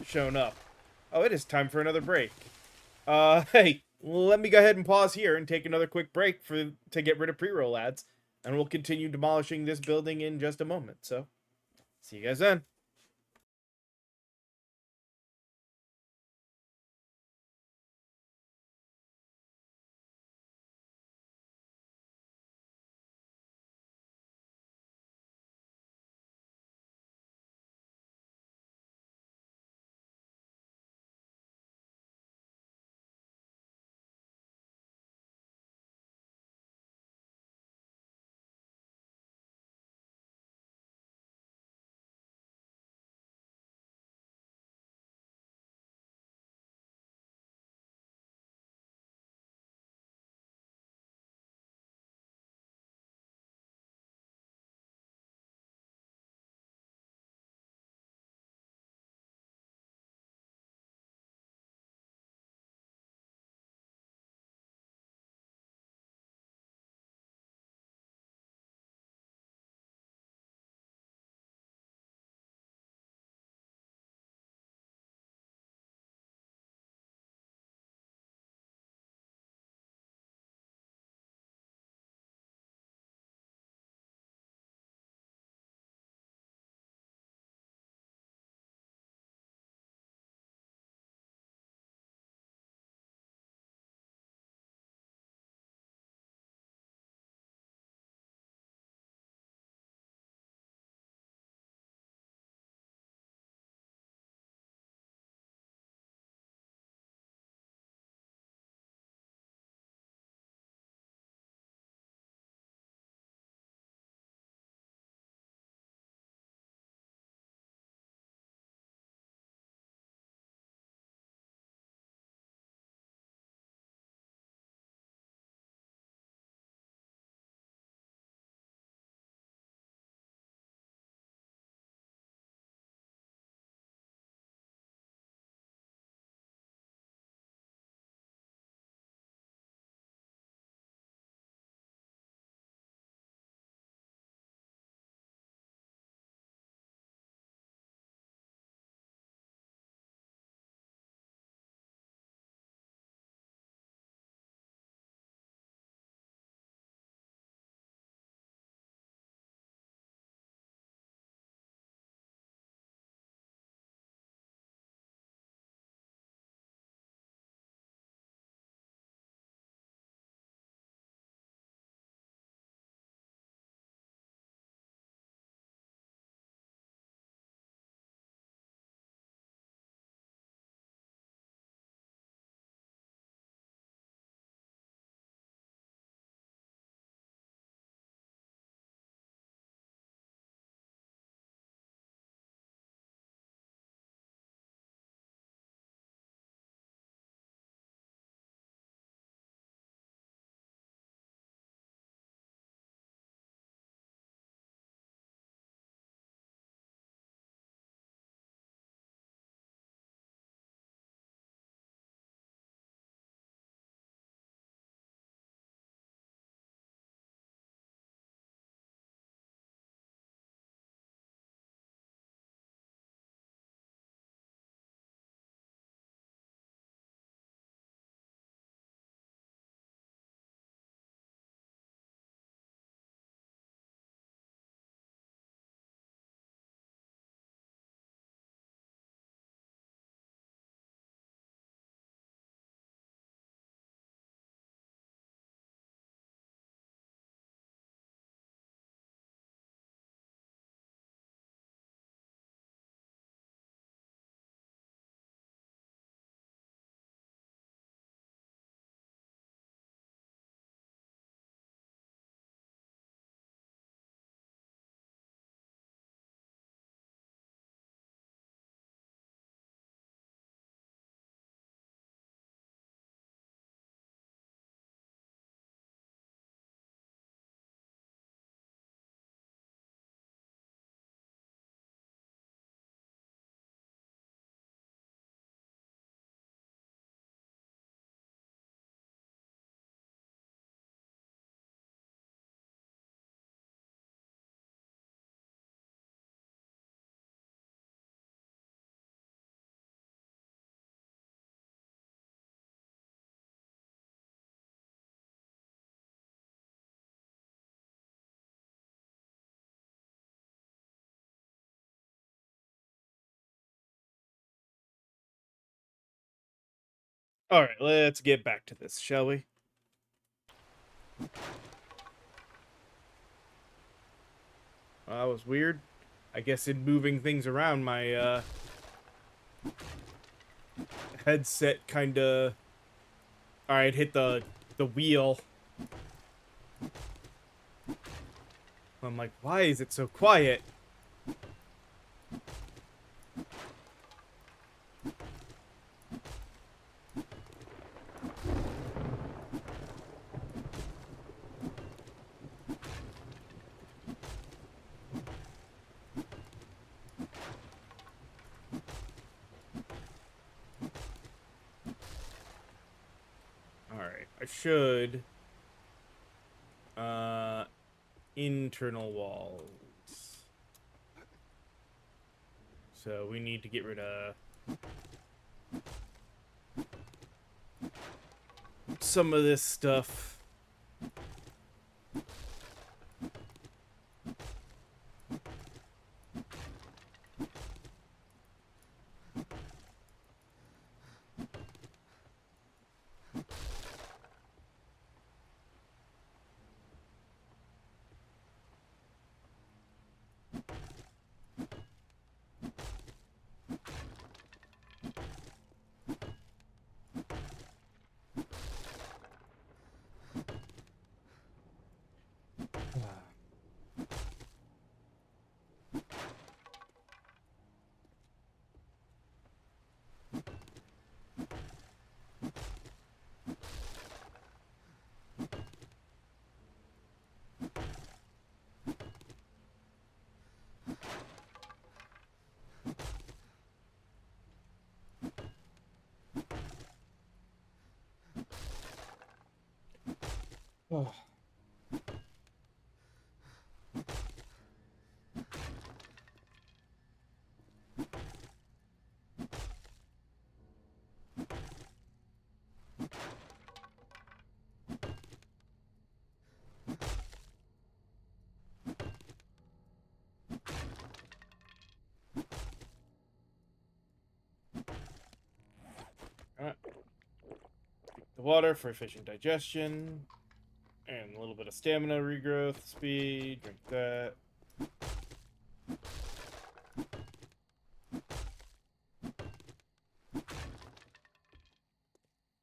shown up. Oh, it is time for another break. Hey, let me go ahead and pause here and take another quick break to get rid of pre-roll ads, and we'll continue demolishing this building in just a moment. So, see you guys then. All right, let's get back to this, shall we? That was weird. I guess in moving things around, my headset kind of. All right, hit the wheel. I'm like, why is it so quiet? All right, I should. Internal walls. So we need to get rid of some of this stuff. Oh. Alright. The water for efficient digestion. And a little bit of stamina regrowth speed. Drink that.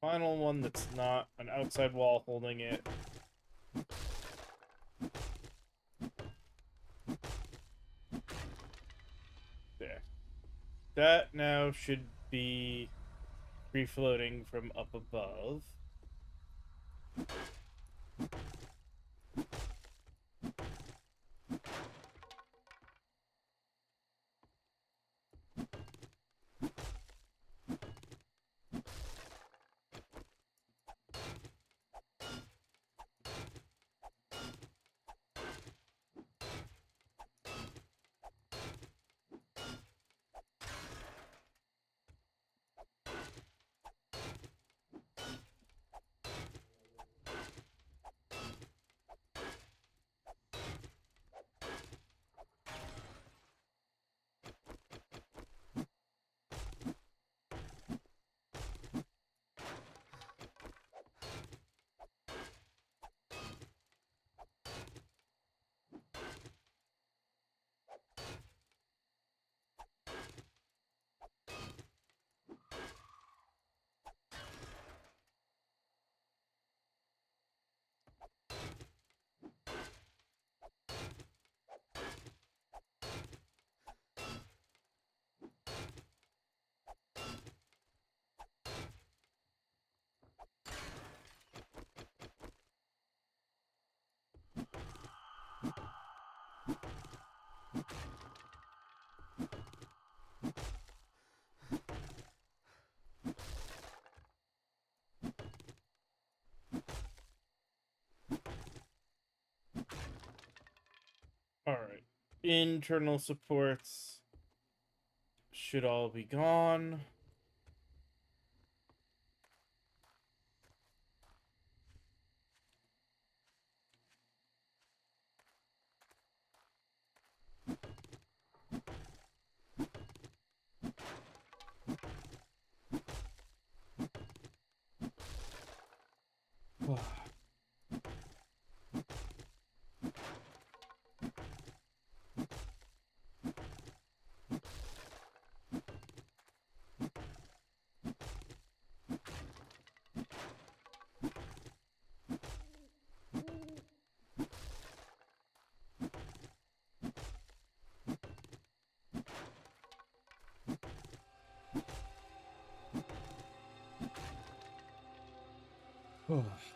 Final one that's not an outside wall holding it. There. That now should be free floating from up above. Alright. Internal supports should all be gone. Mhm.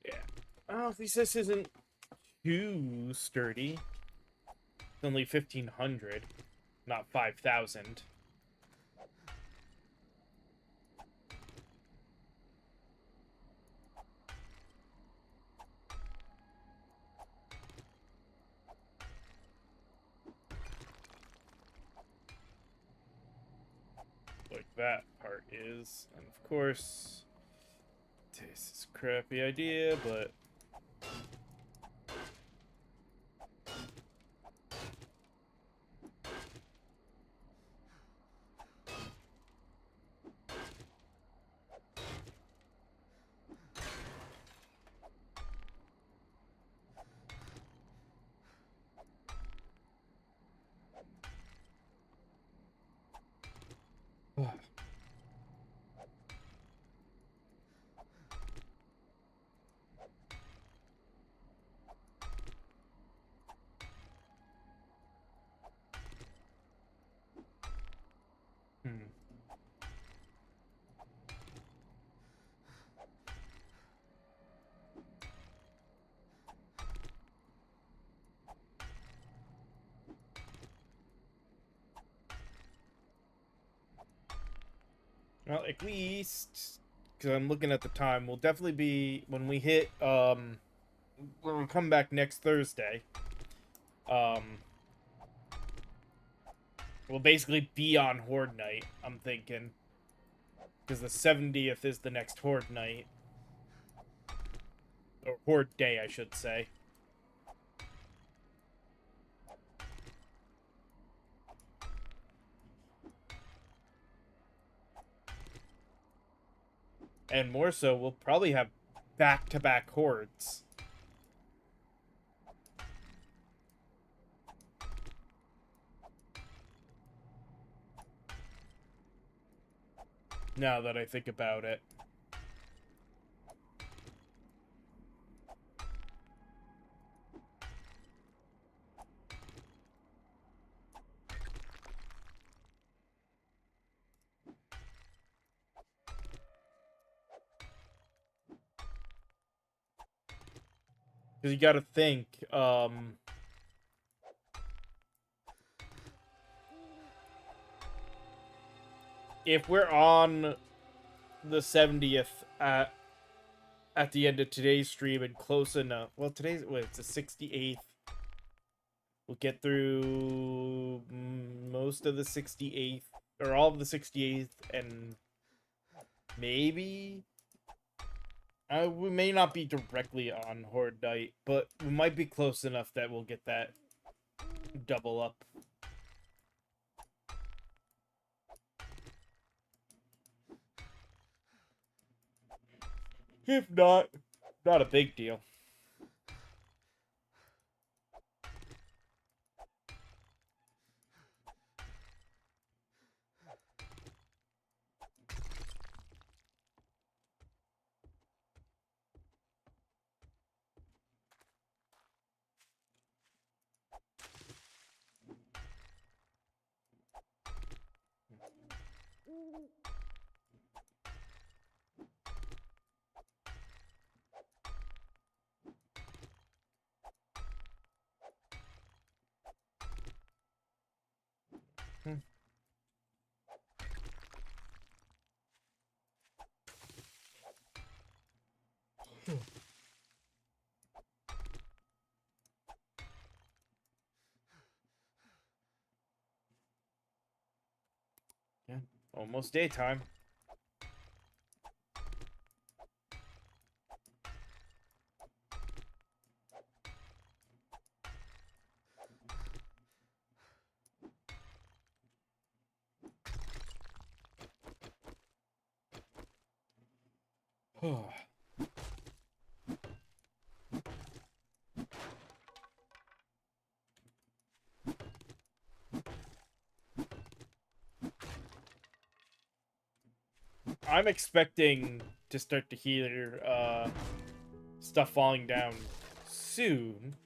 Yeah. Oh, at least this isn't too sturdy. It's only 1,500, not 5,000. Like that part is. And of course, this is a crappy idea, but hmm. Well, at least because I'm looking at the time, we'll definitely be when we hit when we come back next Thursday. Um, we'll basically be on Horde Night. I'm thinking because the 70th is the next Horde Night or Horde Day, I should say. And more so, we'll probably have back-to-back hordes. Now that I think about it. Because you gotta think, if we're on the 70th at the end of today's stream and close enough. Well, today's it's the 68th. We'll get through most of the 68th or all of the 68th, and maybe we may not be directly on Horde Night, but we might be close enough that we'll get that double up. If not, not a big deal. Yeah, almost daytime. I'm expecting to start to hear stuff falling down soon.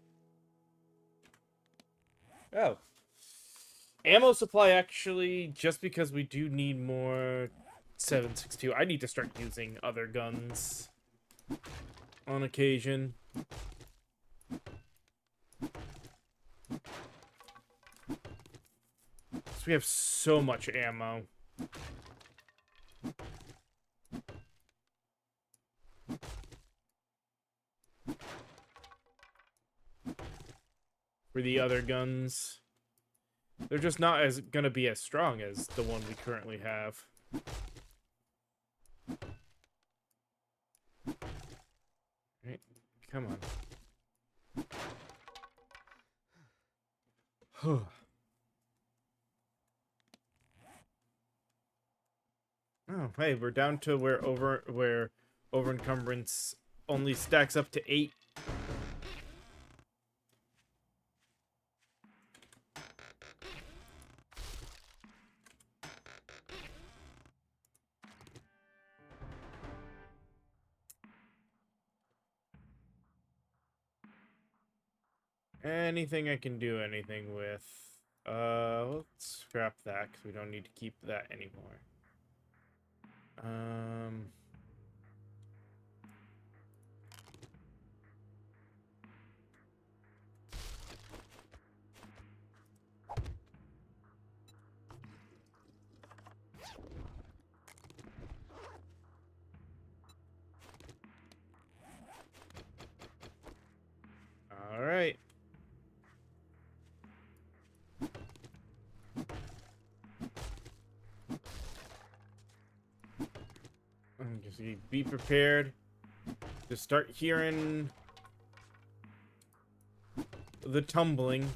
Oh. Ammo supply, actually, just because we do need more 7.62. I need to start using other guns on occasion. So we have so much ammo. For the other guns. They're just not as gonna be as strong as the one we currently have. Right, come on. Oh, hey, we're down to where over encumbrance only stacks up to 8. Anything I can do anything with. Let's scrap that because we don't need to keep that anymore. All right. Just be prepared to start hearing the tumbling.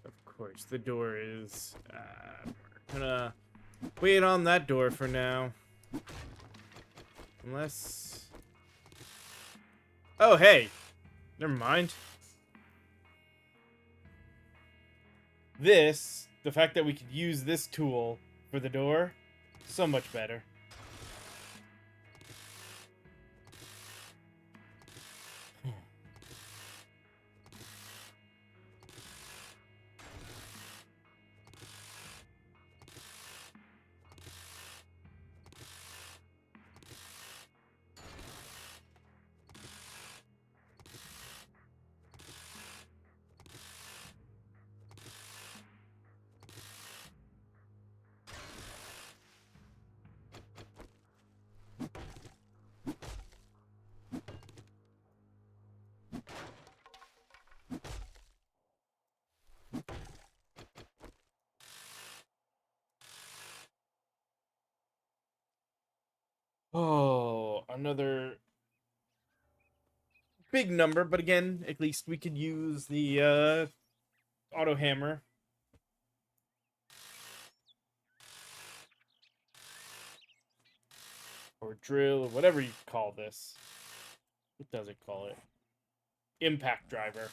Of course, the door is. We're gonna wait on that door for now. Unless. Oh, hey. Never mind. The fact that we could use this tool for the door, so much better. Oh, another big number, but again, at least we could use the auto hammer. Or drill, or whatever you call this. What does it call it? Impact driver.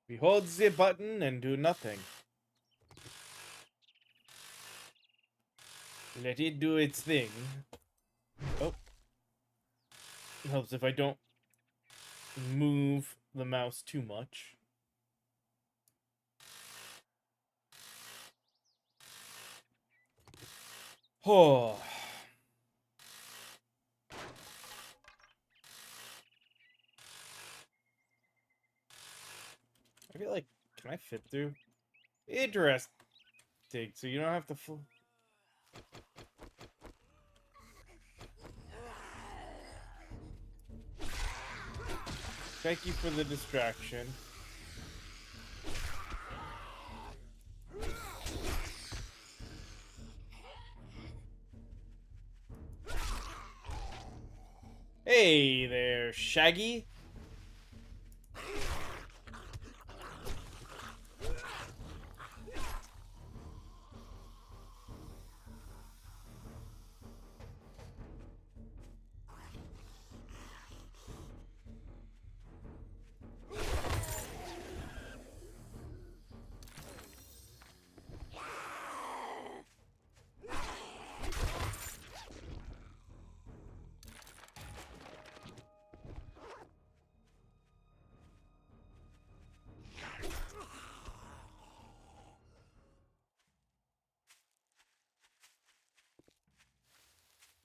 We hold the button and do nothing. Let it do its thing. Oh. It helps if I don't move the mouse too much. Oh. I feel like, can I fit through? Interesting. So you don't have to Thank you for the distraction. Hey there, Shaggy.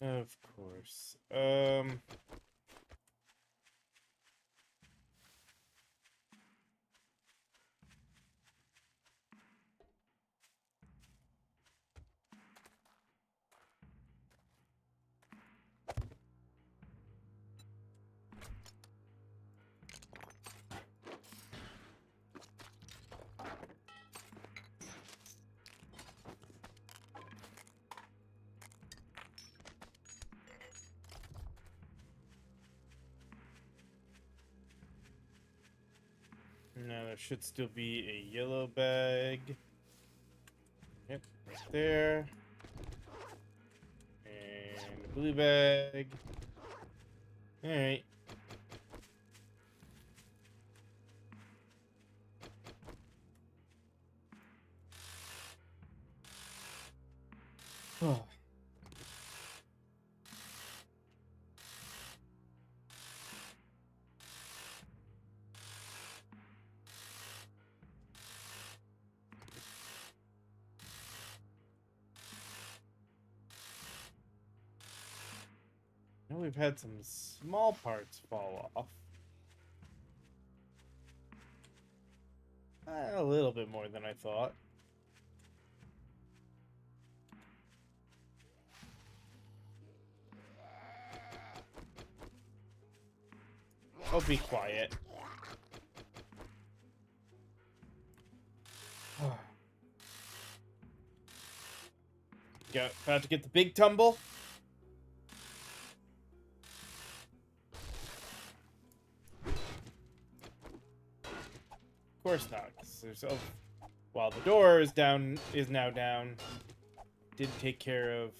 Of course. Now there should still be a yellow bag. Yep, right there. And a blue bag. Alright. Oh. Now we've had some small parts fall off. A little bit more than I thought. Oh, be quiet. About to get the big tumble. Of course not. 'Cause there's while the door is now down. Did take care of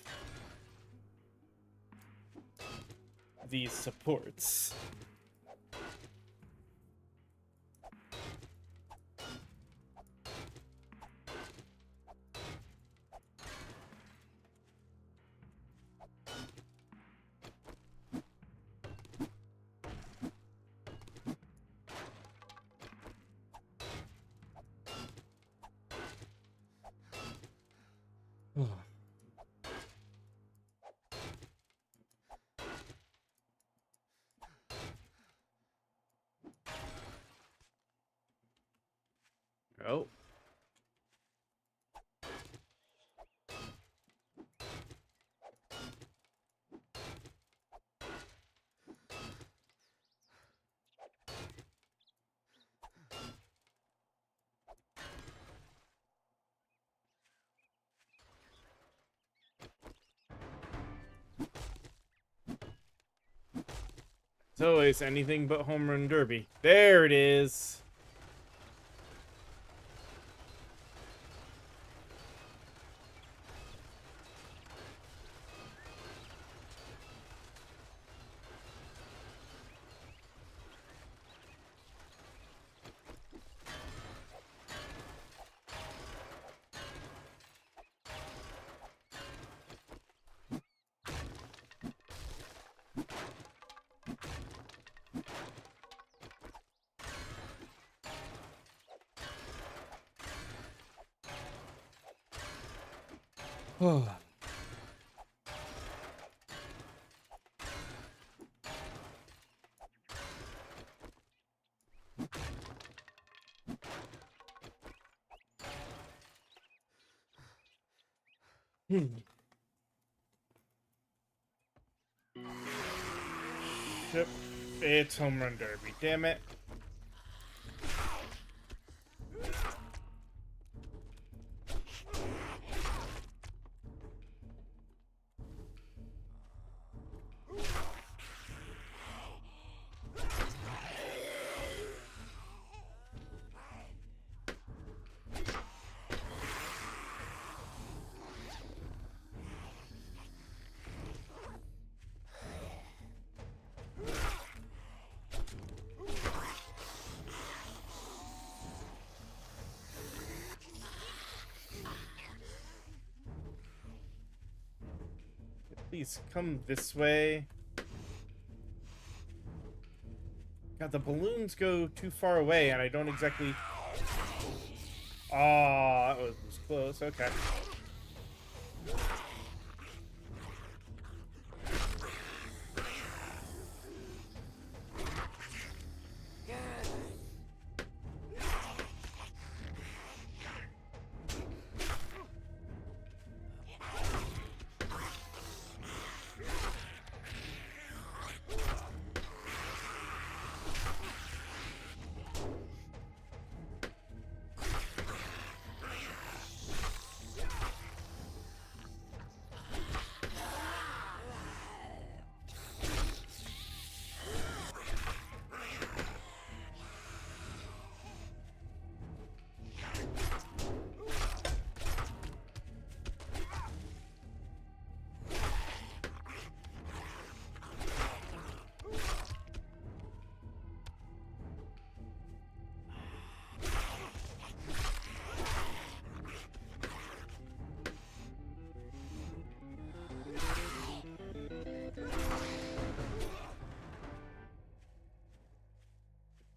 these supports. Oh. So it's anything but home run derby. There it is. Oh. Yep. It's home run derby. Damn it. Please come this way. God, the balloons go too far away, and I don't exactly... Oh, that was close. Okay.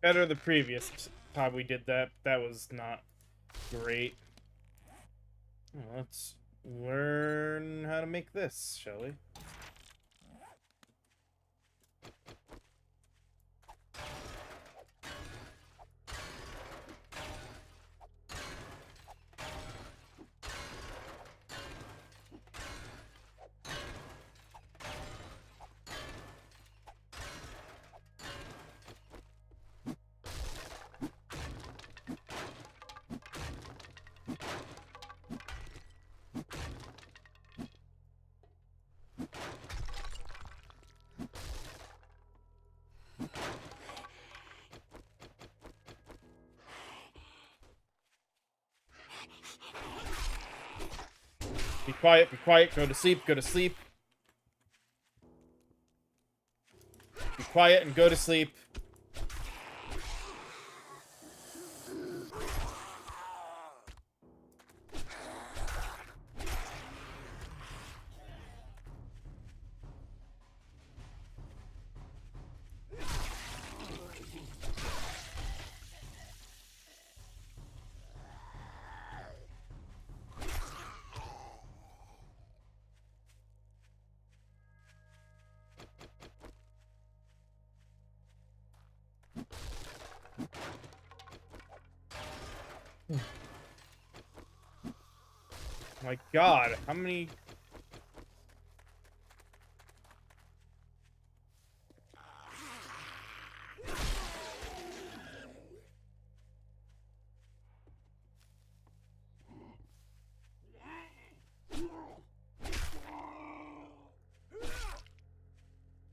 Better the previous time we did that. That was not great. Well, let's learn how to make this, shall we? Be quiet, go to sleep, go to sleep. Be quiet and go to sleep. My God, how many...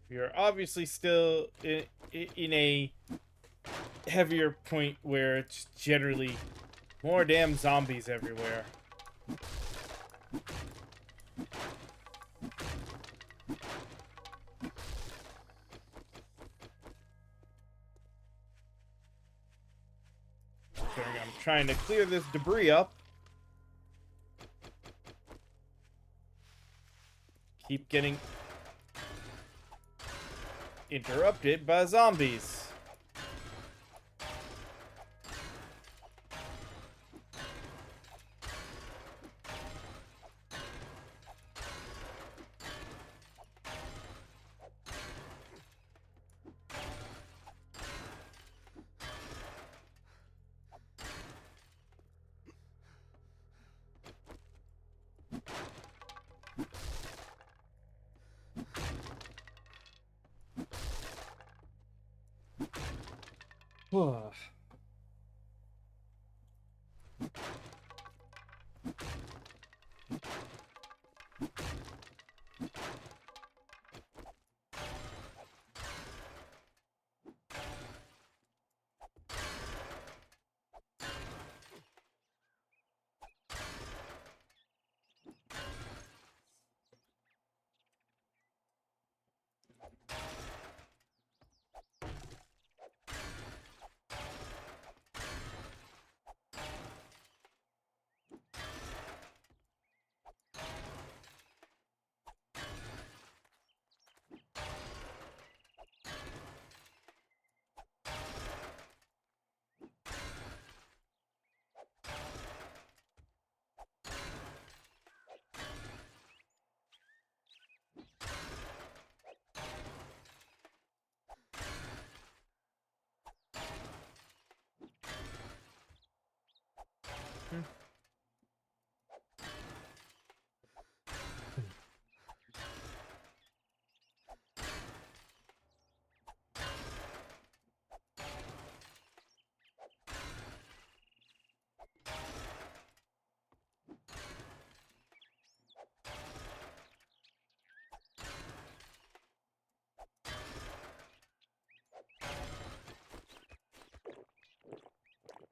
We are obviously still in a heavier point where it's generally more damn zombies everywhere. I'm trying to clear this debris up. Keep getting interrupted by zombies.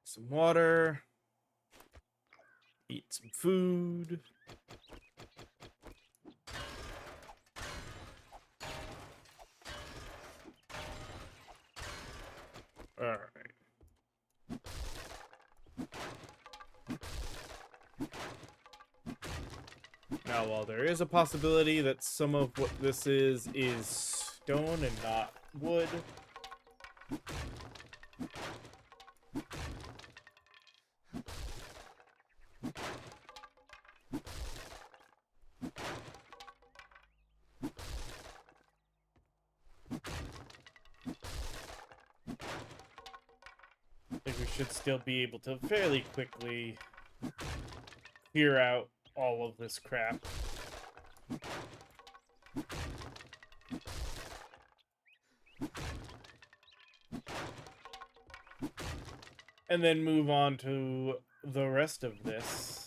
Some water. Eat some food. All right. Now, while there is a possibility that some of what this is stone and not wood, I think we should still be able to fairly quickly clear out all of this crap. And then move on to the rest of this.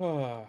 Ah.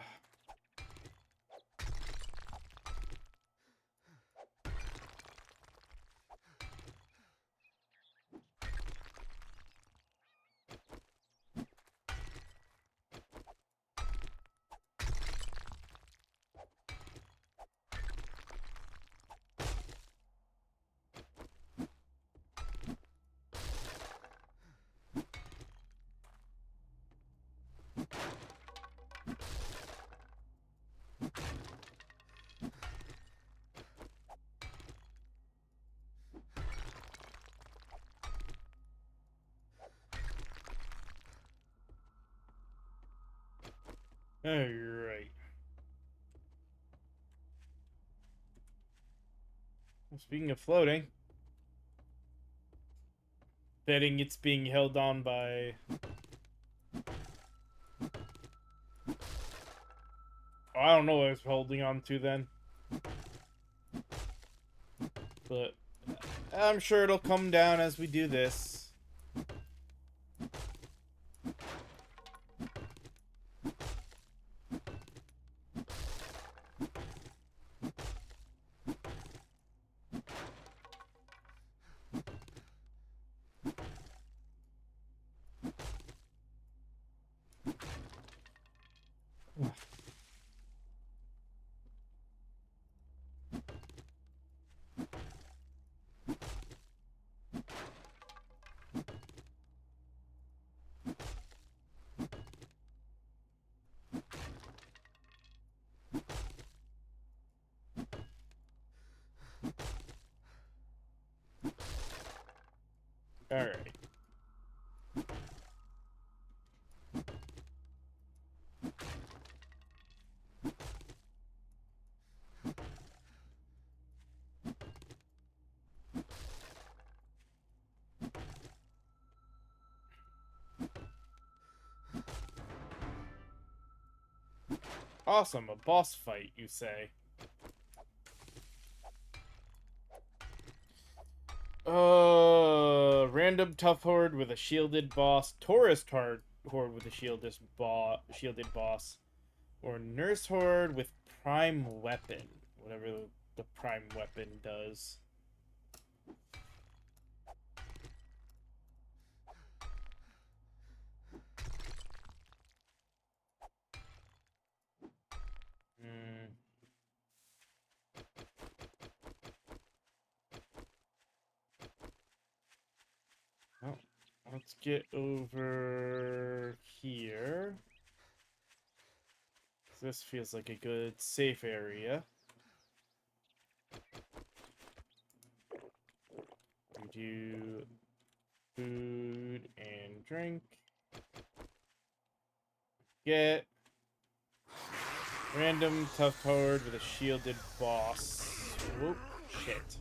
Alright. Speaking of floating, betting it's being held on by... I don't know what I was holding on to then. But I'm sure it'll come down as we do this. Awesome, a boss fight, you say? Random tough horde with a shielded boss, tourist horde with a shielded boss, or nurse horde with prime weapon, whatever the prime weapon does. Hmm. Well, let's get over here. This feels like a good safe area. We do food and drink. Get random tough horde with a shielded boss. Whoop, shit.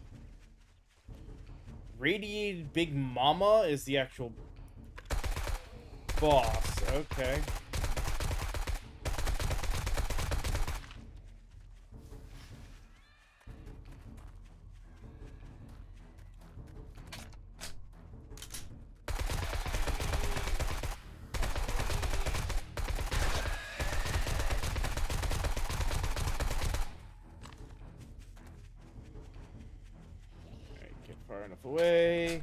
Radiated Big Mama is the actual boss. Okay. Alright, get far enough away.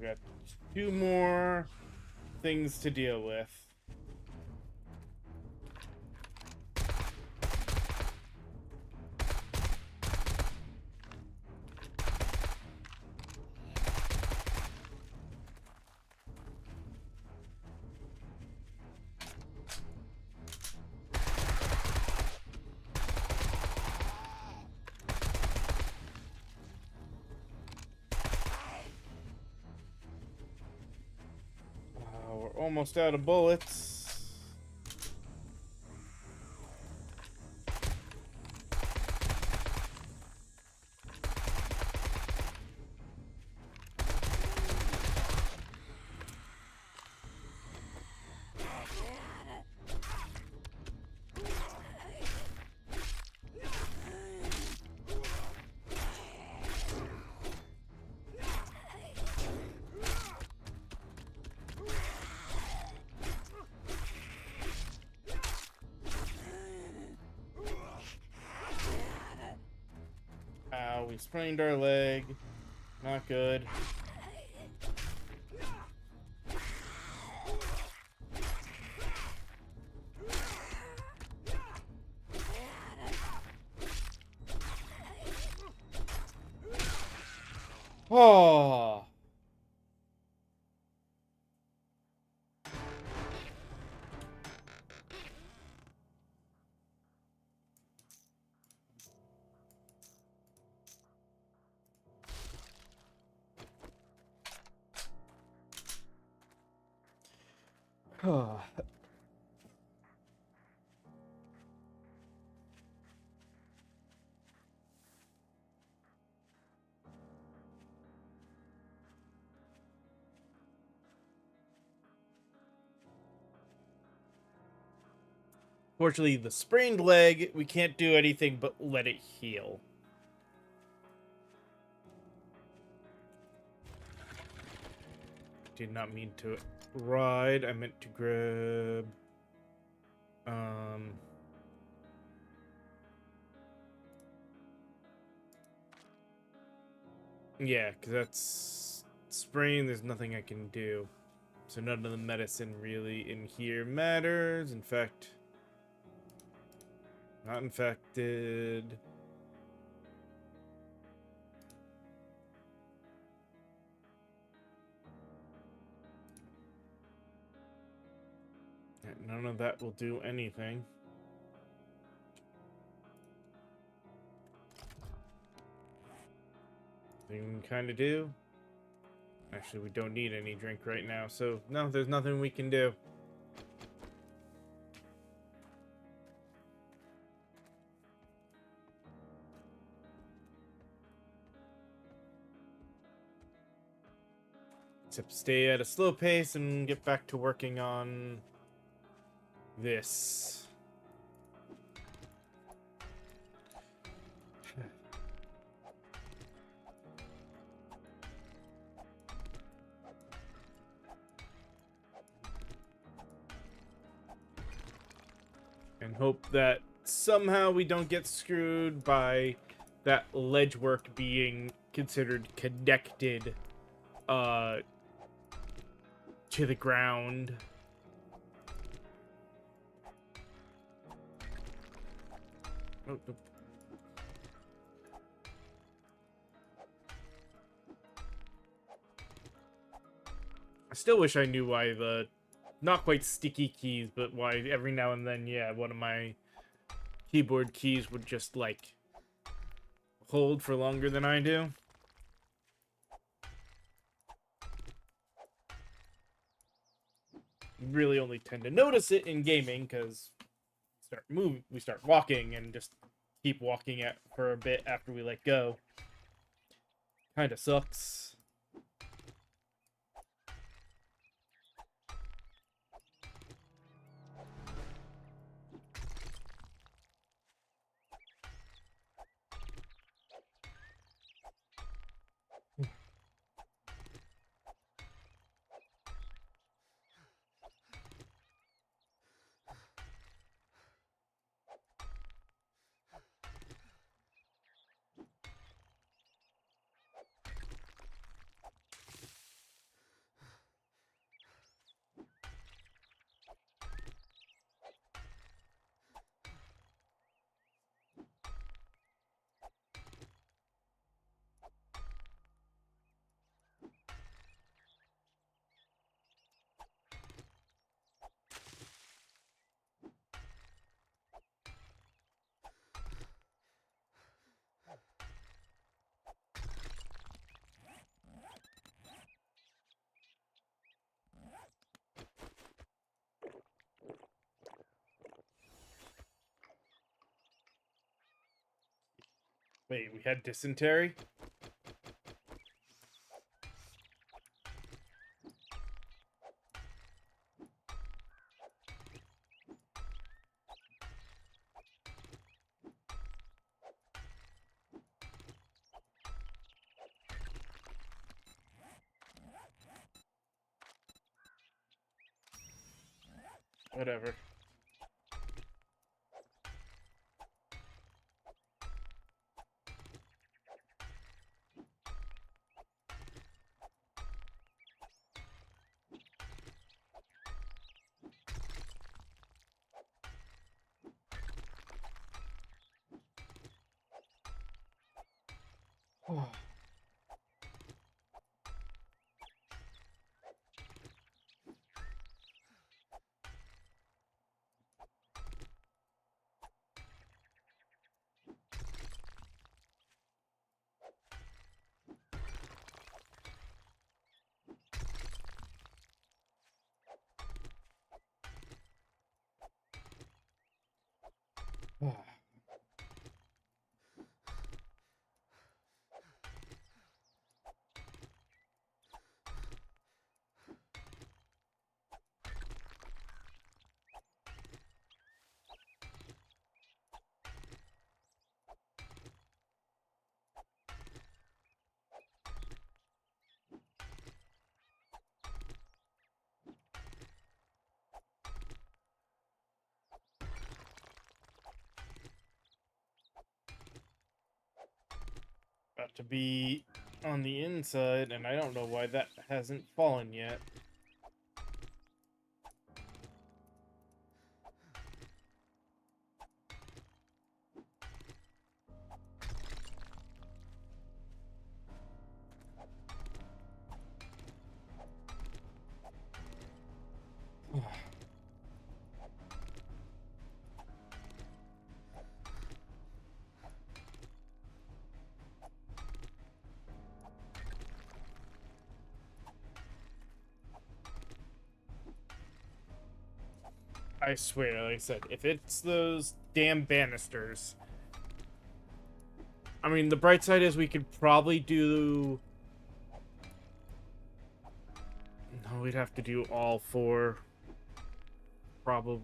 We got 2 more things to deal with. We're almost out of bullets. Ow, we sprained our leg. Not good. Oh. Fortunately, the sprained leg, we can't do anything but let it heal. Did not mean to ride. I meant to grab... Yeah, because that's... sprain, there's nothing I can do. So none of the medicine really in here matters. In fact... not infected. None of that will do anything. Thing we can kind of do. Actually, we don't need any drink right now, so no, there's nothing we can do. Except stay at a slow pace and get back to working on this. And hope that somehow we don't get screwed by that ledge work being considered connected to the ground. Oh, oh. I still wish I knew why the not quite sticky keys, but why every now and then, yeah, one of my keyboard keys would just like hold for longer than I do. Really only tend to notice it in gaming because we start walking and just keep walking it for a bit after we let go. Kind of sucks. Wait, we had dysentery? Whatever. About to be on the inside, and I don't know why that hasn't fallen yet. I swear, like I said, if it's those damn banisters... I mean, the bright side is we could probably do Oh, we'd have to do all four. Probably.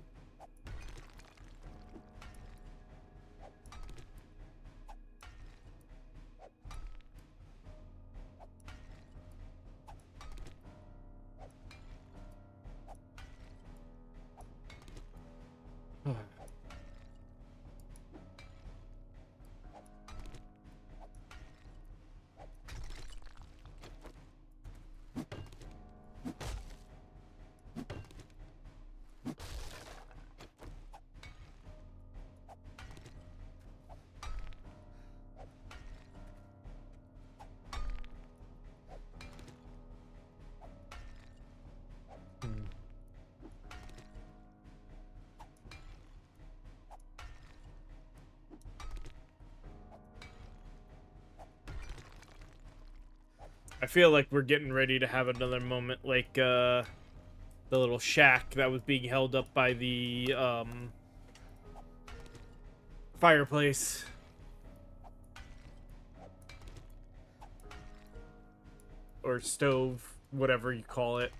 I feel like we're getting ready to have another moment like the little shack that was being held up by the fireplace. Or stove, whatever you call it.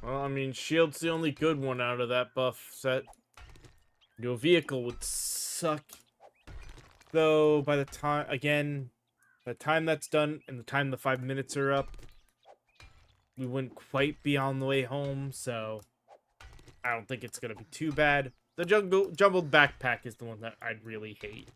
Well, I mean, shield's the only good one out of that buff set. Your vehicle would suck. Though, by the time, again, by the time that's done and the time the 5 minutes are up, we wouldn't quite be on the way home, so I don't think it's gonna be too bad. The jumbled backpack is the one that I'd really hate.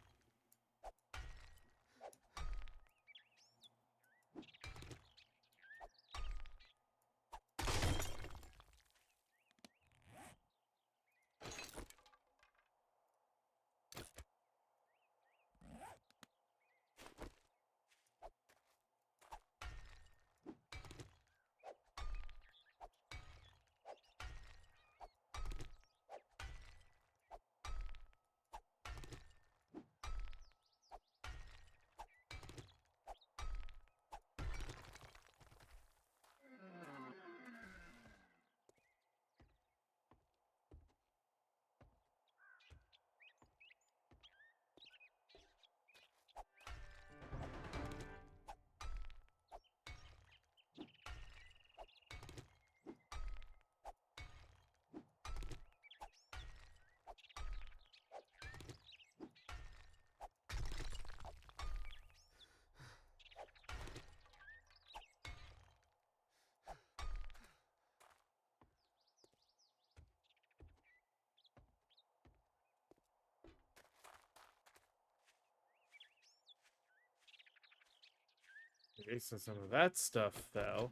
Okay, so some of that stuff fell.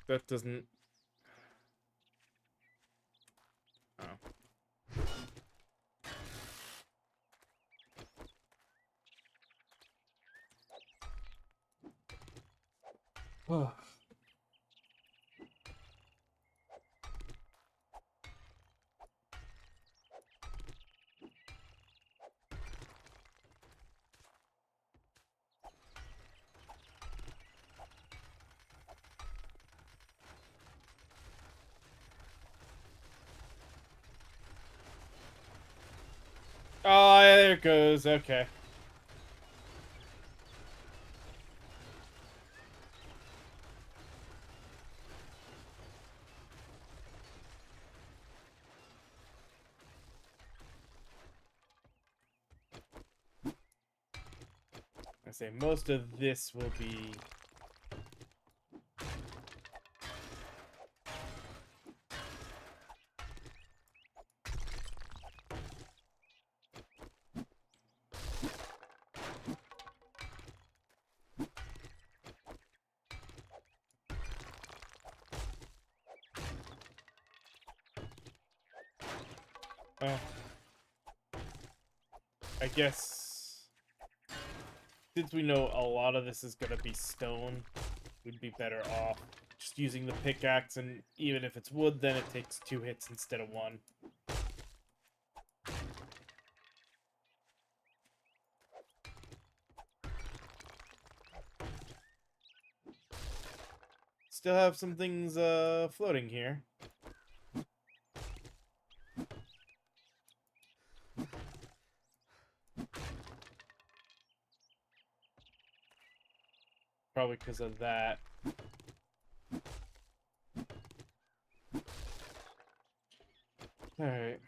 That doesn't... Oh. Oh, there it goes. Okay. say most of this will be oh, I guess since we know a lot of this is gonna be stone, we'd be better off just using the pickaxe, and even if it's wood, then it takes 2 hits instead of 1. Still have some things floating here. Probably because of that. Alright.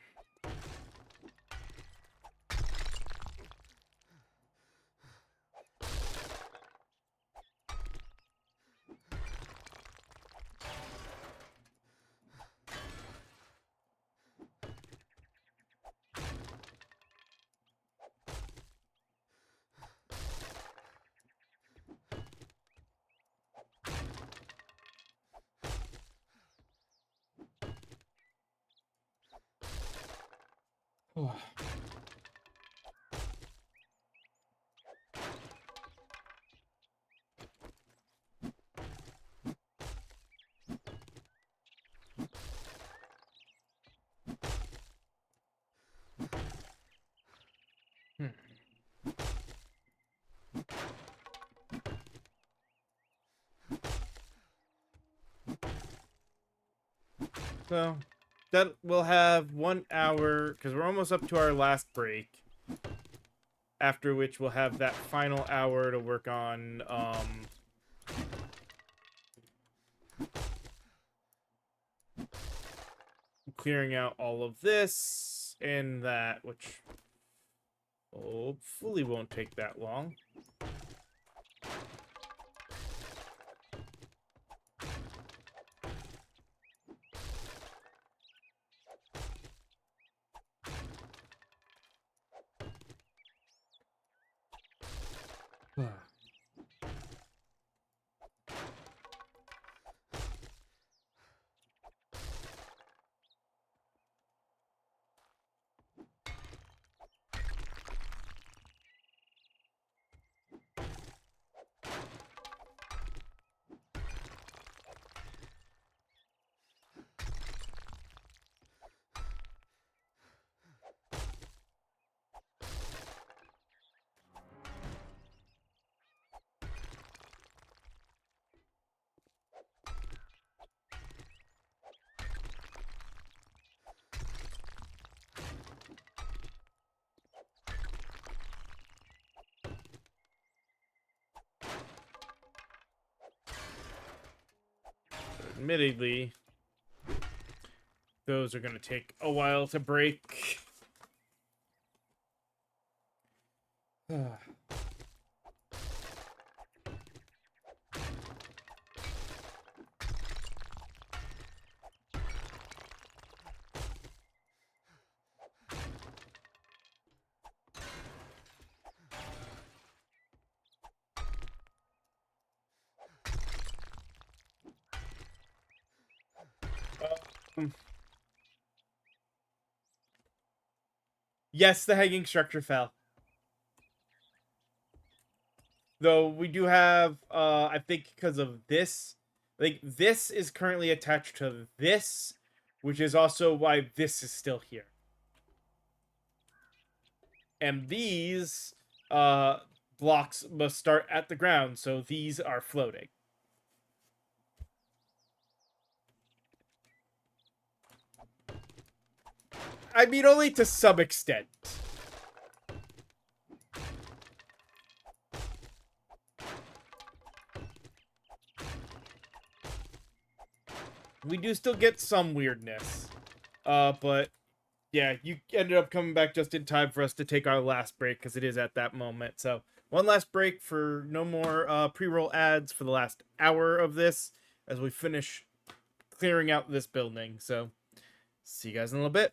So that we'll have 1 hour because we're almost up to our last break. After which we'll have that final hour to work on clearing out all of this and that, which hopefully won't take that long. Admittedly, those are going to take a while to break. Yes, the hanging structure fell. Though we do have, I think because of this, like this is currently attached to this, which is also why this is still here. And these blocks must start at the ground, so these are floating. I mean, only to some extent. We do still get some weirdness. But yeah, you ended up coming back just in time for us to take our last break because it is at that moment. So one last break for no more pre-roll ads for the last hour of this as we finish clearing out this building. So, see you guys in a little bit.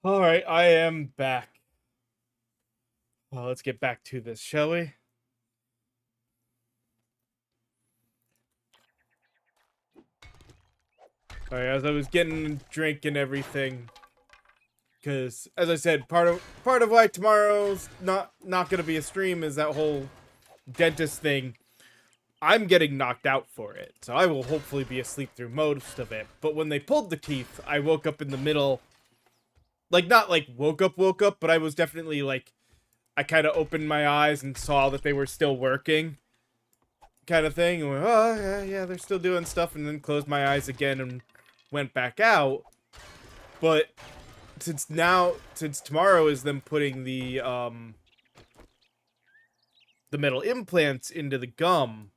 All right, I am back. Well, let's get back to this, shall we? Alright, as I was getting a drink and everything, because as I said, part of why tomorrow's not gonna be a stream is that whole dentist thing. I'm getting knocked out for it, so I will hopefully be asleep through most of it. But when they pulled the teeth, I woke up in the middle, like not like woke up, but I was definitely like, I kind of opened my eyes and saw that they were still working, kind of thing. And went, oh yeah, they're still doing stuff, and then closed my eyes again and went back out. But since tomorrow is them putting the metal implants into the gum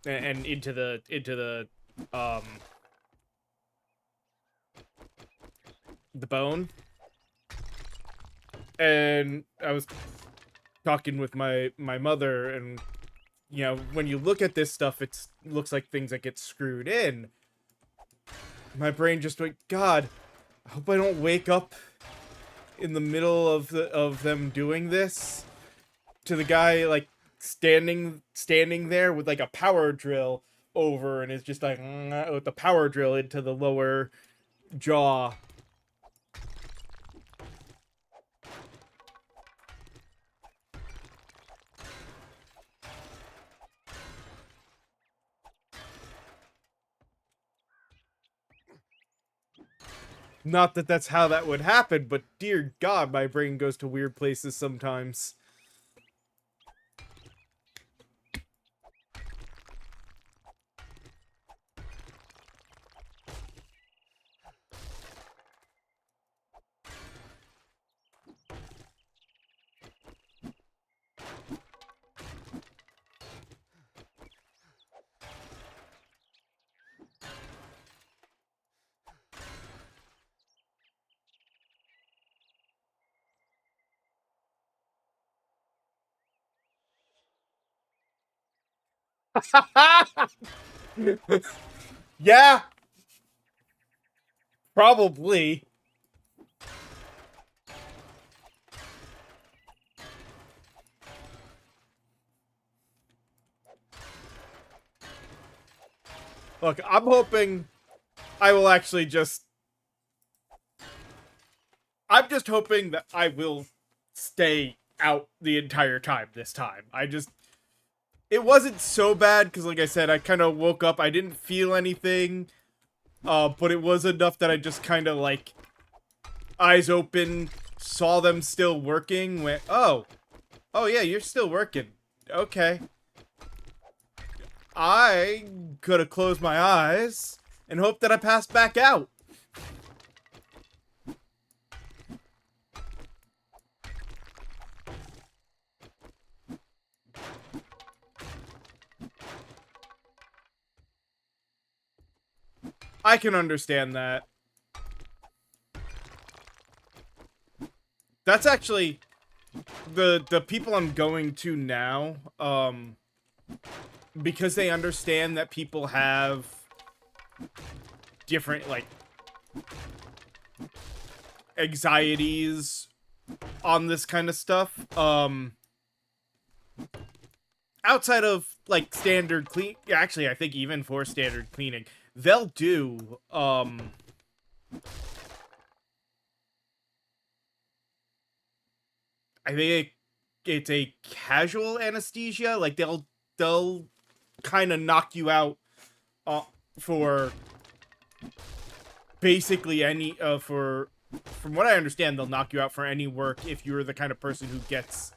and into the bone, and I was talking with my mother, and you know, when you look at this stuff, it looks like things that get screwed in. My brain just went, God, I hope I don't wake up in the middle of them doing this to the guy like standing there with like a power drill over, and is just like with the power drill into the lower jaw. Not that that's how that would happen, but dear God, my brain goes to weird places sometimes. Yeah, probably. Look, I'm hoping I will actually just... I'm just hoping that I will stay out the entire time this time. It wasn't so bad, because like I said, I kind of woke up, I didn't feel anything, but it was enough that I just kind of like, eyes open, saw them still working, went, oh yeah, you're still working. Okay. I could have closed my eyes and hoped that I passed back out. I can understand that. That's actually the people I'm going to now, because they understand that people have different, like, anxieties on this kind of stuff. Outside of, like, standard clean... Actually, I think even for standard cleaning, they'll do, I think it's a casual anesthesia. Like, they'll kind of knock you out for basically any from what I understand, they'll knock you out for any work if you're the kind of person who gets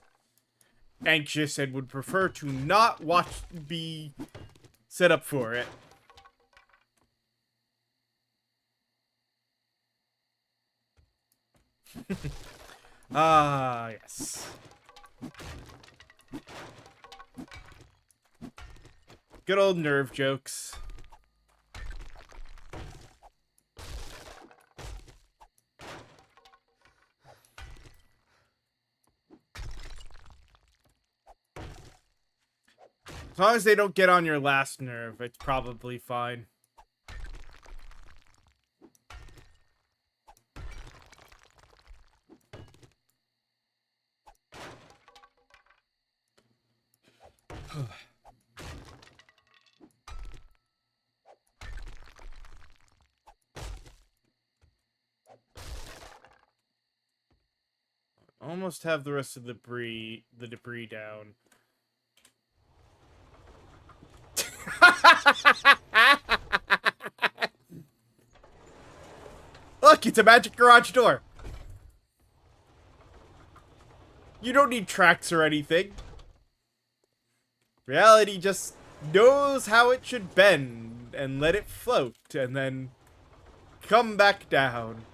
anxious and would prefer to not be set up for it. Ah, yes. Good old nerve jokes. As long as they don't get on your last nerve, it's probably fine. Almost have the rest of the debris down. Look, it's a magic garage door. You don't need tracks or anything. Reality just knows how it should bend and let it float and then come back down.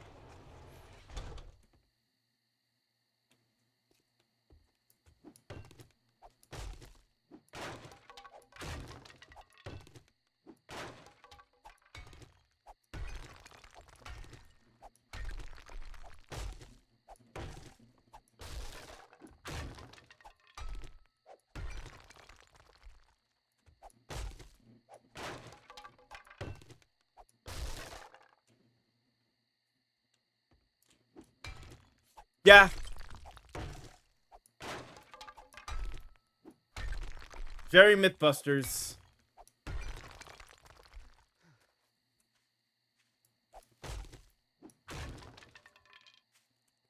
Yeah. Very Mythbusters.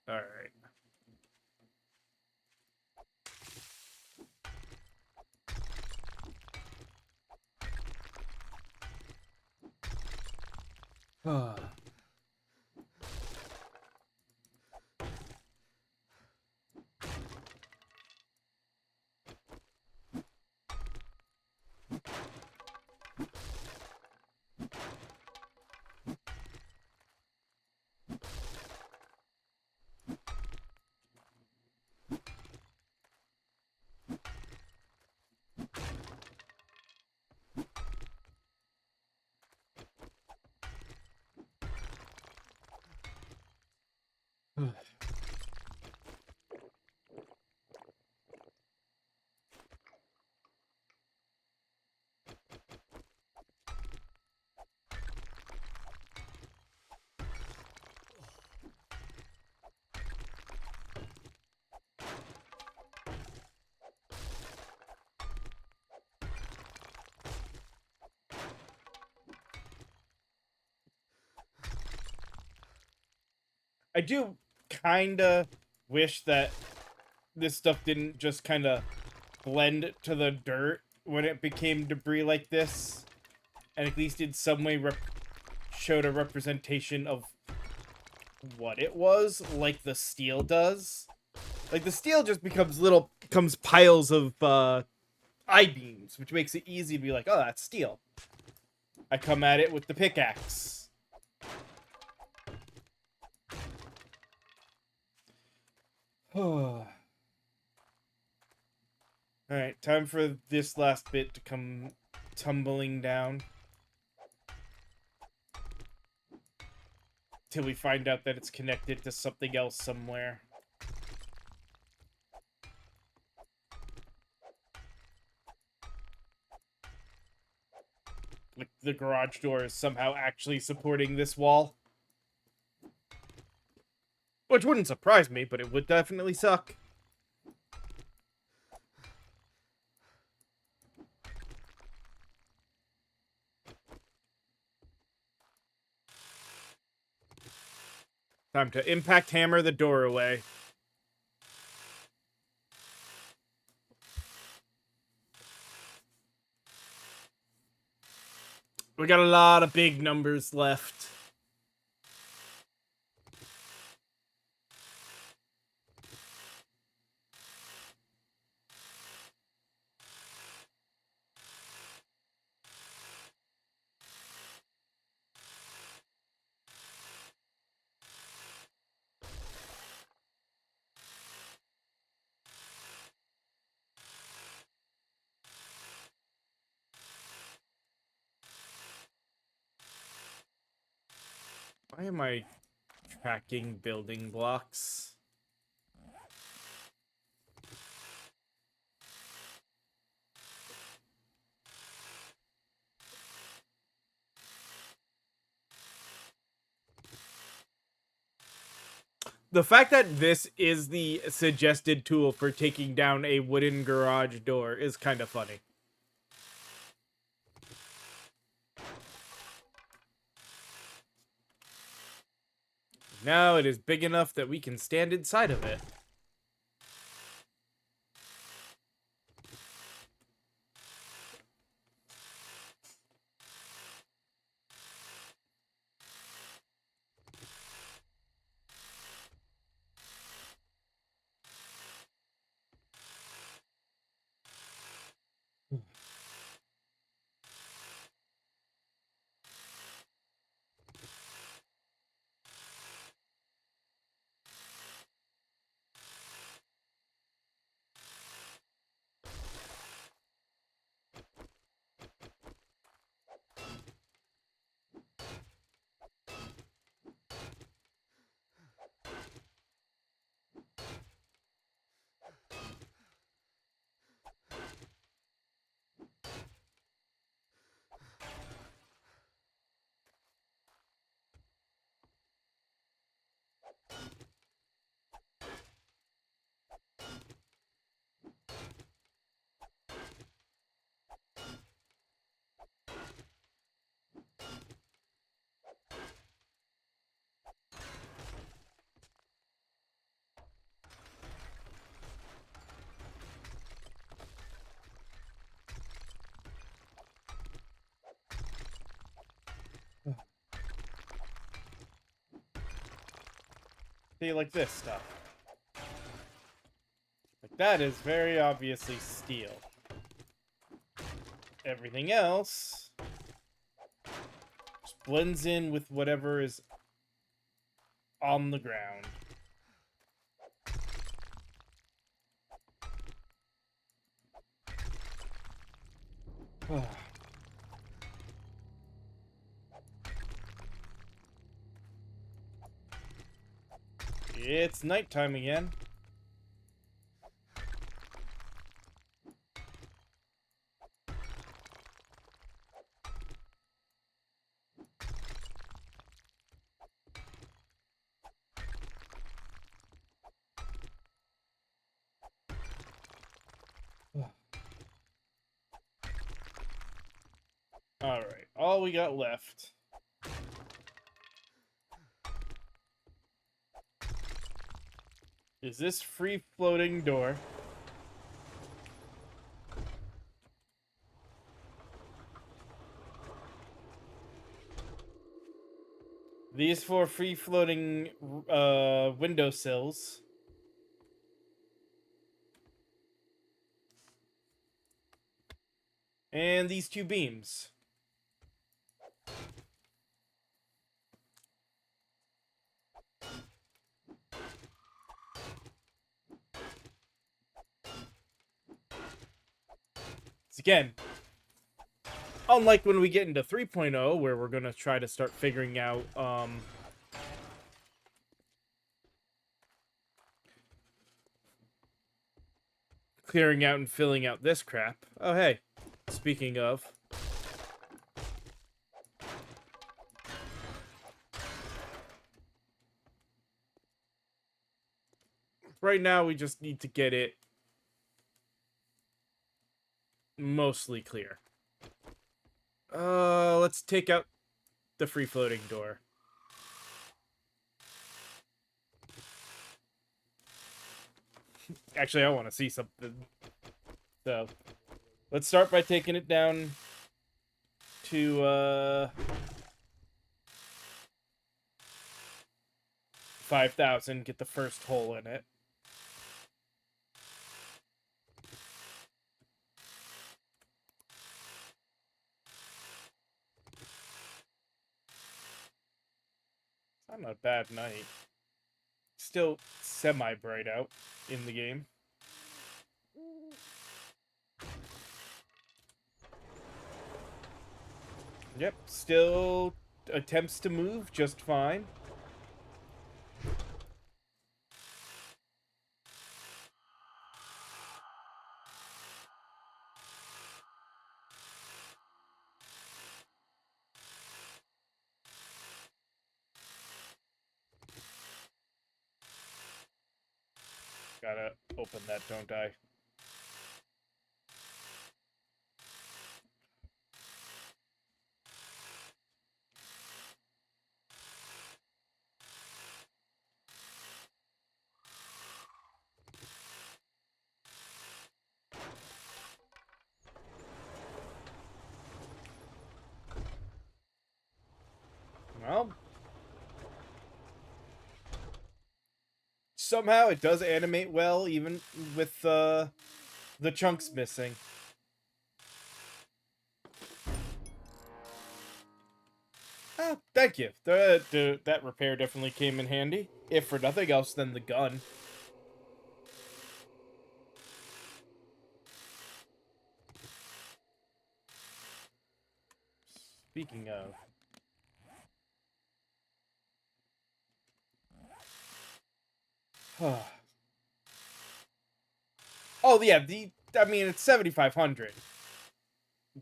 Alright. I do kinda wish that this stuff didn't just kinda blend to the dirt when it became debris like this, and at least in some way showed a representation of what it was, like the steel does. Like the steel just becomes piles of I-beams, which makes it easy to be like, oh, that's steel. I come at it with the pickaxe. Alright, time for this last bit to come tumbling down. Till we find out that it's connected to something else somewhere. Like the garage door is somehow actually supporting this wall. Which wouldn't surprise me, but it would definitely suck. Time to impact hammer the door away. We got a lot of big numbers left. Why am I tracking building blocks? The fact that this is the suggested tool for taking down a wooden garage door is kind of funny. Now it is big enough that we can stand inside of it. See, like this stuff. Like that is very obviously steel. Everything else just blends in with whatever is on the ground. It's nighttime again. Alright, all we got left is this free-floating door. These 4 free-floating windowsills. And these 2 beams. So again, unlike when we get into 3.0, where we're going to try to start figuring out clearing out and filling out this crap. Oh, hey. Speaking of, right now we just need to get it mostly clear. Let's take out the free-floating door. Actually, I want to see something. So, let's start by taking it down to 5,000. Get the first hole in it. It's not a bad night. Still semi-bright out in the game. Yep, still attempts to move just fine. Gotta open that, don't I? Well, somehow it does animate well, even with the chunks missing. Ah, thank you. That repair definitely came in handy. If for nothing else than the gun. Speaking of... Oh, yeah, I mean, it's 7,500.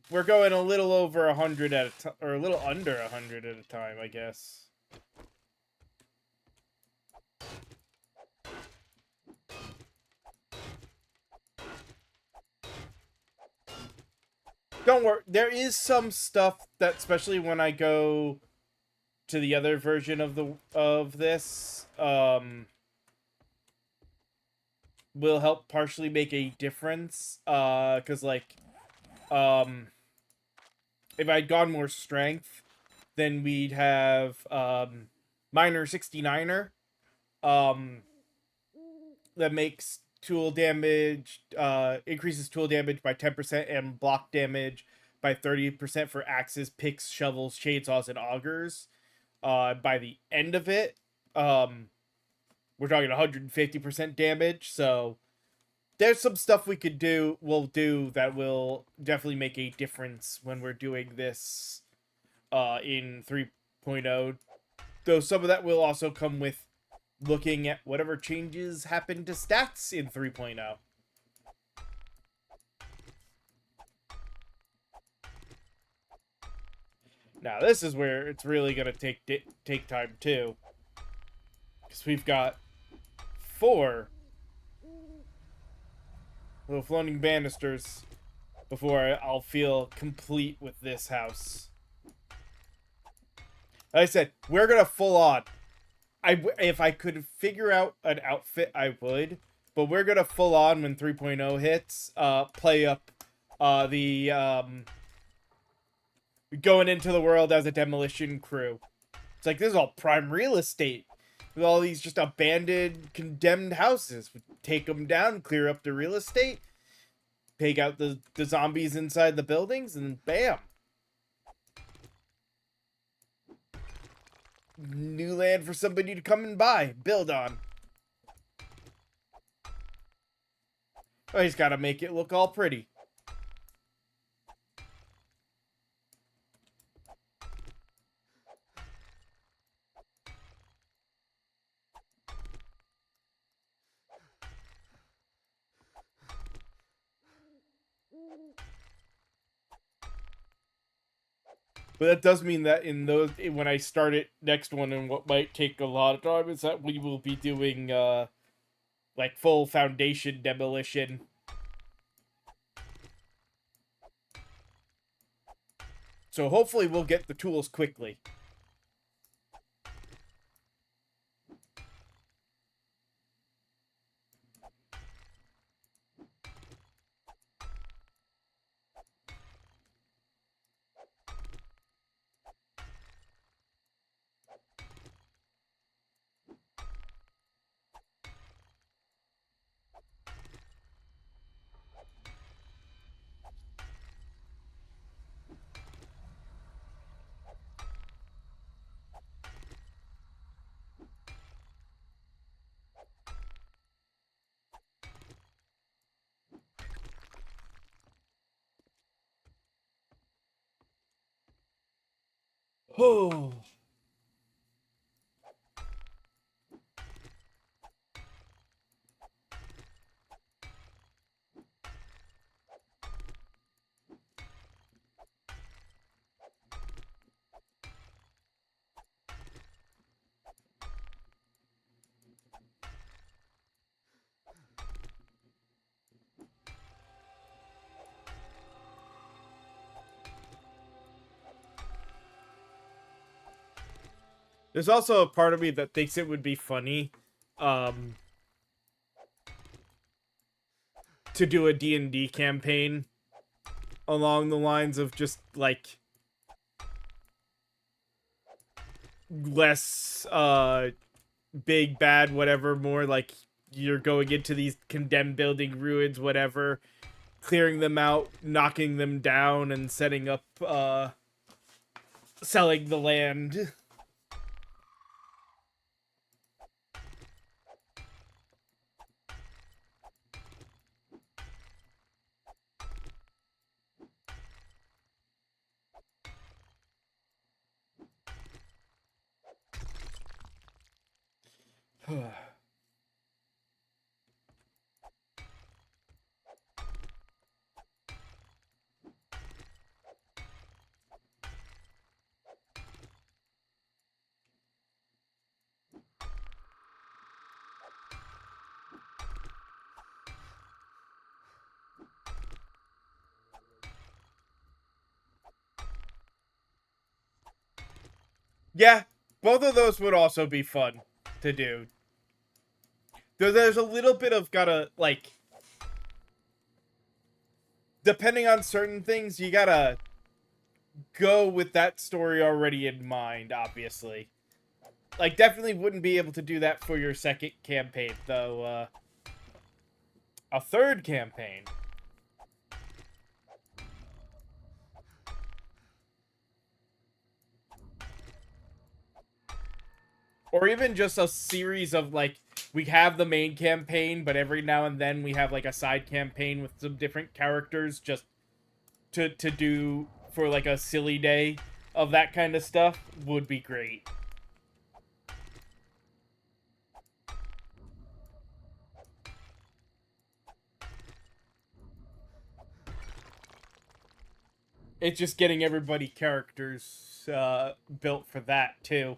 We're going a little over 100 at a time, or a little under 100 at a time, I guess. Don't worry, there is some stuff that, especially when I go to the other version of this, will help partially make a difference. Because like, if I'd gone more strength, then we'd have Miner 69er, that makes tool damage, increases tool damage by 10% and block damage by 30% for axes, picks, shovels, chainsaws, and augers. By the end of it, we're talking 150% damage. So there's some stuff we'll do that will definitely make a difference when we're doing this in 3.0. Though some of that will also come with looking at whatever changes happen to stats in 3.0. Now this is where it's really gonna take time too, because we've got 4 little floating banisters before I'll feel complete with this house. Like I said, we're gonna full on. If I could figure out an outfit, I would. But we're gonna full on when 3.0 hits. Play up the going into the world as a demolition crew. It's like, this is all prime real estate with all these just abandoned, condemned houses. We take them down, clear up the real estate, take out the zombies inside the buildings, and bam. New land for somebody to come and buy, build on. Oh, he's got to make it look all pretty. But that does mean that when I start it next one, and what might take a lot of time, is that we will be doing like full foundation demolition. So hopefully we'll get the tools quickly. Oh. There's also a part of me that thinks it would be funny to do a D&D campaign along the lines of just like less big bad whatever, more like you're going into these condemned building ruins, whatever, clearing them out, knocking them down, and setting up selling the land. Yeah, both of those would also be fun to do. There's a little bit of gotta, like, depending on certain things, you gotta go with that story already in mind, obviously. Like, definitely wouldn't be able to do that for your second campaign, though. A third campaign. Or even just a series of, like, we have the main campaign, but every now and then we have, like, a side campaign with some different characters just to do for, like, a silly day of that kind of stuff would be great. It's just getting everybody characters built for that, too.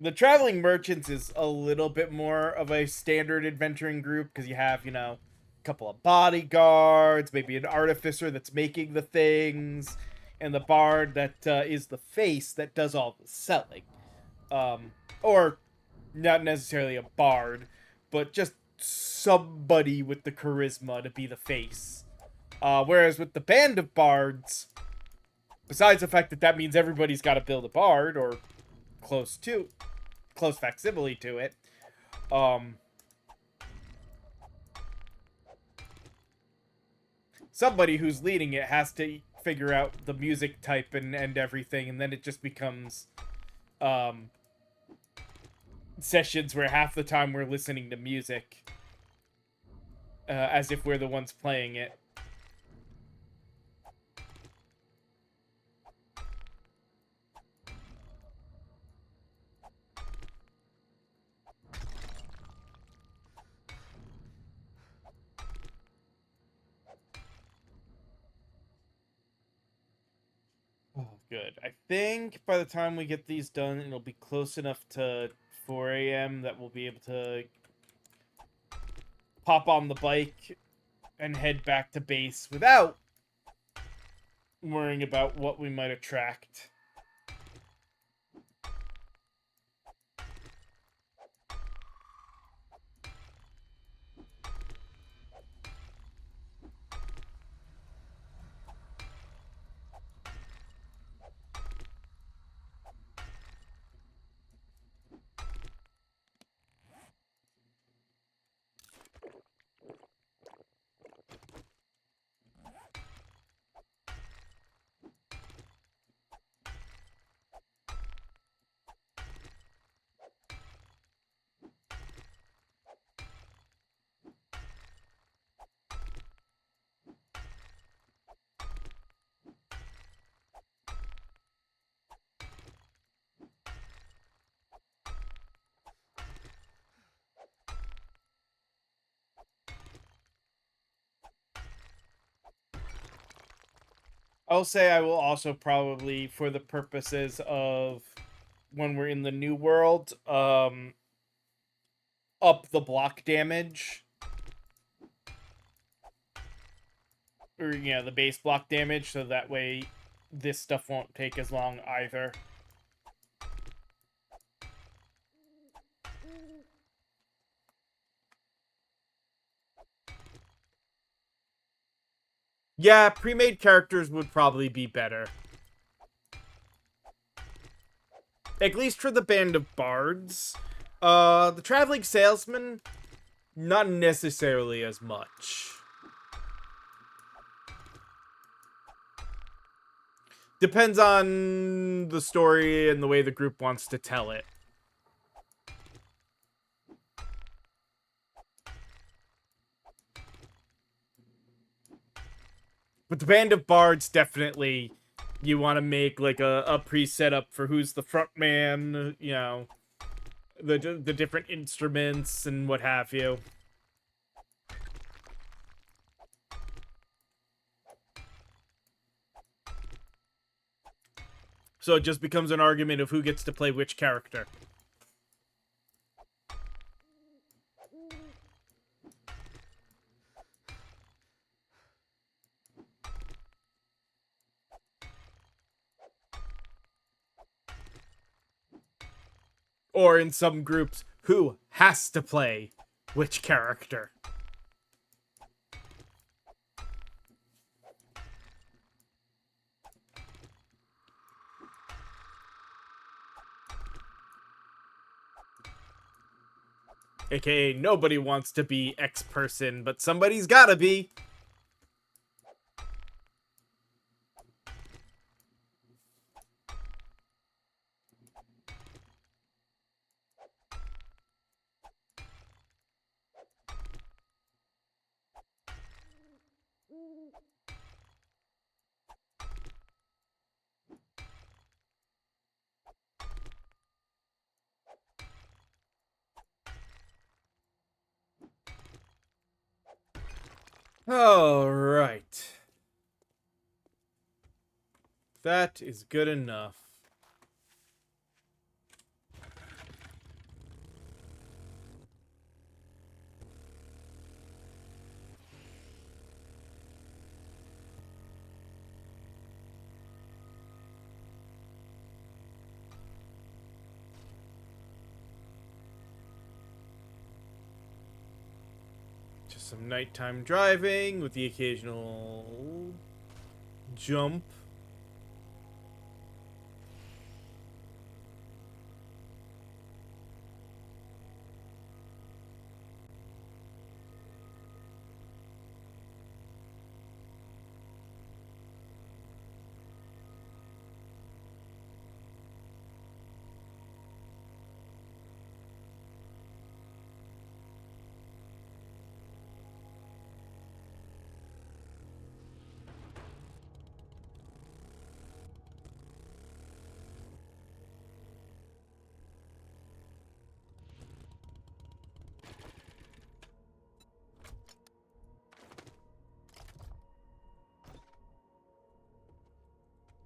The Traveling Merchants is a little bit more of a standard adventuring group because you have, you know, a couple of bodyguards, maybe an artificer that's making the things, and the bard that is the face that does all the selling. Or not necessarily a bard, but just somebody with the charisma to be the face. Whereas with the band of bards, besides the fact that that means everybody's got to build a bard or close facsimile to it, somebody who's leading it has to figure out the music type and everything, and then it just becomes sessions where half the time we're listening to music as if we're the ones playing it. Oh, good. I think by the time we get these done, it'll be close enough to 4 a.m. that we'll be able to pop on the bike and head back to base without worrying about what we might attract. I'll say I will also probably, for the purposes of when we're in the new world, up the block damage. Or, you know, the base block damage, so that way this stuff won't take as long either. Yeah, pre-made characters would probably be better. At least for the band of bards. The traveling salesman, not necessarily as much. Depends on the story and the way the group wants to tell it. But the band of bards, definitely, you want to make like a pre-setup for who's the front man, you know, the different instruments and what have you. So it just becomes an argument of who gets to play which character. Or in some groups, who has to play which character? AKA, nobody wants to be X person, but somebody's gotta be. All right. That is good enough. Just some nighttime driving with the occasional jump.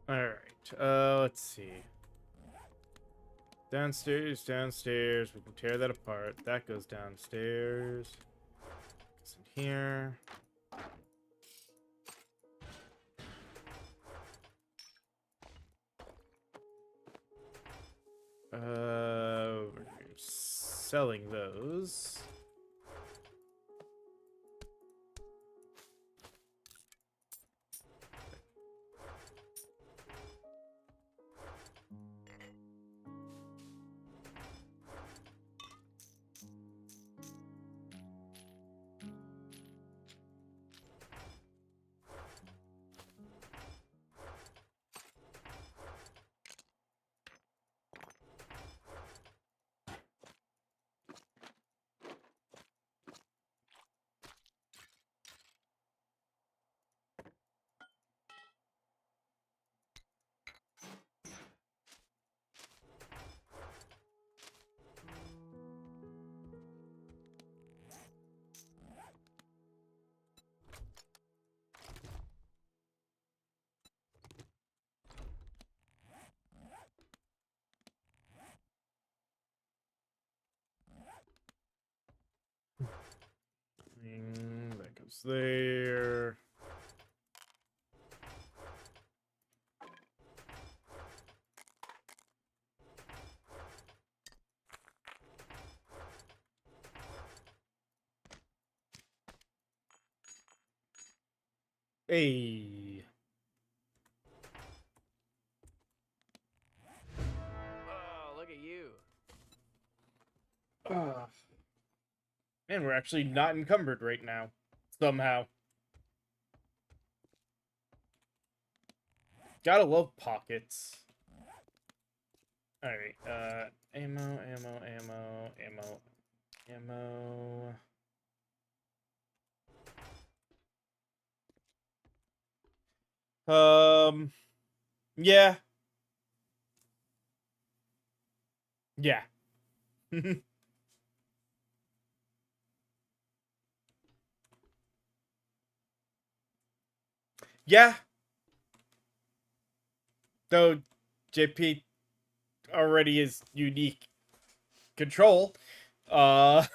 Alright, let's see. Downstairs, downstairs. We can tear that apart. That goes downstairs. It's in here. We're selling those. That goes there. Hey. Oh, look at you. Man, we're actually not encumbered right now. Somehow. Gotta love pockets. Alright, ammo, ammo. Yeah. Yeah. Yeah. Though JP already is unique control. Uh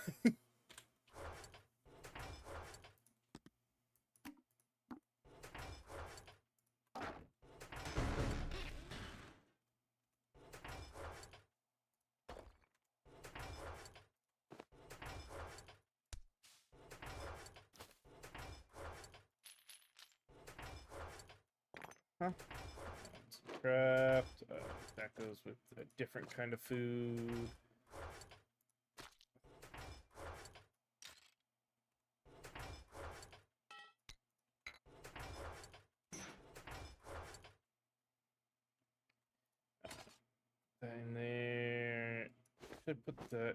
Huh? Craft. That goes with a different kind of food. In there. Should put the.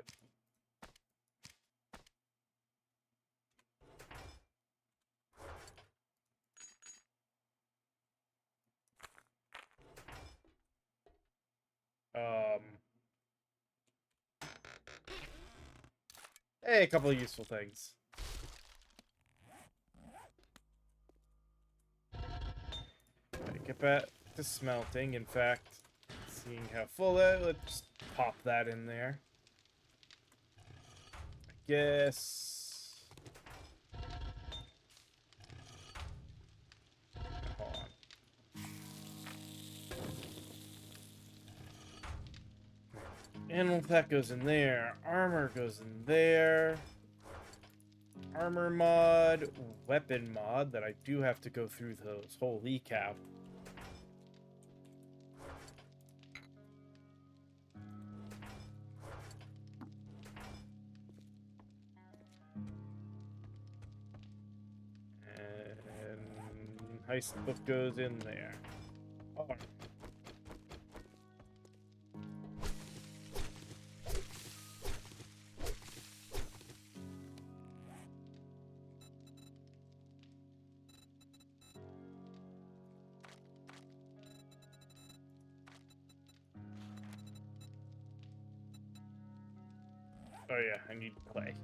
Hey, a couple of useful things. Get back to smelting. In fact, seeing how full that, let's pop that in there. I guess. Hold on. Animal fat goes in there. Armor goes in there. Armor mod, weapon mod that I do have to go through those. Holy cow. And heist book goes in there. Oh. Oh yeah, I need clay.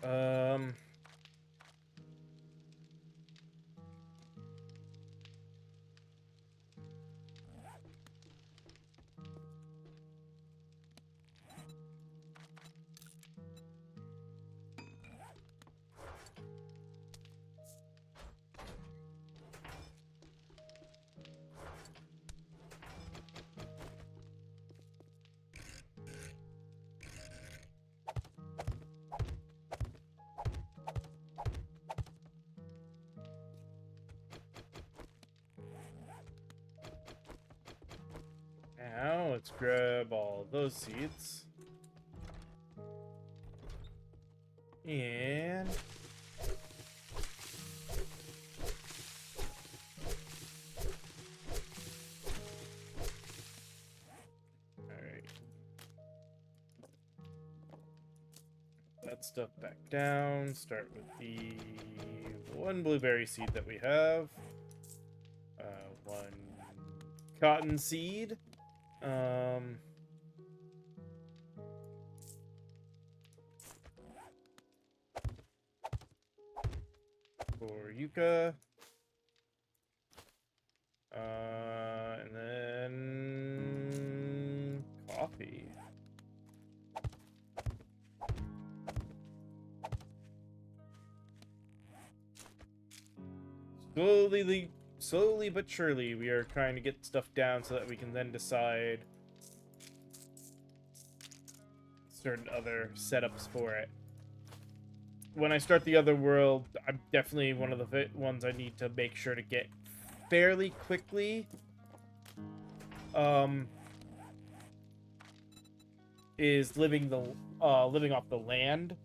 Um. Now let's grab all those seeds. And alright. That stuff back down. Start with the one blueberry seed that we have. One cotton seed. For Yuka. And then coffee. Slowly but surely, we are trying to get stuff down so that we can then decide certain other setups for it. When I start the other world, I'm definitely one of the ones I need to make sure to get fairly quickly. Is living off the land,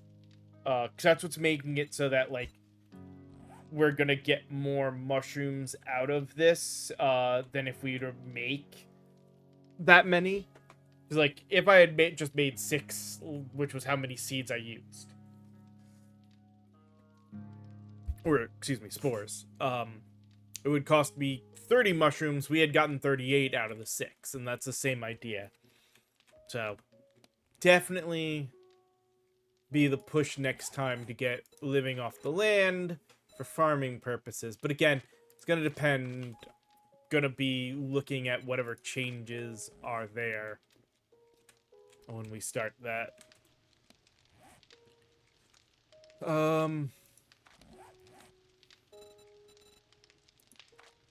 'cause that's what's making it so that like we're gonna get more mushrooms out of this than if we were to make that many. Because like if I had just made 6, which was how many seeds I used, or excuse me, spores, it would cost me 30 mushrooms. We had gotten 38 out of the 6, and that's the same idea. So definitely be the push next time to get living off the land for farming purposes. But again, it's going to depend, going to be looking at whatever changes are there when we start that.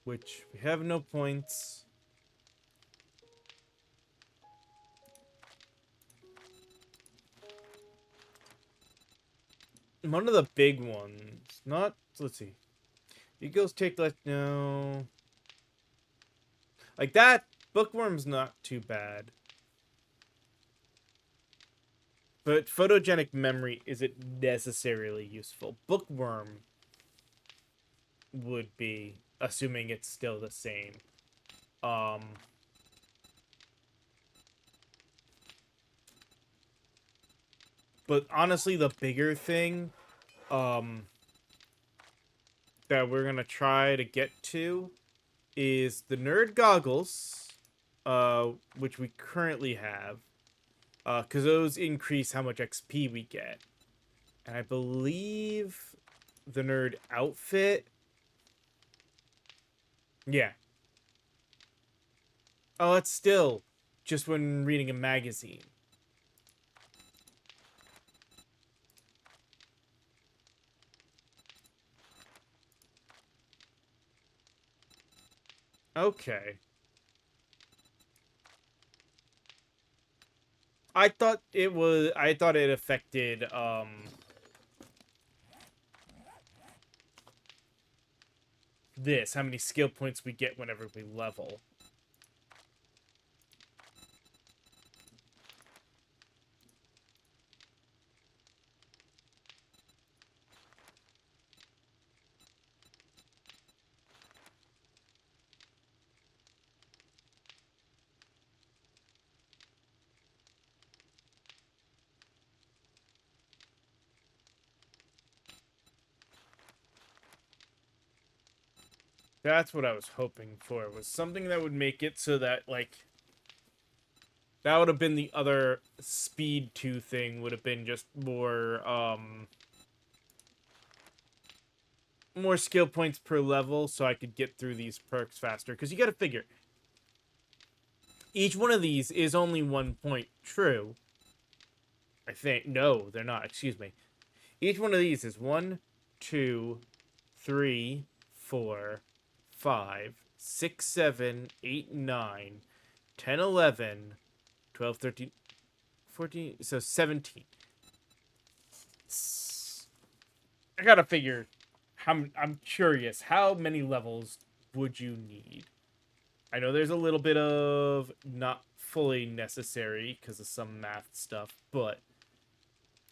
Which we have no points. one of the big ones. Not, let's see. Eagles take like no. Like that, bookworm's not too bad. But photogenic memory isn't necessarily useful. Bookworm would be, assuming it's still the same. But honestly, the bigger thing, that we're gonna try to get to is the nerd goggles, which we currently have, because those increase how much XP we get. And I believe the nerd outfit, yeah. Oh, it's still just when reading a magazine. Okay. I thought it affected, this, how many skill points we get whenever we level. That's what I was hoping for, was something that would make it so that, like, that would have been the other speed 2 thing, would have been just more skill points per level, so I could get through these perks faster. Because you gotta figure, each one of these is only 1 point true. I think, no, they're not, excuse me. Each one of these is 1, 2, 3, 4, 5, 6, 7, 8, 9, 10, 11, 12, 13, 14, so 17. I gotta figure, I'm curious, how many levels would you need? I know there's a little bit of not fully necessary because of some math stuff, but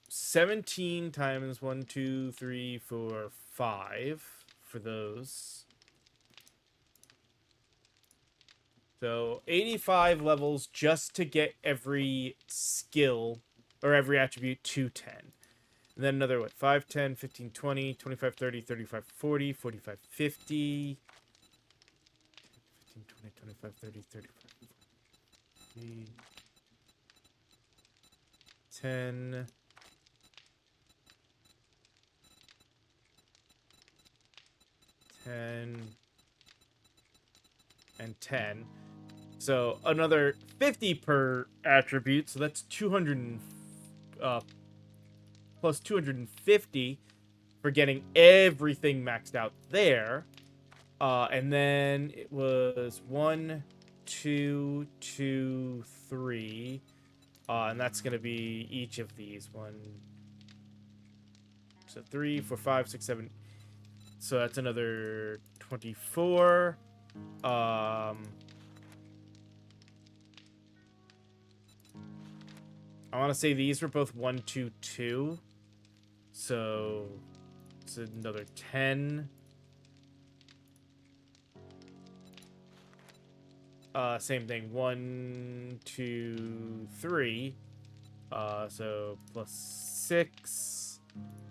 17 times 1, 2, 3, 4, 5 for those. So 85 levels just to get every skill or every attribute to 10. And then another, what, 5, 10, 15, 20, 25, 30, 35, 40, 45, 50. 15, 20, 25, 30, 35, 40, 10. 10. And 10. So another 50 per attribute. So that's 200 plus 250 for getting everything maxed out there. And then it was 1, 2, 2, 3. And that's going to be each of these. 1, so 3, 4, 5, 6, 7. So that's another 24. I want to say these were both 1, 2, 2. So it's another 10. Same thing. 1, 2, 3. So plus 6.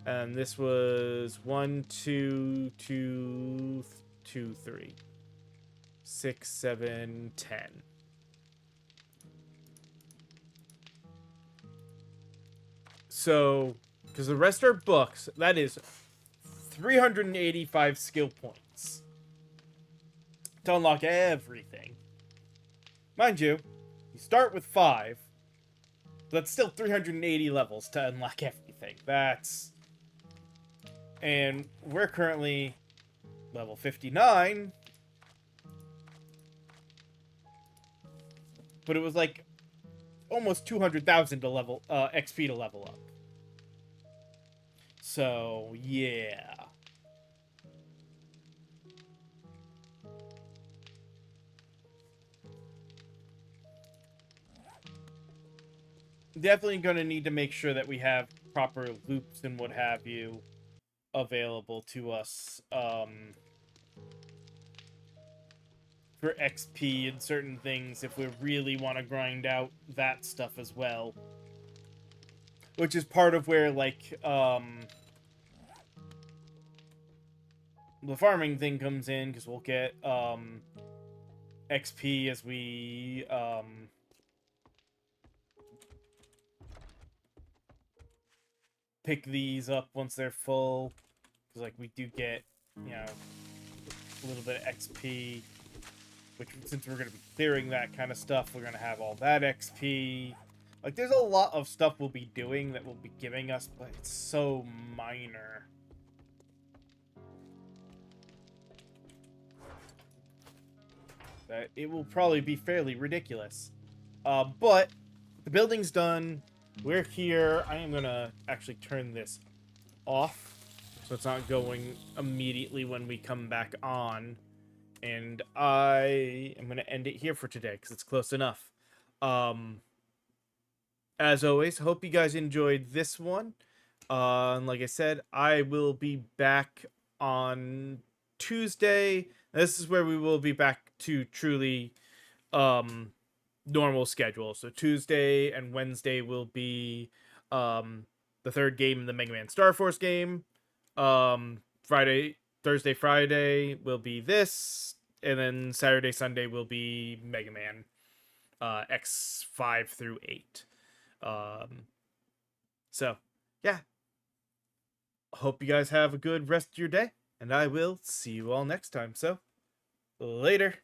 And this was 1, 2, 2, 2, 3. 6, 7, 10. So, because the rest are books, that is 385 skill points to unlock everything. Mind you, you start with 5, but that's still 380 levels to unlock everything. That's... And we're currently level 59. But it was like almost 200,000 to level XP to level up. So, yeah. Definitely going to need to make sure that we have proper loops and what have you available to us for XP and certain things if we really want to grind out that stuff as well. Which is part of where, like, the farming thing comes in, because we'll get XP as we pick these up once they're full. Because, like, we do get, you know, a little bit of XP. Which, since we're going to be clearing that kind of stuff, we're going to have all that XP. Like, there's a lot of stuff we'll be doing that will be giving us, but it's so minor. That it will probably be fairly ridiculous. But the building's done. We're here. I am going to actually turn this off so it's not going immediately when we come back on. And I am going to end it here for today because it's close enough. As always, hope you guys enjoyed this one. And like I said, I will be back on Tuesday. This is where we will be back to truly normal schedule. So Tuesday and Wednesday will be the third game in the Mega Man Star Force game. Thursday, Friday will be this, and then Saturday, Sunday will be Mega Man X5 through 8. So, yeah. Hope you guys have a good rest of your day, and I will see you all next time. So, later.